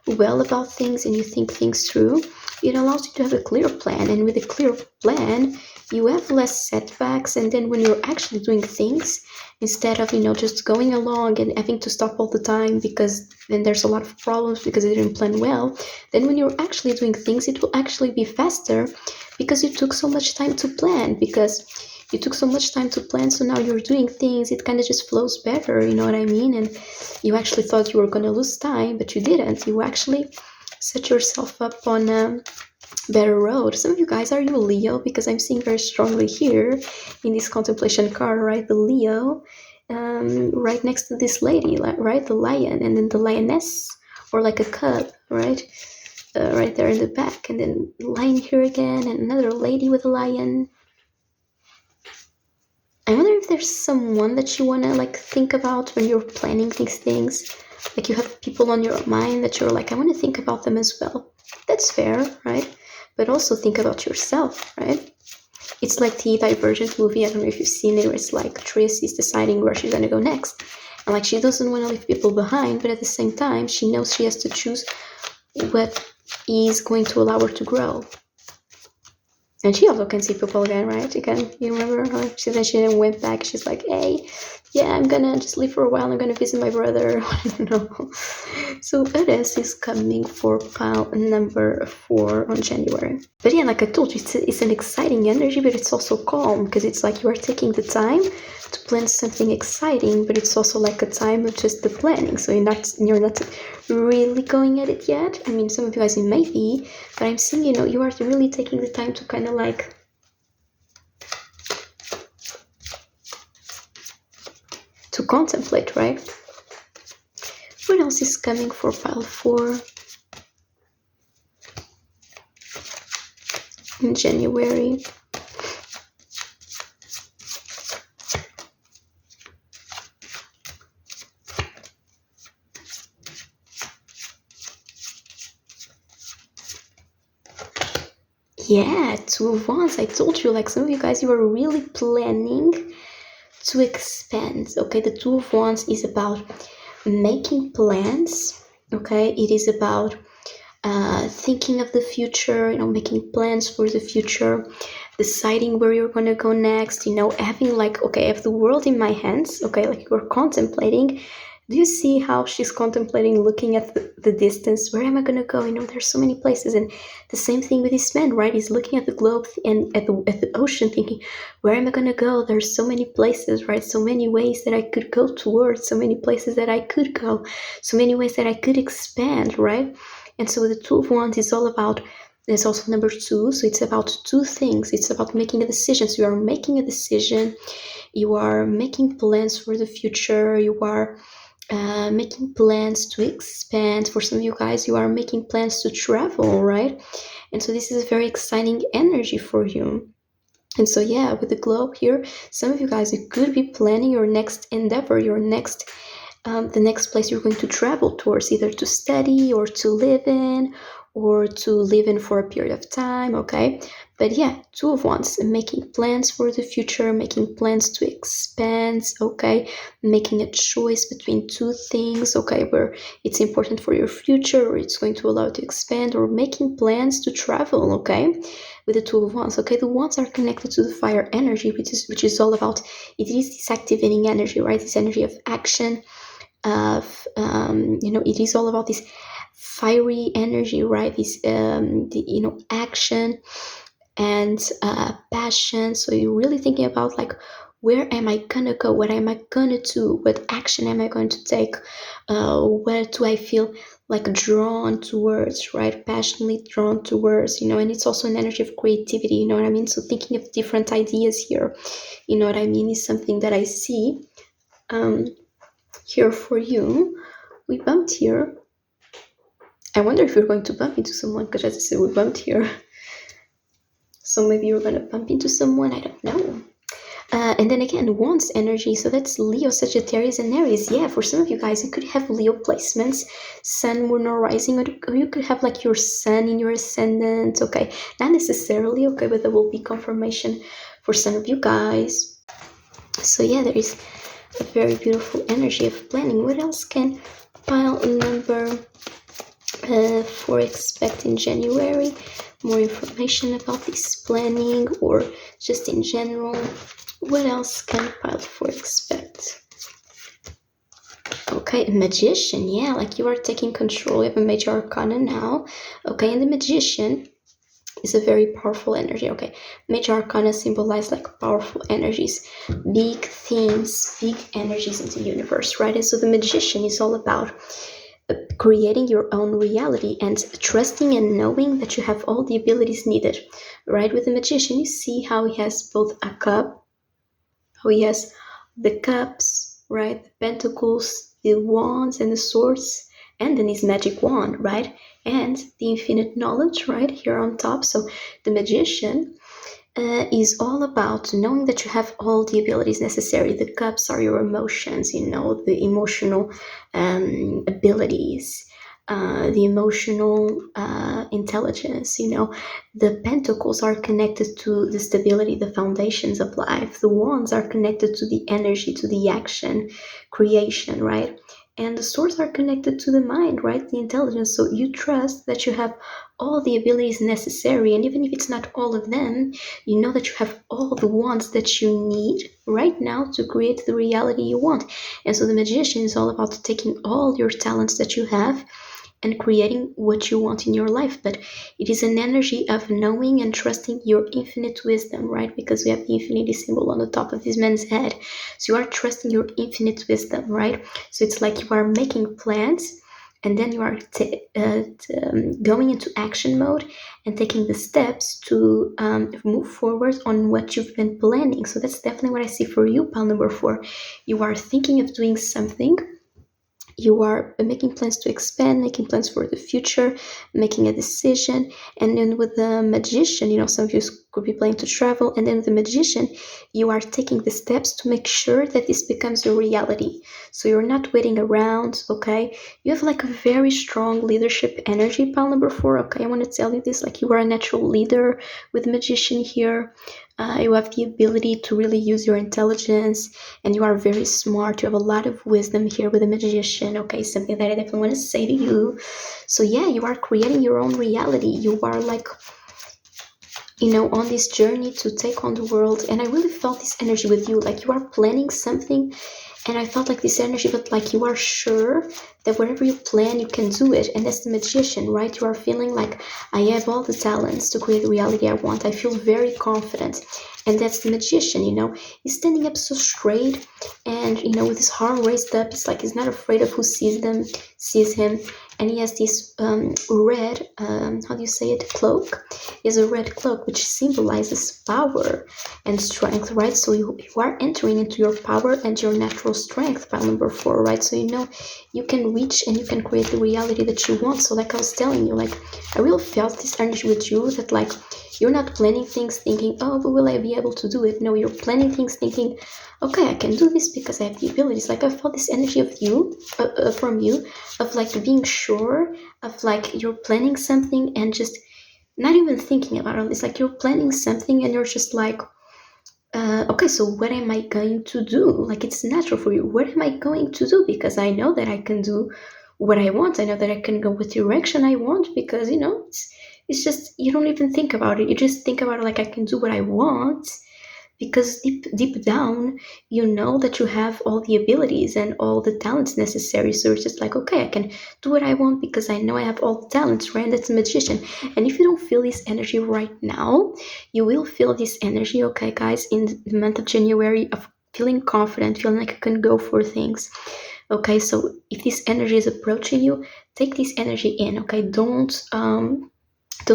well about things and you think things through, it allows you to have a clear plan. And with a clear plan, you have less setbacks. And then when you're actually doing things, instead of, just going along and having to stop all the time because then there's a lot of problems because you didn't plan well, then when you're actually doing things, it will actually be faster because you took so much time to plan. Because you took so much time to plan, so now you're doing things, it kind of just flows better, you know what I mean? And you actually thought you were going to lose time, but you didn't. You actually set yourself up on a better road. Some of you guys, are you a Leo? Because I'm seeing very strongly here in this contemplation card, right? The Leo, right next to this lady, right? The lion, and then the lioness, or like a cub, right? Right there in the back, and then lion here again, and another lady with a lion. I wonder if there's someone that you want to like think about when you're planning these things. Like you have people on your mind that you're like, I want to think about them as well. That's fair, right? But also think about yourself, right? It's like the Divergent movie. I don't know if you've seen it, where it's like Tris is deciding where she's going to go next. And like she doesn't want to leave people behind, but at the same time, she knows she has to choose what is going to allow her to grow. And she also can see people again, right? You remember her? She then went back. She's like, hey, yeah, I'm gonna just leave for a while. I'm gonna visit my brother. I don't know. So Eris is coming for pile number 4 on January. But yeah, like I told you, it's an exciting energy, but it's also calm because it's like you are taking the time to plan something exciting, but it's also like a time of just the planning. So you're not really going at it yet. I mean, some of you guys it may be, but I'm seeing, you are really taking the time to kind of like to contemplate, right? What else is coming for pile 4 in January? Yeah, 2 of Wands. I told you, like some of you guys, you are really planning to expand. Okay, the 2 of Wands is about making plans. Okay, it is about thinking of the future, making plans for the future, deciding where you're going to go next, having like, okay, I have the world in my hands. Okay, like you're contemplating. Do you see how she's contemplating, looking at the distance? Where am I going to go? There's so many places. And the same thing with this man, right? He's looking at the globe and at the ocean thinking, where am I going to go? There's so many places, right? So many ways that I could go towards, so many places that I could go, so many ways that I could expand, right? And so the 2 of Wands is all about, there's also number 2. So it's about 2 things. It's about making a decision. So you are making a decision. You are making plans for the future. You are making plans to expand. For some of you guys, you are making plans to travel, right? And so this is a very exciting energy for you. And so yeah, with the globe here, some of you guys, you could be planning your next endeavor, your next the next place you're going to travel towards, either to study or to live in, or to live in for a period of time. Okay, but yeah, 2 of Wands, making plans for the future, making plans to expand. Okay, making a choice between 2 things. Okay, where it's important for your future, or it's going to allow you to expand, or making plans to travel. Okay, with the 2 of Wands. Okay, the Wands are connected to the fire energy, which is all about, it is this activating energy, right? This energy of action, of it is all about this fiery energy, right? This action and passion. So you're really thinking about like, where am I gonna go? What am I gonna do? What action am I going to take? Where do I feel like drawn towards, right? Passionately drawn towards, and it's also an energy of creativity, you know what I mean? So thinking of different ideas here, you know what I mean, is something that I see here for you. We bumped here. I wonder if you're going to bump into someone, because as I said, we bumped here. So maybe you're going to bump into someone, I don't know. And then again, Wands energy. So that's Leo, Sagittarius, and Aries. Yeah, for some of you guys, you could have Leo placements, Sun, Moon, or Rising, or you could have like your Sun in your ascendant. Okay, not necessarily. Okay, but there will be confirmation for some of you guys. So yeah, there is a very beautiful energy of planning. What else can pile number for expect in January? More information about this planning or just in general. What else can pile for expect? Okay, Magician, yeah, like you are taking control of a major arcana now. Okay, and the Magician is a very powerful energy. Okay, major arcana symbolize like powerful energies, big themes, big energies in the universe, right? And so the Magician is all about creating your own reality and trusting and knowing that you have all the abilities needed, right? With the Magician, you see how he has both a cup, how he has the cups, right? The pentacles, the wands, and the swords, and then his magic wand, right? And the infinite knowledge, right? Here on top. So the Magician is all about knowing that you have all the abilities necessary. The cups are your emotions, the emotional abilities, the emotional intelligence. The pentacles are connected to the stability, the foundations of life. The wands are connected to the energy, to the action, creation, right? And the swords are connected to the mind, right? The intelligence. So you trust that you have all the abilities necessary, and even if it's not all of them, you know that you have all the wants that you need right now to create the reality you want. And so the Magician is all about taking all your talents that you have and creating what you want in your life. But it is an energy of knowing and trusting your infinite wisdom, right? Because we have the infinity symbol on the top of this man's head. So you are trusting your infinite wisdom, right? So it's like you are making plans, and then you are going into action mode and taking the steps to move forward on what you've been planning. So that's definitely what I see for you, pile number 4. You are thinking of doing something. You are making plans to expand, making plans for the future, making a decision. And then with the Magician, some of you could be planning to travel. And then with the Magician, you are taking the steps to make sure that this becomes a reality. So you're not waiting around, okay? You have like a very strong leadership energy, pile number 4, okay? I want to tell you this, like you are a natural leader with the Magician here. You have the ability to really use your intelligence, and you are very smart. You have a lot of wisdom here with the Magician, okay? Something that I definitely want to say to you. So yeah, you are creating your own reality. You are like, on this journey to take on the world. And I really felt this energy with you, like you are planning something. And I felt like this energy, but like you are sure that whatever you plan, you can do it. And that's the Magician, right? You are feeling like, I have all the talents to create the reality I want. I feel very confident. And that's the Magician, He's standing up so straight, and, with his arm raised up, it's like he's not afraid of who sees him. And he has this red, how do you say it, cloak. He has a red cloak, which symbolizes power and strength, right? So you are entering into your power and your natural strength, pile number 4, right? So you can reach and you can create the reality that you want. So like I was telling you, like I really felt this energy with you, that like you're not planning things thinking, oh, but will I be able to do it? No, you're planning things thinking, okay, I can do this because I have the abilities. Like I felt this energy of you, from you, of like being sure of like you're planning something and just not even thinking about it. It's like you're planning something and you're just like, okay, so what am I going to do? Like it's natural for you. What am I going to do? Because I know that I can do what I want. I know that I can go with the direction I want, because it's just you don't even think about it. You just think about it like I can do what I want, because deep down you know that you have all the abilities and all the talents necessary. So it's just like, okay, I can do what I want because I know I have all the talents, right? And that's a Magician. And if you don't feel this energy right now, you will feel this energy, okay guys, in the month of January, of feeling confident, feeling like you can go for things. Okay, so if this energy is approaching you, take this energy in, okay? Don't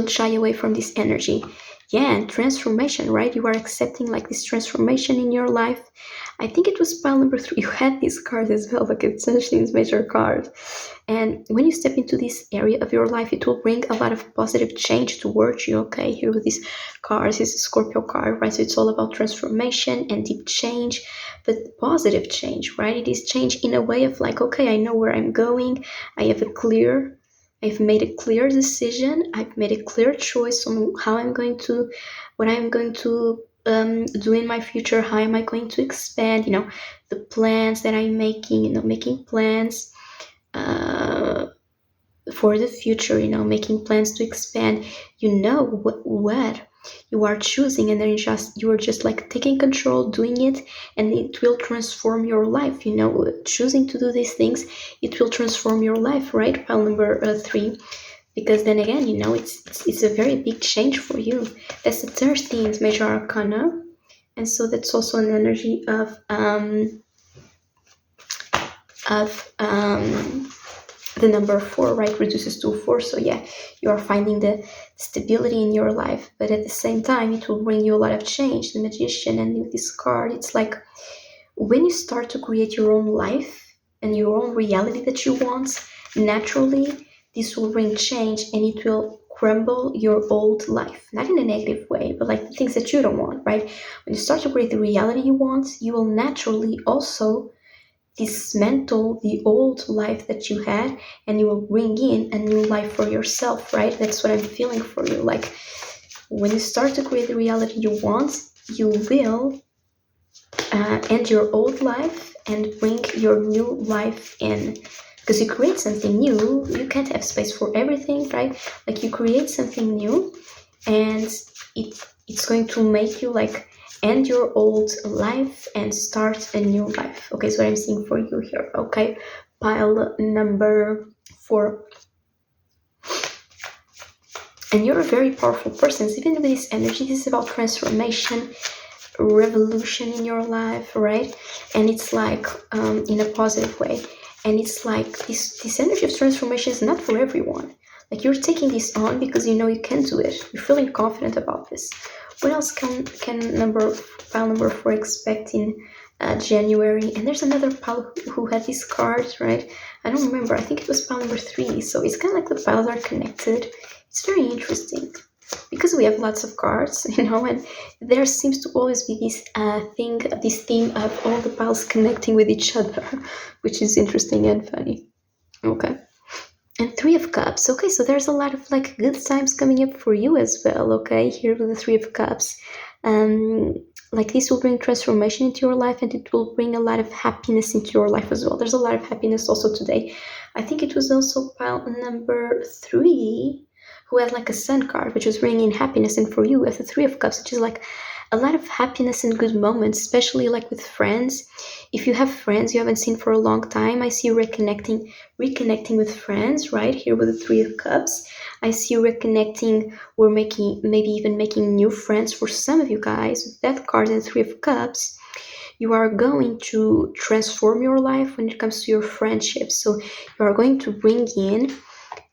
shy away from this energy. Yeah, and transformation, right? You are accepting like this transformation in your life. I think it was pile number 3. You had this card as well, like it's essentially this major card. And when you step into this area of your life, it will bring a lot of positive change towards you. Okay, here with these cards, this is a Scorpio card, right? So it's all about transformation and deep change, but positive change, right? It is change in a way of like, okay, I know where I'm going. I've made a clear decision. I've made a clear choice on how I'm going to, what I'm going to do in my future. How am I going to expand? The plans that I'm making. Making plans for the future. Making plans to expand. What you are choosing, and then you are just like taking control, doing it, and it will transform your life. Choosing to do these things, it will transform your life, right? Pile number 3, because then again, it's a very big change for you. That's the 13th major arcana, and so that's also an energy of the number 4, right? Reduces to 4. So yeah, you are finding the stability in your life, but at the same time, it will bring you a lot of change. The Magician, and with this card, it's like when you start to create your own life and your own reality that you want, naturally, this will bring change, and it will crumble your old life. Not in a negative way, but like the things that you don't want, right? When you start to create the reality you want, you will naturally also dismantle the old life that you had, and you will bring in a new life for yourself, right? That's what I'm feeling for you. Like when you start to create the reality you want, you will end your old life and bring your new life in, because you create something new. You can't have space for everything, right? Like you create something new, and it's going to make you like end your old life and start a new life. Okay, so I'm seeing for you here. Okay, pile number 4. And you're a very powerful person. So even with this energy, this is about transformation, revolution in your life, right? And it's like in a positive way. And it's like this energy of transformation is not for everyone. Like you're taking this on because you know you can do it. You're feeling confident about this. What else can pile number 4 expect in January? And there's another pile who had this card, right? I don't remember. I think it was pile number 3. So it's kind of like the piles are connected. It's very interesting because we have lots of cards, and there seems to always be this theme of all the piles connecting with each other, which is interesting and funny. Okay. And 3 of Cups. Okay, so there's a lot of like good times coming up for you as well. Okay, here with the 3 of Cups. Like this will bring transformation into your life, and it will bring a lot of happiness into your life as well. There's a lot of happiness also today. I think it was also pile number 3 who had like a Sun card, which was bringing happiness. And for you, as the 3 of Cups, which is like a lot of happiness and good moments, especially like with friends. If you have friends you haven't seen for a long time, I see you reconnecting with friends, right? Here with the 3 of Cups. I see you reconnecting, or maybe even making new friends. For some of you guys, with that card and 3 of Cups, you are going to transform your life when it comes to your friendships. So you are going to bring in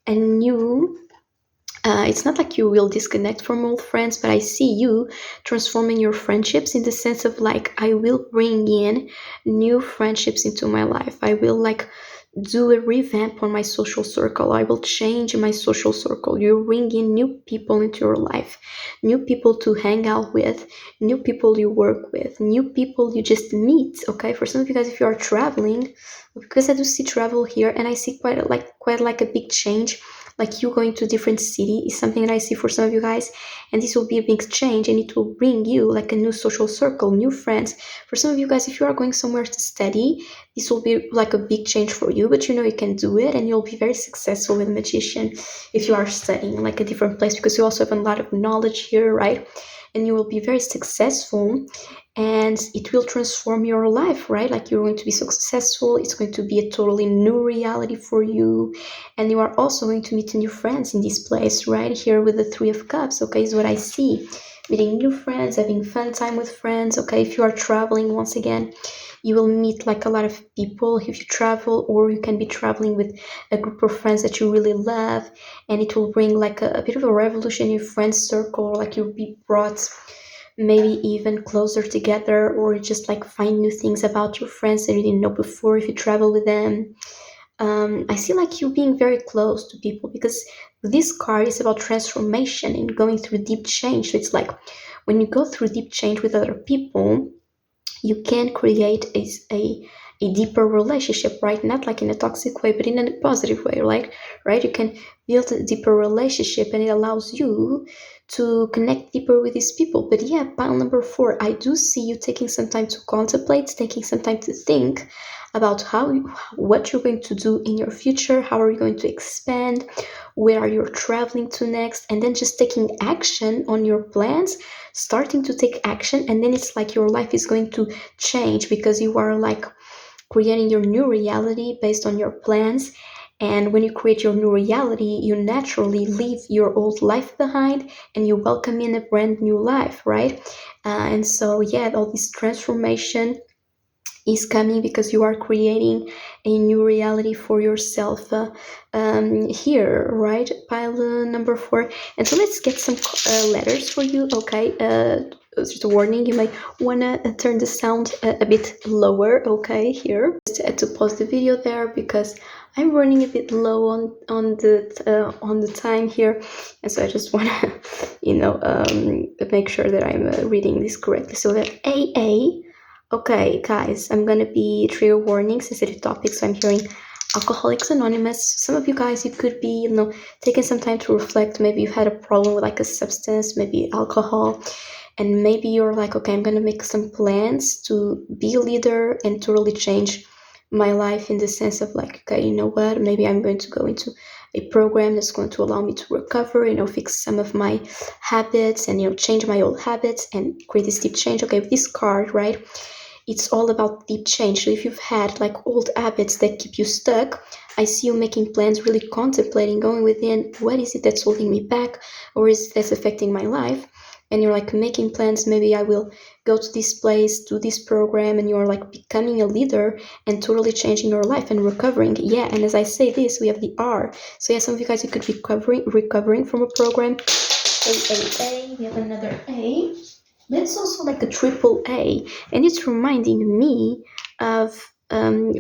a new it's not like you will disconnect from old friends, but I see you transforming your friendships in the sense of like, I will bring in new friendships into my life. I will like do a revamp on my social circle. I will change my social circle. You bring in new people into your life, new people to hang out with, new people you work with, new people you just meet. Okay, for some of you guys, if you are traveling, because I do see travel here, and I see quite like a big change. Like you going to a different city is something that I see for some of you guys, and this will be a big change, and it will bring you like a new social circle, new friends. For some of you guys, if you are going somewhere to study, this will be like a big change for you, but you can do it, and you'll be very successful with Magician if you are studying like a different place, because you also have a lot of knowledge here, right? And you will be very successful, and it will transform your life, right? Like you're going to be so successful. It's going to be a totally new reality for you, and you are also going to meet new friends in this place, right? Here with the 3 of Cups, okay, is what I see. Meeting new friends, having fun time with friends, okay? If you are traveling, once again, You will meet like a lot of people if you travel, or you can be traveling with a group of friends that you really love, and it will bring like a bit of a revolution in your friends circle, like you'll be brought maybe even closer together, or just like find new things about your friends that you didn't know before if you travel with them. I see like you being very close to people, because this card is about transformation and going through deep change. So it's like when you go through deep change with other people, you can create a deeper relationship, right? Not like in a toxic way, but in a positive way, right? You can build a deeper relationship, and it allows you to connect deeper with these people. But yeah, pile number 4, I do see you taking some time to contemplate, taking some time to think about what you're going to do in your future, how are you going to expand, where are you traveling to next, and then just taking action on your plans, starting to take action. And then it's like your life is going to change, because you are like creating your new reality based on your plans. And when you create your new reality, you naturally leave your old life behind and you welcome in a brand new life, right? And so yeah, all this transformation is coming because you are creating a new reality for yourself here, right? Pile number 4. And so let's get some letters for you, okay? Just a warning, you might want to turn the sound a bit lower, okay, here. Just to pause the video there, because I'm running a bit low on the time here, and so I just want to, make sure that I'm reading this correctly. So that AA. Okay, guys, I'm gonna be trigger warning, sensitive topics. So I'm hearing Alcoholics Anonymous. Some of you guys, you could be, taking some time to reflect. Maybe you've had a problem with like a substance, maybe alcohol, and maybe you're like, okay, I'm gonna make some plans to be a leader and to really change my life, in the sense of like, okay, you know what? Maybe I'm going to go into a program that's going to allow me to recover, fix some of my habits, and change my old habits and create this deep change. Okay, with this card, right? It's all about deep change. So if you've had like old habits that keep you stuck, I see you making plans, really contemplating, going within, what is it that's holding me back, or is it that's affecting my life? And you're like making plans, maybe I will go to this place, do this program, and you're like becoming a leader and totally changing your life and recovering. Yeah, and as I say this, we have the R. So yeah, some of you guys, you could be recovering from a program. A, we have another A. That's also like a triple A, and it's reminding me of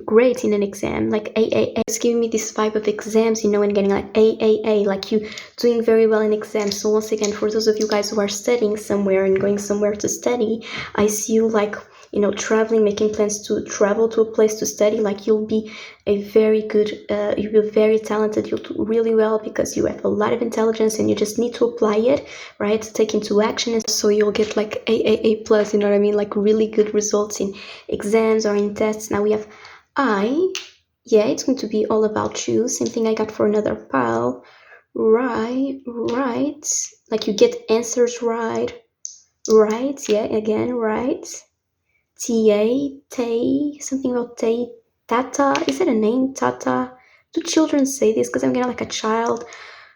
grades in an exam, like AAA. It's giving me this vibe of exams, and getting like AAA, like you doing very well in exams. So once again, for those of you guys who are studying somewhere and going somewhere to study, I see you like, traveling, making plans to travel to a place to study. Like you'll be a very good, you'll be very talented, you'll do really well because you have a lot of intelligence and you just need to apply it, right? Take into action. And so you'll get like AAA plus, you know what I mean? Like really good results in exams or in tests. Now we have I. Yeah, it's going to be all about you. Same thing I got for another pile. Right. Like you get answers right. Right, yeah, again, right. Tay, something about Tay, Tata. Is it a name, Tata? Do children say this? Because I'm getting like a child.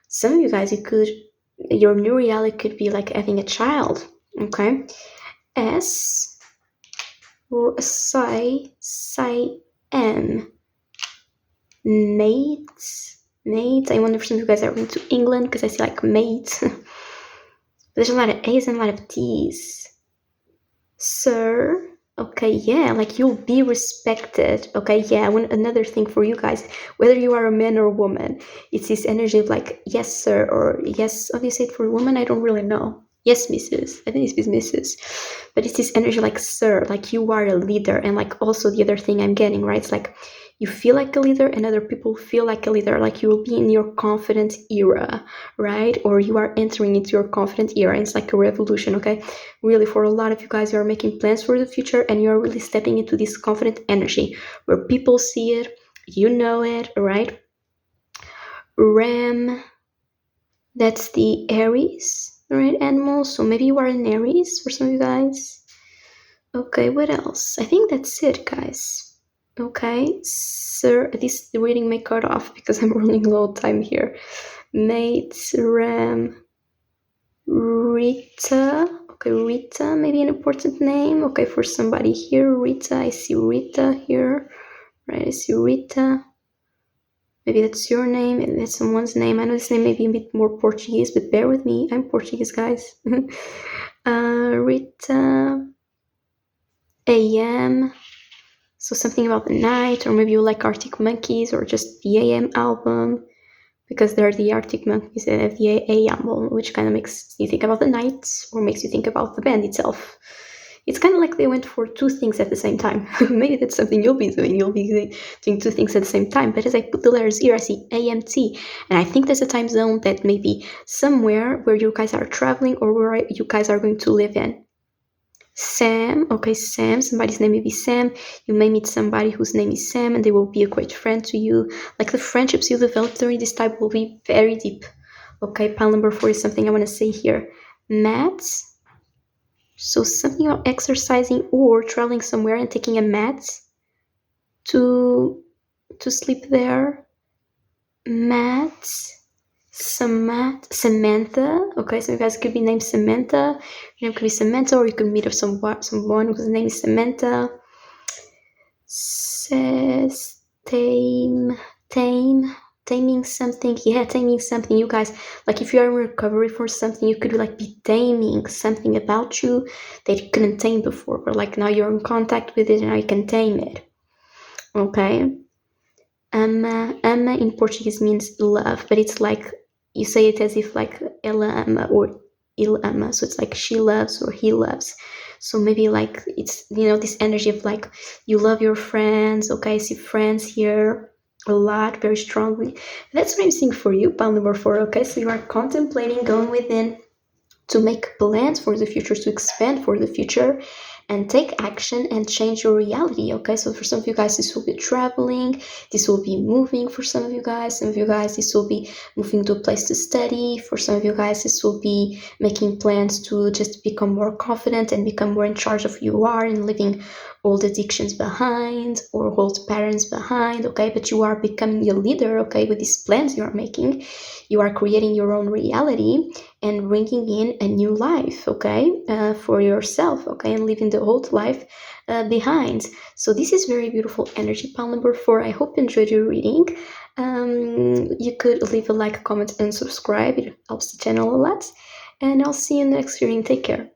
Some of you guys, your new reality could be like having a child, okay? S, M, mate. I wonder if some of you guys are going to England, because I see like mate. There's a lot of A's and a lot of T's. Sir. Okay, yeah, like you'll be respected. Okay, yeah, another thing for you guys, whether you are a man or a woman, it's this energy of like, yes, sir, or yes, how do you say it for a woman? I don't really know. Yes, Mrs. I think it's Mrs. But it's this energy like, sir, like you are a leader. And like also the other thing I'm getting, right? It's like you feel like a leader and other people feel like a leader, like you will be in your confident era, right? Or you are entering into your confident era. It's like a revolution, okay? Really, for a lot of you guys, you are making plans for the future and you're really stepping into this confident energy where people see it, you know it, right? Ram, that's the Aries, right, animal? So maybe you are an Aries for some of you guys. Okay, what else? I think that's it, guys. Okay, sir, this reading may cut off because I'm running low on time here. Mate, Ram, Rita. Okay, Rita, maybe an important name. Okay, for somebody here, Rita. I see Rita here. Right, I see Rita. Maybe that's your name, and that's someone's name. I know this name may be a bit more Portuguese, but bear with me. I'm Portuguese, guys. Rita. AM. So something about the night, or maybe you like Arctic Monkeys, or just the AM album, because they're the Arctic Monkeys and have the AM album, which kind of makes you think about the night, or makes you think about the band itself. It's kind of like they went for two things at the same time. Maybe that's something you'll be doing. You'll be doing two things at the same time. But as I put the letters here, I see AMT. And I think there's a time zone that may be somewhere where you guys are traveling or where you guys are going to live in. Sam, okay, Sam, somebody's name may be Sam. You may meet somebody whose name is Sam and they will be a great friend to you. Like the friendships you develop during this time will be very deep. Okay, pile number 4 is something I want to say here. Maths. So something about exercising or traveling somewhere and taking a mat to sleep there. Matt, Samantha. Okay, so you guys could be named Samantha. Your name could be Samantha, or you could meet up someone whose name is Samantha. Says taming something. Yeah, taming something. You guys, like if you are in recovery for something, you could like be taming something about you that you couldn't tame before, but like now you're in contact with it and now you can tame it. Okay. Ama in Portuguese means love, but it's like you say it as if like ela ama or il ama, so it's like she loves or he loves. So maybe like it's this energy of like you love your friends. Okay, I see friends here a lot, very strongly. That's what I'm seeing for you, pile number 4. Okay, so you are contemplating going within to make plans for the future, to expand for the future, and take action and change your reality. Okay, so for some of you guys, this will be traveling, this will be moving. For some of you guys, this will be moving to a place to study. For some of you guys, this will be making plans to just become more confident and become more in charge of who you are and leaving old addictions behind or old patterns behind. Okay, but you are becoming a leader. Okay, with these plans you are making, you are creating your own reality and bringing in a new life, okay, for yourself, okay, and leaving the old life behind. So this is very beautiful energy, pile number 4. I hope you enjoyed your reading. You could leave a like, comment, and subscribe. It helps the channel a lot. And I'll see you in the next reading. Take care.